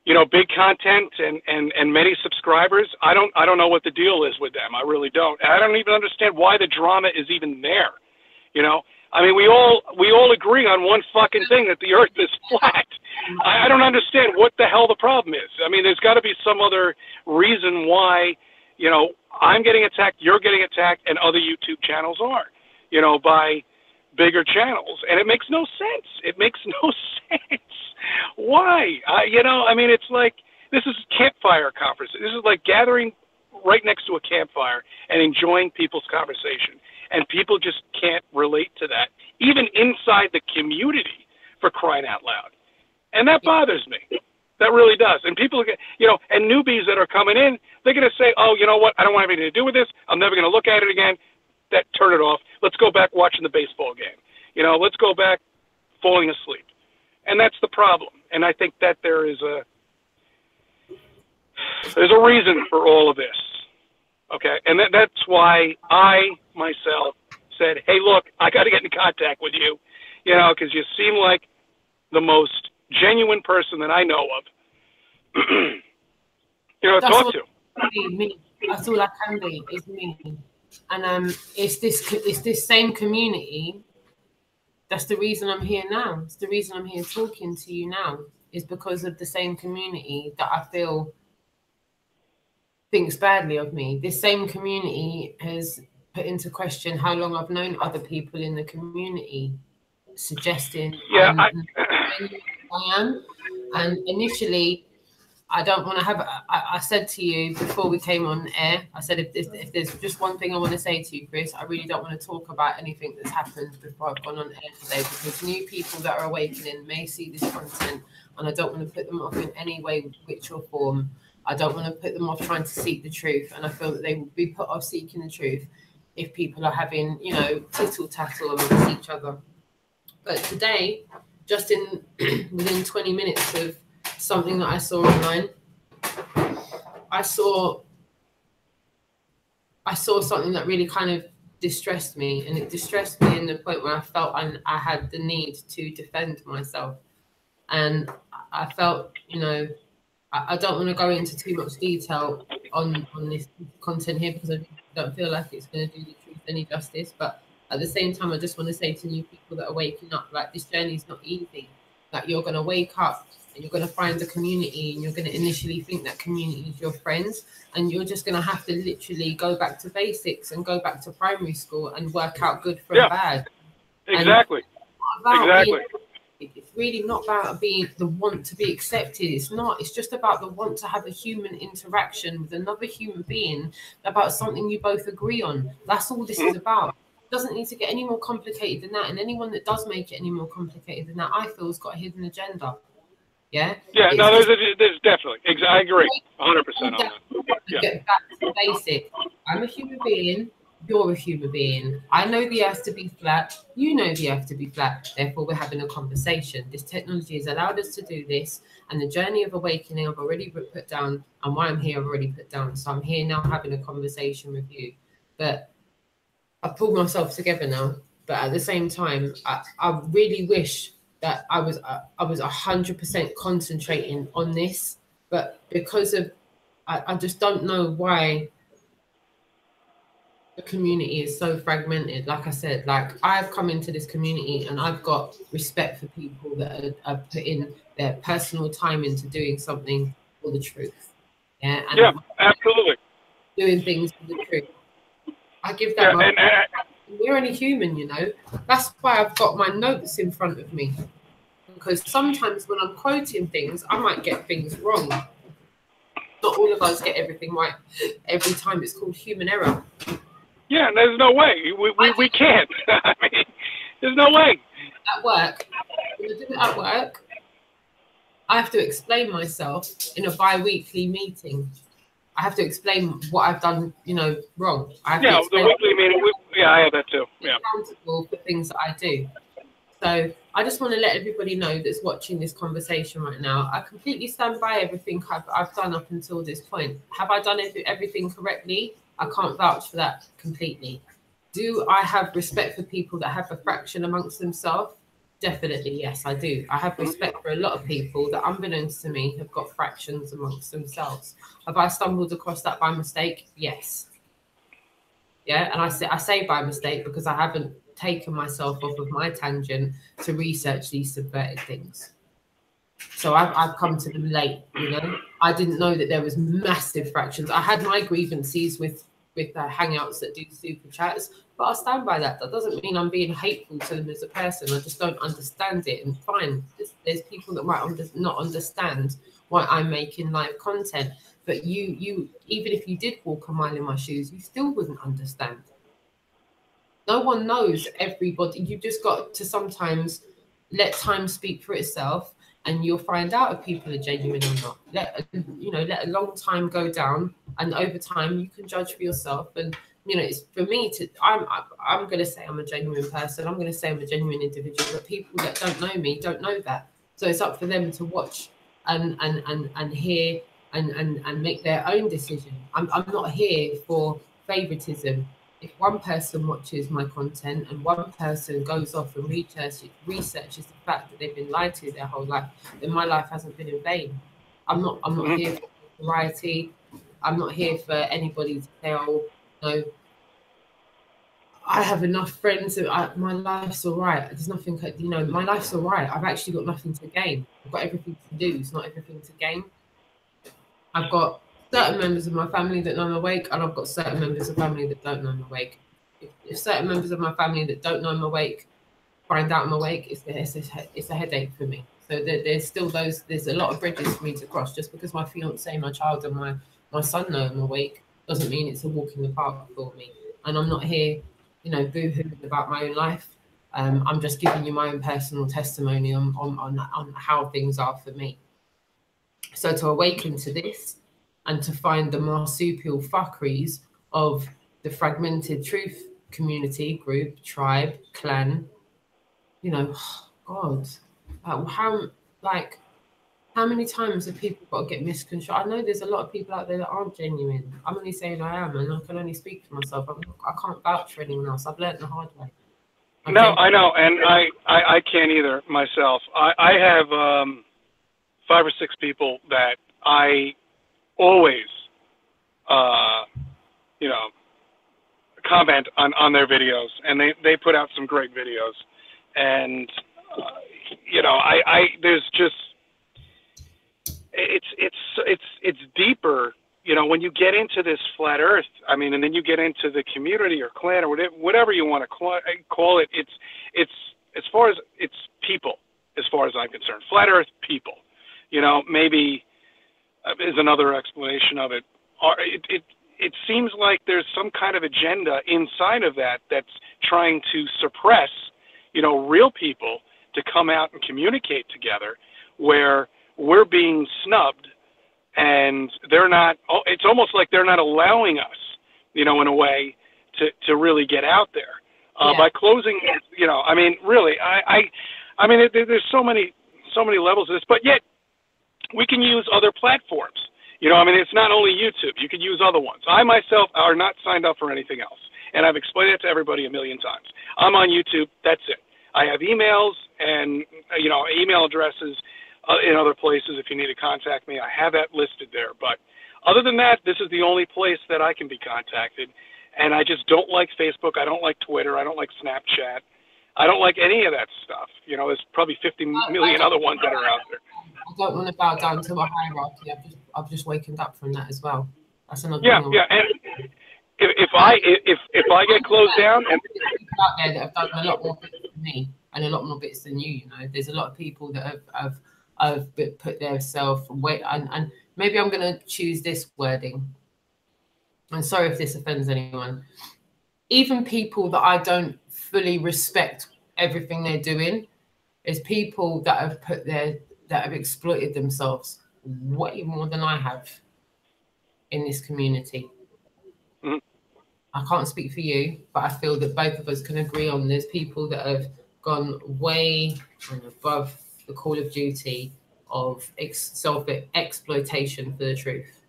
you know, big content and many subscribers, I don't know what the deal is with them. I really don't. And I don't even understand why the drama is even there. You know, I mean, we all agree on one fucking thing, that the Earth is flat. I don't understand what the hell the problem is. I mean, there's got to be some other reason why, you know, I'm getting attacked, you're getting attacked, and other YouTube channels are, you know, by bigger channels, and it makes no sense. It makes no sense. Why? You know, I mean, it's like, this is campfire conference. This is like gathering right next to a campfire and enjoying people's conversation. And people just can't relate to that, even inside the community, for crying out loud. And that bothers me. That really does. And people, you know, and newbies that are coming in, they're going to say, oh, you know what, I don't want anything to do with this. I'm never going to look at it again. Turn it off. Let's go back watching the baseball game. You know, let's go back falling asleep. And that's the problem. And I think that there's a reason for all of this. Okay, and that's why I, myself, said, hey, look, I got to get in contact with you, you know, because you seem like the most genuine person that I know of, you know, to talk to. Me. That's all I can be, is me. And it's this same community. That's the reason I'm here now. It's the reason I'm here talking to you now, is because of the same community that I feel thinks badly of me. This same community has put into question how long I've known other people in the community, suggesting I am. And initially, I don't want to have. I said to you before we came on air, I said, if there's just one thing I want to say to you, Chris, I really don't want to talk about anything that's happened before I've gone on air today, because new people that are awakening may see this content, and I don't want to put them off in any way, which or form. I don't want to put them off trying to seek the truth, and I feel that they will be put off seeking the truth if people are having, you know, tittle-tattle amongst each other. But today, just within 20 minutes of something that I saw online, I saw something that really kind of distressed me, and it distressed me in the point where I felt I had the need to defend myself, and I felt, you know, I don't want to go into too much detail on this content here, because I don't feel like it's going to do the truth any justice. But at the same time, I just want to say to new people that are waking up, like, this journey is not easy. Like, you're going to wake up and you're going to find a community, and you're going to initially think that community is your friends, and you're just going to have to literally go back to basics and go back to primary school and work out good from bad. Exactly. Exactly. It's really not about being the want to be accepted. It's not. It's just about the want to have a human interaction with another human being about something you both agree on. That's all this is about. It doesn't need to get any more complicated than that. And anyone that does make it any more complicated than that, I feel, has got a hidden agenda. Yeah? Yeah, no, there's definitely. I agree 100% on that. Yeah. Get back to basic. I'm a human being. You're a human being. I know the earth to be flat. You know the earth to be flat. Therefore, we're having a conversation. This technology has allowed us to do this. And the journey of awakening I've already put down. And why I'm here, I've already put down. So I'm here now having a conversation with you. But I've pulled myself together now. But at the same time, I really wish that I was 100% concentrating on this. But because of, I just don't know why the community is so fragmented. Like I said, like, I've come into this community and I've got respect for people that are putting their personal time into doing something for the truth. Yeah, and yeah, absolutely. Doing things for the truth. I give that. We're only human, you know. That's why I've got my notes in front of me, because sometimes when I'm quoting things, I might get things wrong. Not all of us get everything right every time. It's called human error. Yeah, there's no way. We can't. I mean, there's no way. At work, when I do it at work, I have to explain myself in a bi-weekly meeting. I have to explain what I've done, you know, wrong. I have to explain the weekly meeting. I have that too. Yeah. Accountable for things that I do. So I just want to let everybody know that's watching this conversation right now. I completely stand by everything I've done up until this point. Have I done everything correctly? I can't vouch for that completely. Do I have respect for people that have a fraction amongst themselves? Definitely, yes, I do. I have respect for a lot of people that, unbeknownst to me, have got fractions amongst themselves. Have I stumbled across that by mistake? Yes. Yeah, and I say by mistake because I haven't taken myself off of my tangent to research these subverted things. So I've come to them late, you know. I didn't know that there was massive fractions. I had my grievances with hangouts that do super chats, but I stand by that. That doesn't mean I'm being hateful to them as a person. I just don't understand it. And fine, there's people that might not understand why I'm making live content. But you, even if you did walk a mile in my shoes, you still wouldn't understand. No one knows everybody. You just got to sometimes let time speak for itself, and you'll find out if people are genuine or not. Let a long time go down, and over time you can judge for yourself. And it's for me to. I'm going to say I'm a genuine person. I'm going to say I'm a genuine individual. But people that don't know me don't know that. So it's up for them to watch and hear and make their own decision. I'm not here for favoritism. If one person watches my content and one person goes off and researches the fact that they've been lied to their whole life, then my life hasn't been in vain. I'm not here for variety. I'm not here for anybody to say, oh, no, I have enough friends. My life's all right. There's nothing, my life's all right. I've actually got nothing to gain. I've got everything to do. It's not everything to gain. I've got certain members of my family that know I'm awake, and I've got certain members of family that don't know I'm awake. If certain members of my family that don't know I'm awake find out I'm awake, it's a headache for me. So there's still there's a lot of bridges for me to cross. Just because my fiance, my child, and my son know I'm awake doesn't mean it's a walk in the park for me. And I'm not here, boo-hooing about my own life. I'm just giving you my own personal testimony on how things are for me. So to awaken to this and to find the marsupial fuckeries of the fragmented truth community, group, tribe, clan, God, how many times have people got to get misconstrued? I know there's a lot of people out there that aren't genuine. I'm only saying I am, and I can only speak for myself. I can't vouch for anyone else. I've learned the hard way. No, I know, and I can't either myself. I have 5 or 6 people that I always, comment on their videos, and they put out some great videos, and there's just it's deeper, when you get into this flat Earth. I mean, and then you get into the community or clan or whatever you want to call it. It's as far as it's people, as far as I'm concerned, flat Earth people. Maybe is another explanation of it. It seems like there's some kind of agenda inside of that's trying to suppress, real people to come out and communicate together, where we're being snubbed, and they're not. It's almost like they're not allowing us, in a way, to really get out there by closing. I mean, really, I mean, there's so many levels of this, but yet we can use other platforms. I mean, it's not only YouTube. You could use other ones. I myself are not signed up for anything else, and I've explained it to everybody a million times. I'm on YouTube. That's it. I have emails and email addresses in other places if you need to contact me. I have that listed there. But other than that, this is the only place that I can be contacted. And I just don't like Facebook. I don't like Twitter. I don't like Snapchat. I don't like any of that stuff. There's probably 50 million other ones that are out there. I don't want to bow down to a hierarchy. I've just wakened up from that as well. That's another thing. Yeah. And if I get closed down, and people out there that have done a lot more bits than me and a lot more bits than you. There's a lot of people that have put their self weight, and maybe I'm going to choose this wording. I'm sorry if this offends anyone. Even people that I don't fully respect everything they're doing, is people that have exploited themselves way more than I have in this community. Mm-hmm. I can't speak for you, but I feel that both of us can agree on there's people that have gone way above the call of duty of self-exploitation for the truth.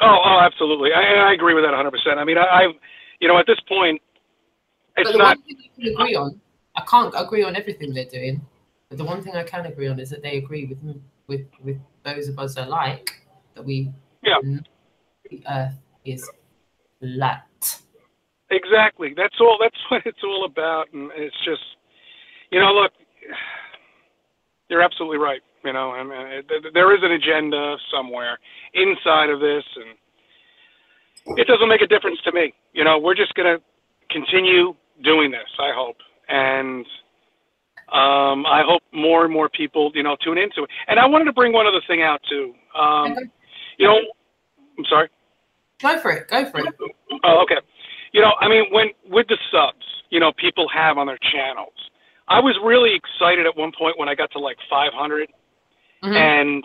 Oh, absolutely. I agree with that 100%. I mean, at this point, it's not. One thing I can agree on, I can't agree on everything they're doing, but the one thing I can agree on is that they agree with those of us alike that the earth is flat. Exactly. That's all. That's what it's all about. And it's just, look, you're absolutely right. I mean, there is an agenda somewhere inside of this, and it doesn't make a difference to me. We're just going to continue doing this, I hope. And I hope more and more people, tune into it. And I wanted to bring one other thing out, too. I'm sorry? Go for it. Oh, okay. I mean, with the subs, people have on their channels, I was really excited at one point when I got to like 500, and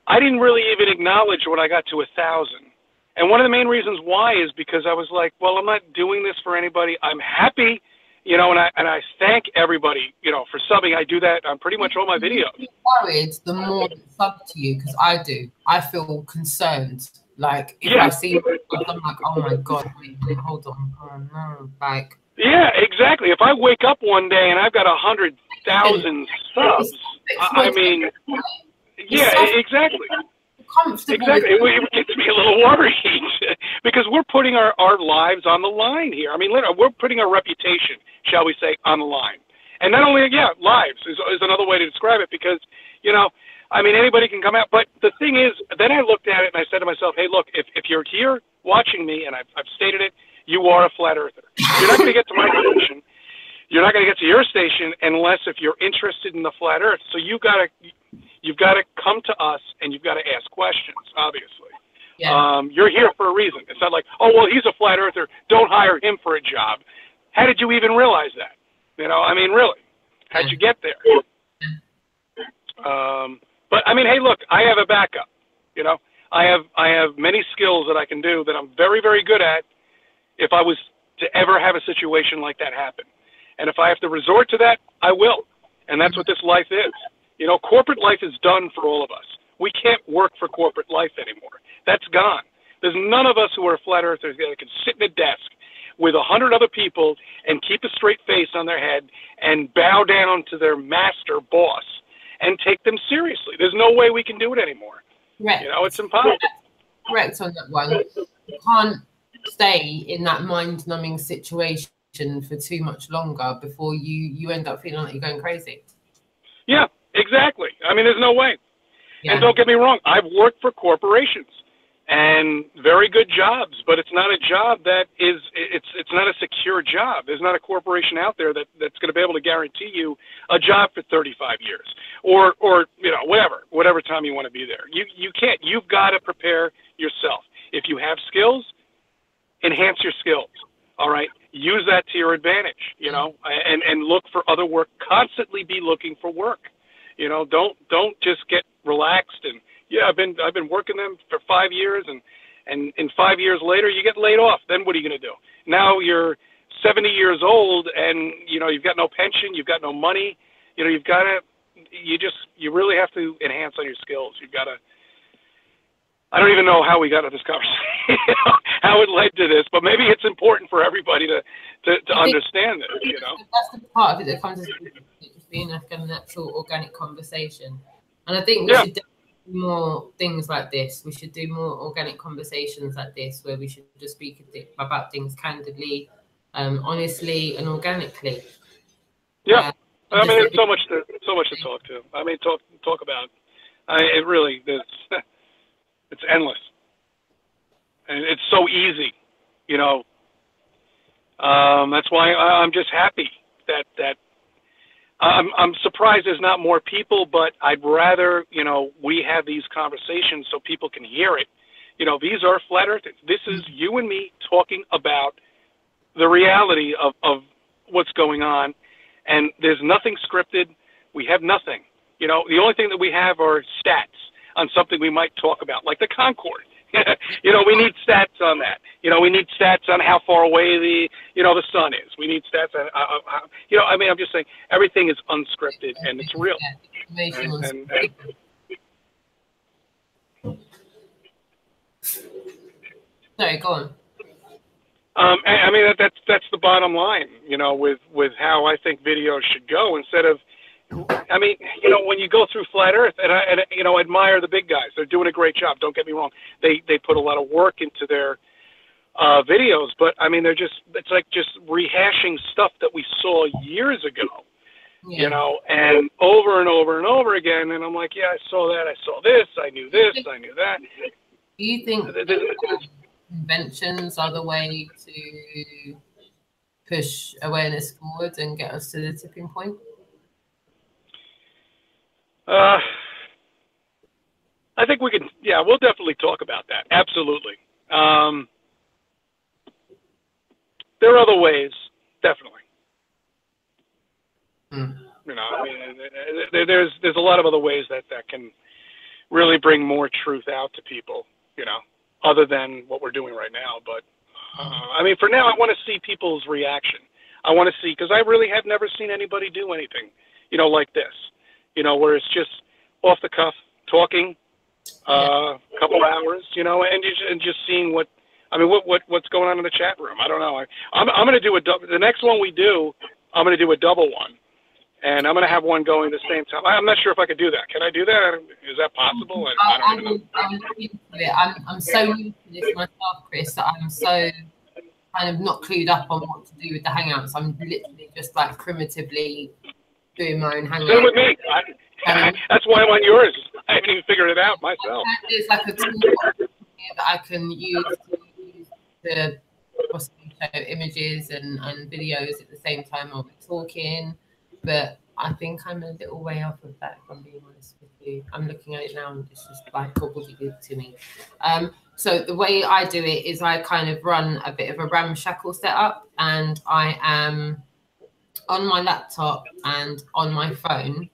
I didn't really even acknowledge when I got to 1,000. And one of the main reasons why is because I was like, well, I'm not doing this for anybody. I'm happy, and I thank everybody, for subbing. I do that on pretty much all my videos. You're worried the more they sub to you, because I do. I feel concerned. Like, if I see, I'm like, oh my God, wait, hold on, oh no, like. Yeah, exactly. If I wake up one day and I've got 100,000 subs, I mean, yeah, exactly. Exactly. It gets me a little worried because we're putting our lives on the line here. I mean, literally, we're putting our reputation, shall we say, on the line. And not only, lives is another way to describe it because, I mean, anybody can come out. But the thing is, then I looked at it and I said to myself, hey, look, if you're here watching me, and I've stated it, you are a flat earther. You're not going to get to my station. You're not going to get to your station unless if you're interested in the flat earth. So you've got to come to us and you've got to ask questions, obviously. Yeah. You're here for a reason. It's not like, oh, well, he's a flat earther. Don't hire him for a job. How did you even realize that? I mean, really, how'd you get there? But I mean, hey, look, I have a backup. I have many skills that I can do that I'm very, very good at if I was to ever have a situation like that happen. And if I have to resort to that, I will. And that's what this life is. Corporate life is done for all of us. We can't work for corporate life anymore. That's gone. There's none of us who are flat earthers that can sit in a desk with 100 other people and keep a straight face on their head and bow down to their master boss and take them seriously. There's no way we can do it anymore. Right. It's impossible. Correct on that one. You can't stay in that mind-numbing situation for too much longer before you end up feeling like you're going crazy. Yeah, exactly. I mean, there's no way. Yeah. And don't get me wrong, I've worked for corporations and very good jobs, but it's not a job that is, it's not a secure job. There's not a corporation out there that's going to be able to guarantee you a job for 35 years or whatever time you want to be there. You can't. You've got to prepare yourself. If you have skills, enhance your skills. All right. Use that to your advantage, and look for other work. Constantly be looking for work. Don't just get relaxed and I've been working them for 5 years and in 5 years later you get laid off. Then what are you going to do? Now you're 70 years old and you've got no pension, you've got no money. You really have to enhance on your skills. You've got to. I don't even know how we got to this conversation, how it led to this, but maybe it's important for everybody to understand this. That's the part of it that comes as just being like a natural, organic conversation. And I think we should do more things like this. We should do more organic conversations like this, where we should just speak about things candidly, honestly, and organically. Yeah, I mean, it's so much to talk to. I mean, talk about. It really is. It's endless, and it's so easy. That's why I'm just happy that. I'm surprised there's not more people, but I'd rather, we have these conversations so people can hear it. These are flat earthers. This is you and me talking about the reality of what's going on, and there's nothing scripted. We have nothing. The only thing that we have are stats on something we might talk about, like the Concorde. We need stats on that. We need stats on how far away the sun is. We need stats on, I mean, I'm just saying everything is unscripted and it's real. Sorry, go on. I mean, that's the bottom line, with how I think videos should go instead of, I mean, when you go through Flat Earth, and I admire the big guys. They're doing a great job. Don't get me wrong. They put a lot of work into their videos, but I mean, it's like just rehashing stuff that we saw years ago, you know, and over and over and over again. And I'm like, yeah, I saw that. I saw this. I knew this. I knew that. Do you think conventions are the way to push awareness forward and get us to the tipping point? I think we can, yeah, we'll definitely talk about that. Absolutely. There are other ways, definitely. You know, I mean, there's a lot of other ways that can really bring more truth out to people, you know, other than what we're doing right now. But, I mean, for now, I want to see people's reaction. I want to see, because I really have never seen anybody do anything, you know, like this, you know, where it's just off the cuff, talking, couple hours, you know, and just seeing what, I mean, what's going on in the chat room. I don't know. I'm going to do the next one we do, I'm going to do a double one, and I'm going to have one going at the same time. I'm not sure if I could do that. Can I do that? Is that possible? I don't even know. I'm so new to this myself, Chris, that I'm so kind of not clued up on what to do with the Hangouts. I'm literally just like primitively doing my own Hangouts. Same with me. That's why I'm on yours. I haven't even figured it out myself. It's like a tool that I can use to possibly show images and videos at the same time while we're talking. But I think I'm a little way off of that, if I'm being honest with you. I'm looking at it now and it's just like gobbledygook to me. So the way I do it is I kind of run a bit of a ramshackle setup, and I am on my laptop and on my phone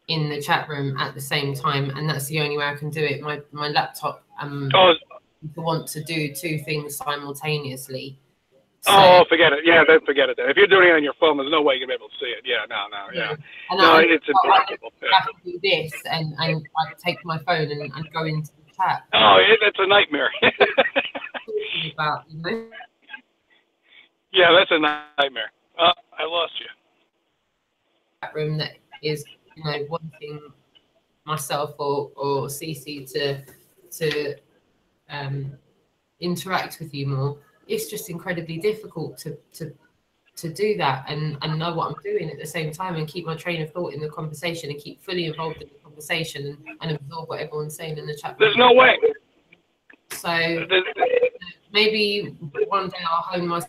in the chat room at the same time, and that's the only way I can do it. My laptop want to do two things simultaneously. So, forget it. Yeah, forget it then. If you're doing it on your phone, there's no way you're gonna be able to see it. Yeah, no. It's impossible. I have to do this and I take my phone and go into the chat. It's a nightmare. About, you know? Yeah, that's a nightmare. I lost you. Chat room that is, you know, wanting myself or Cece to interact with you more. It's just incredibly difficult to do that and know what I'm doing at the same time and keep my train of thought in the conversation and keep fully involved in the conversation and absorb what everyone's saying in the chat room. There's no way. So maybe one day I'll hone my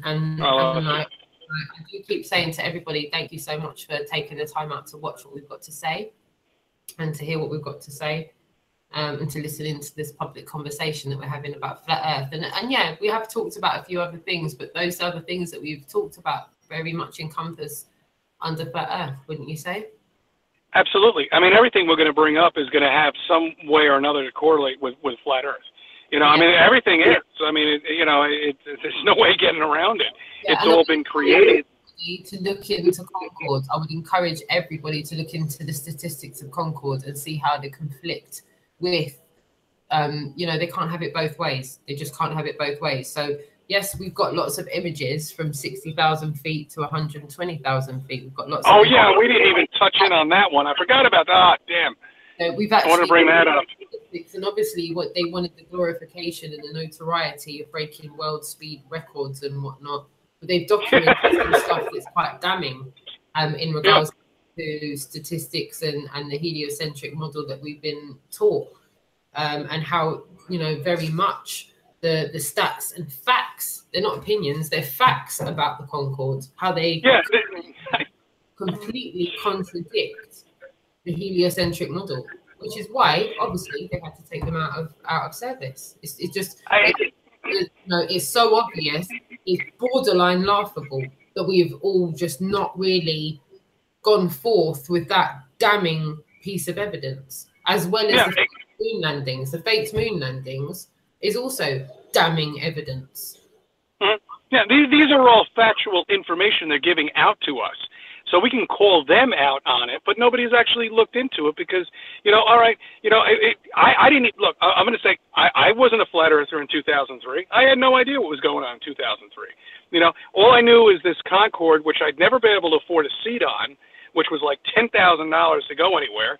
I do keep saying to everybody, thank you so much for taking the time out to watch what we've got to say and to hear what we've got to say, and to listen into this public conversation that we're having about flat Earth. And yeah, we have talked about a few other things, but those other things that we've talked about very much encompass under flat Earth, wouldn't you say? Absolutely. I mean, everything we're going to bring up is going to have some way or another to correlate with flat Earth. You know, I mean, everything is. I mean, there's no way getting around it. Yeah, it's all been created. To look into Concord, I would encourage everybody to look into the statistics of Concord and see how they conflict with, they can't have it both ways. They just can't have it both ways. So yes, we've got lots of images from 60,000 feet to 120,000 feet. We've got lots. Oh yeah, we didn't even touch in on that one. I forgot about that. Damn. So we've actually, I want to bring that up. And obviously, what they wanted, the glorification and the notoriety of breaking world speed records and whatnot. But they've documented some stuff that's quite damning in regards to statistics and the heliocentric model that we've been taught, and how, you know, very much the stats and facts, they're not opinions, they're facts about the Concorde, how they completely contradict the heliocentric model, which is why obviously they had to take them out of service. It's so obvious, it's borderline laughable that we've all just not really gone forth with that damning piece of evidence, as well as the moon landings. The faked moon landings is also damning evidence. Yeah, these are all factual information they're giving out to us. So we can call them out on it, but nobody's actually looked into it because, all right, I didn't look. I'm going to say I wasn't a flat earther in 2003. I had no idea what was going on in 2003. All I knew is this Concorde, which I'd never been able to afford a seat on, which was like $10,000 to go anywhere,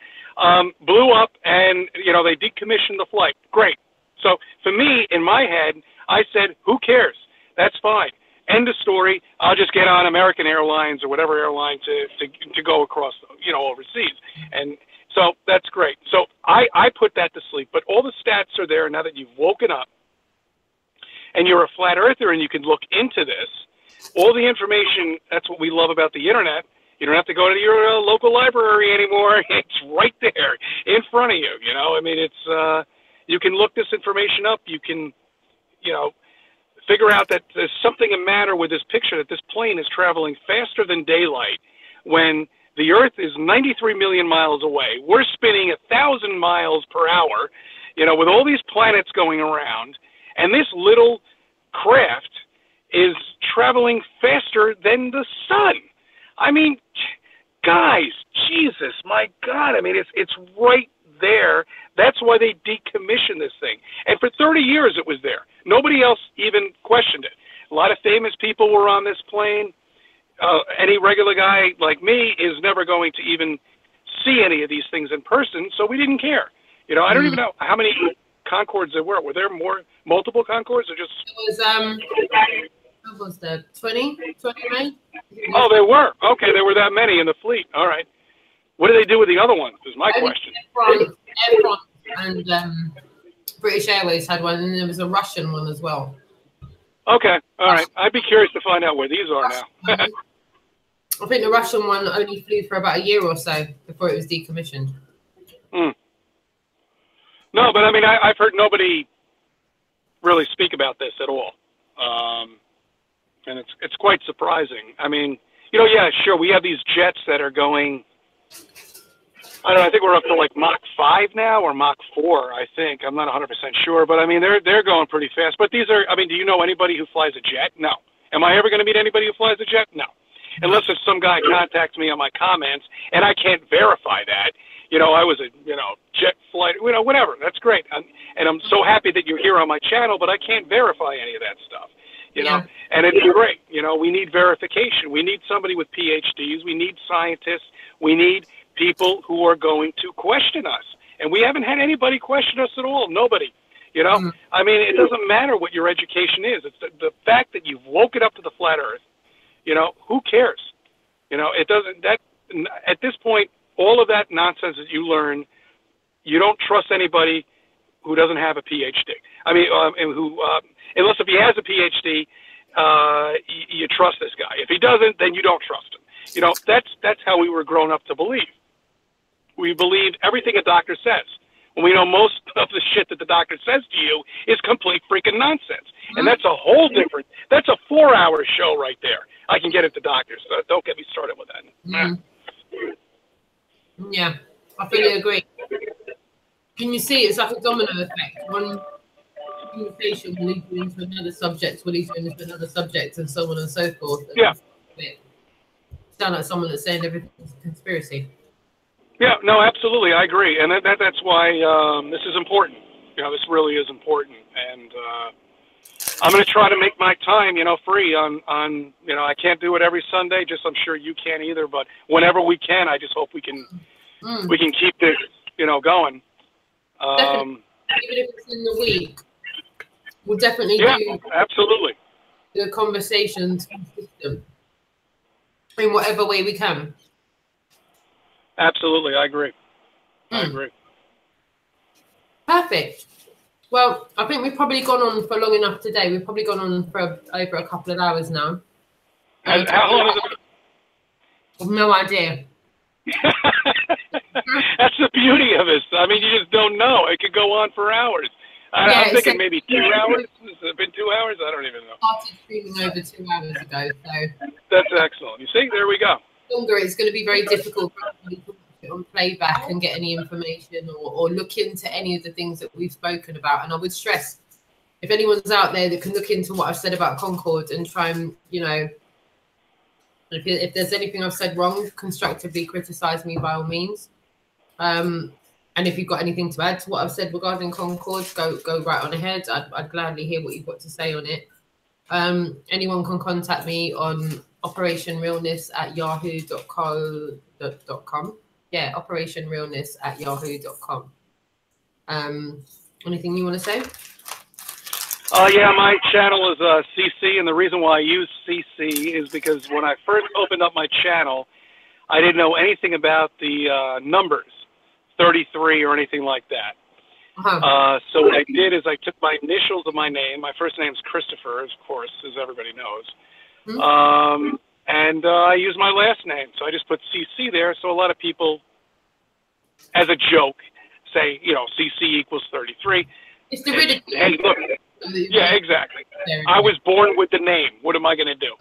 blew up, and they decommissioned the flight. Great. So for me, in my head, I said, who cares? That's fine. End of story. I'll just get on American Airlines or whatever airline to go across, overseas. And so that's great. So I put that to sleep. But all the stats are there now that you've woken up and you're a flat earther and you can look into this. All the information, that's what we love about the internet. You don't have to go to your local library anymore. It's right there in front of you. I mean, it's you can look this information up. You can, figure out that there's something the matter with this picture, that this plane is traveling faster than daylight when the Earth is 93 million miles away. We're spinning 1,000 miles per hour, with all these planets going around, and this little craft is traveling faster than the sun. I mean, guys, Jesus, my God. I mean, it's right there. That's why they decommissioned this thing. And for 30 years it was there. Nobody else even questioned it. A lot of famous people were on this plane. Any regular guy like me is never going to even see any of these things in person, so we didn't care. I don't even know how many Concords there were. Were there multiple Concords, or just... It was, what was there, 20 made? Oh, there were. Okay, there were that many in the fleet. All right. What do they do with the other ones is my question. Air France and British Airways had one, and there was a Russian one as well. Okay, all right. I'd be curious to find out where these are now. I think the Russian one only flew for about a year or so before it was decommissioned. No, but I mean, I've heard nobody really speak about this at all. And it's quite surprising. I mean, yeah, sure, we have these jets that are going... I don't know, I think we're up to like Mach 5 now, or Mach 4, I think. I'm not 100% sure, but I mean, they're going pretty fast. But these are, I mean, do you know anybody who flies a jet? No. Am I ever going to meet anybody who flies a jet? No. Unless if some guy contacts me on my comments, and I can't verify that. I was a, jet flight, whatever. That's great. And I'm so happy that you're here on my channel, but I can't verify any of that stuff. And it's great. We need verification. We need somebody with PhDs. We need scientists. We need people who are going to question us. And we haven't had anybody question us at all. Nobody. I mean, it doesn't matter what your education is. It's the fact that you've woken up to the flat earth. Who cares? It doesn't, at this point, all of that nonsense that you learn, you don't trust anybody who doesn't have a PhD. I mean, unless if he has a PhD, you trust this guy. If he doesn't, then you don't trust him. That's how we were grown up to believe. We believed everything a doctor says. When we know most of the shit that the doctor says to you is complete freaking nonsense. And that's a whole different, that's a 4-hour show right there. I can get into doctors, so don't get me started with that. Yeah, I fully agree. Can you see it's like a domino effect? One communication will lead you into another subject, will lead you into another subject, and so on and so forth. And sound like someone that's saying everything's a conspiracy. Yeah, no, absolutely, I agree, and that's why this is important. This really is important, and I'm going to try to make my time, free on. I can't do it every Sunday. Just I'm sure you can't either. But whenever we can, I just hope we can keep this, going. Even if it's in the week, we'll definitely do. Absolutely. The conversations consistent in whatever way we can. Absolutely, I agree. I agree. Perfect. Well, I think we've probably gone on for long enough today. We've probably gone on for over a couple of hours now. How long is it? I've no idea. That's the beauty of it. I mean, you just don't know. It could go on for hours. I'm thinking maybe 2 hours. Has it been 2 hours? I don't even know. Started streaming over 2 hours ago, so. That's excellent. You see, there we go. Longer, it's going to be very difficult for anybody to watch it on playback and get any information or look into any of the things that we've spoken about. And I would stress, if anyone's out there that can look into what I've said about Concorde and try and, if there's anything I've said wrong, constructively criticize me by all means. And if you've got anything to add to what I've said regarding Concorde, go right on ahead. I'd gladly hear what you've got to say on it. Anyone can contact me on operationrealness@yahoo.co yahoo.com. Yeah, operationrealness@yahoo.com. Anything you want to say? Yeah, my channel is CC, and the reason why I use CC is because when I first opened up my channel, I didn't know anything about the numbers, 33 or anything like that. So what I did is I took my initials of my name. My first name's Christopher, of course, as everybody knows. And I use my last name. So I just put CC there. So a lot of people, as a joke, say, you know, CC equals 33. It's the ridicule. Hey, look. Yeah, exactly. I was born with the name. What am I going to do?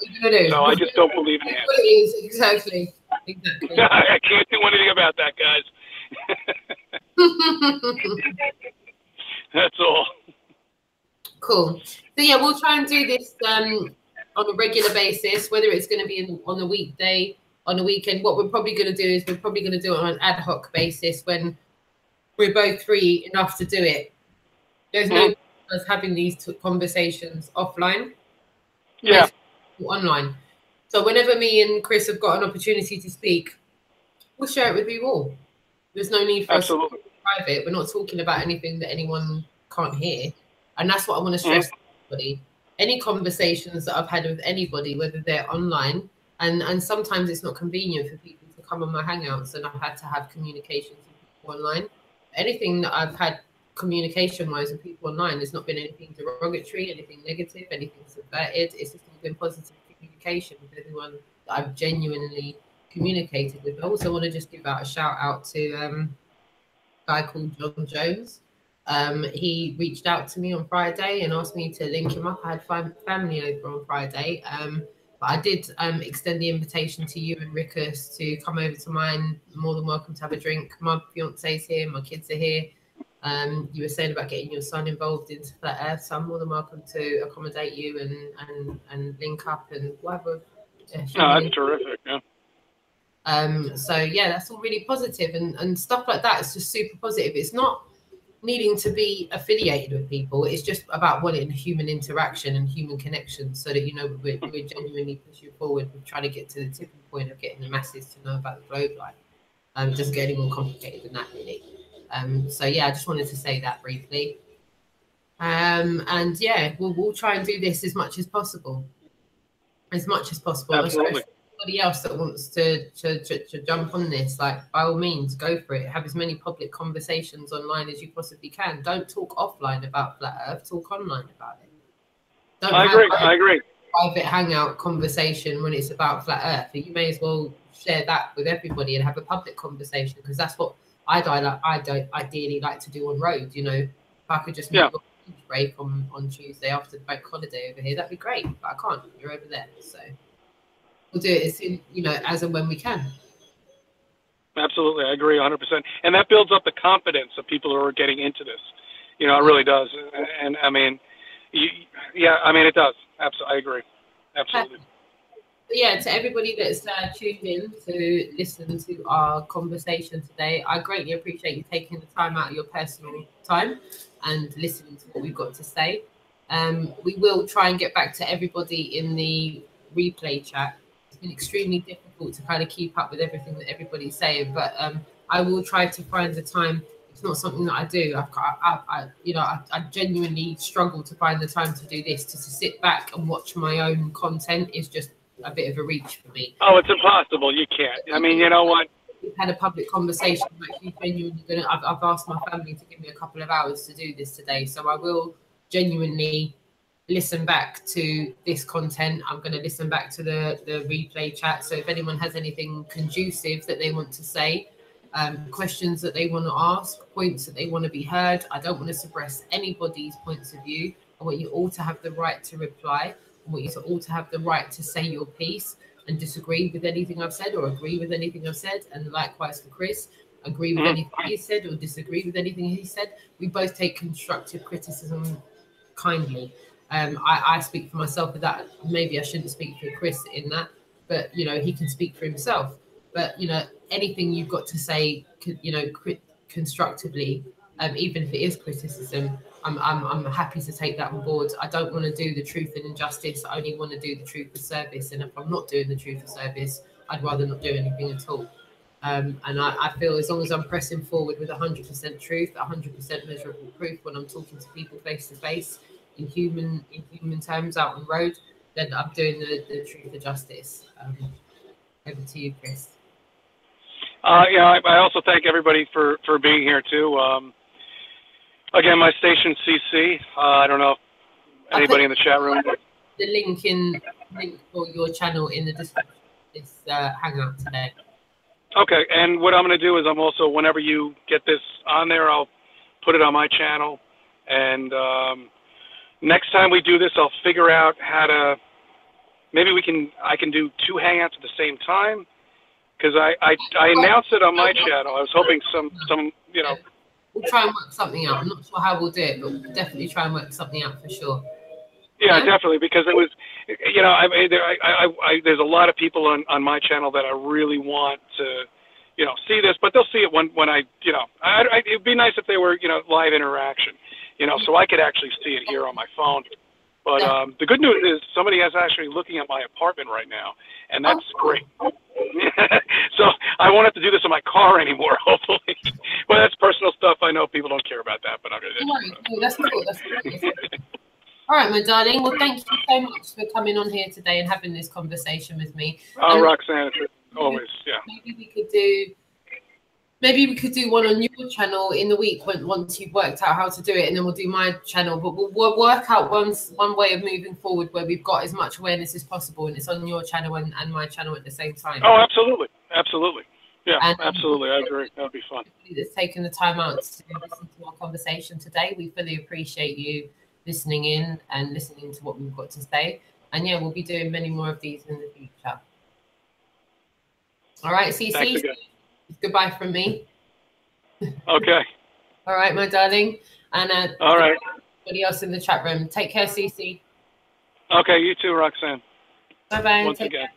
So I just don't believe in it. What it is, exactly. I can't do anything about that, guys. That's all. Cool. So yeah, we'll try and do this on a regular basis, whether it's going to be on a weekday, on a weekend. What we're probably going to do is we're probably going to do it on an ad hoc basis when we're both free enough to do it. There's no us having these conversations offline. Yeah. Online. So whenever me and Chris have got an opportunity to speak, we'll share it with you all. There's no need for us to be private. We're not talking about anything that anyone can't hear. And that's what I want to stress to everybody. Any conversations that I've had with anybody, whether they're online, and sometimes it's not convenient for people to come on my Hangouts, and I've had to have communications with people online. Anything that I've had communication-wise with people online, there's not been anything derogatory, anything negative, anything subverted. It's just been positive communication with everyone that I've genuinely communicated with. I also want to just give out a shout out to a guy called John Jones. He reached out to me on Friday and asked me to link him up. I had family over on Friday, but I did extend the invitation to you and Rickus to come over to mine. More than welcome to have a drink. My fiance's here, my kids are here. You were saying about getting your son involved into Flat Earth, so I'm more than welcome to accommodate you and link up and whatever. That's terrific. Yeah. So yeah, that's all really positive, and stuff like that is just super positive. It's not needing to be affiliated with people. It's just about wanting human interaction and human connection, so that, you know, we're genuinely pushing forward. We're trying to get to the tipping point of getting the masses to know about the globe life. It doesn't get any more complicated than that, really. So yeah, I just wanted to say that briefly. And yeah, we'll try and do this as much as possible. Absolutely. Anybody else that wants to jump on this, like, by all means, go for it. Have as many public conversations online as you possibly can. Don't talk offline about Flat Earth. Talk online about it. I agree. Private hangout conversation when it's about Flat Earth. You may as well share that with everybody and have a public conversation, because that's what I don't ideally like to do on road. You know, if I could just make a break on Tuesday after the bank holiday over here, that'd be great. But I can't. You're over there, so we'll do it as soon, you know, as and when we can. Absolutely, I agree 100%. And that builds up the confidence of people who are getting into this. You know, it really does. And I mean, it does. Absolutely, I agree. Absolutely. Yeah, to everybody that's tuned in to listen to our conversation today, I greatly appreciate you taking the time out of your personal time and listening to what we've got to say. We will try and get back to everybody in the replay chat. It's been extremely difficult to kind of keep up with everything that everybody's saying, but I will try to find the time. It's not something that I do. I genuinely struggle to find the time to do this. To sit back and watch my own content is just a bit of a reach for me. Oh, it's impossible. You can't. I mean, you know what? We've had a public conversation. I've asked my family to give me a couple of hours to do this today, so I will genuinely listen back to this content. I'm going to listen back to the replay chat. So if anyone has anything conducive that they want to say, questions that they want to ask, points that they want to be heard, I don't want to suppress anybody's points of view. I want you all to have the right to reply. I want you to all to have the right to say your piece and disagree with anything I've said or agree with anything I've said. And likewise for Chris, agree with anything he said or disagree with anything he said. We both take constructive criticism kindly. I speak for myself with that. Maybe I shouldn't speak for Chris in that, but, you know, he can speak for himself. But, you know, anything you've got to say, you know, constructively, even if it is criticism, I'm happy to take that on board. I don't want to do the truth and injustice. I only want to do the truth of service. And if I'm not doing the truth of service, I'd rather not do anything at all. And I feel as long as I'm pressing forward with 100% truth, 100% measurable proof when I'm talking to people face to face in human terms out on the road, then I'm doing the truth of justice. Over to you, Chris. Yeah, I also thank everybody for being here too. Again, my station CC. I don't know if anybody in the chat room. The link for your channel in the description of this hangout today. Okay, and what I'm going to do is I'm also, whenever you get this on there, I'll put it on my channel. And next time we do this, I'll figure out how to. Maybe I can do 2 hangouts at the same time, because I announced it on my channel. I was hoping some We'll try and work something out. I'm not sure how we'll do it, but we'll definitely try and work something out for sure. Yeah, definitely, because it was, there's a lot of people on my channel that I really want to, see this, but they'll see it when I, it'd be nice if they were, live interaction, so I could actually see it here on my phone. But the good news is somebody is actually looking at my apartment right now, and that's great. So I won't have to do this in my car anymore, hopefully. But that's personal stuff. I know people don't care about that, but I'm going to. That's cool. That's cool. All right, my darling. Well, thank you so much for coming on here today and having this conversation with me. Oh, Roxanne, always, yeah. Maybe we could do one on your channel in the week once you've worked out how to do it, and then we'll do my channel. But we'll work out one way of moving forward where we've got as much awareness as possible, and it's on your channel and my channel at the same time. Oh, absolutely, absolutely. Yeah, absolutely. I agree. That would be fun. That's taken the time out to listen to our conversation today. We fully appreciate you listening in and listening to what we've got to say. And yeah, we'll be doing many more of these in the future. All right, CC. Goodbye from me. Okay. All right, my darling. And all right. Everybody else in the chat room. Take care, CC. Okay, you too, Roxanne. Bye-bye. Once again.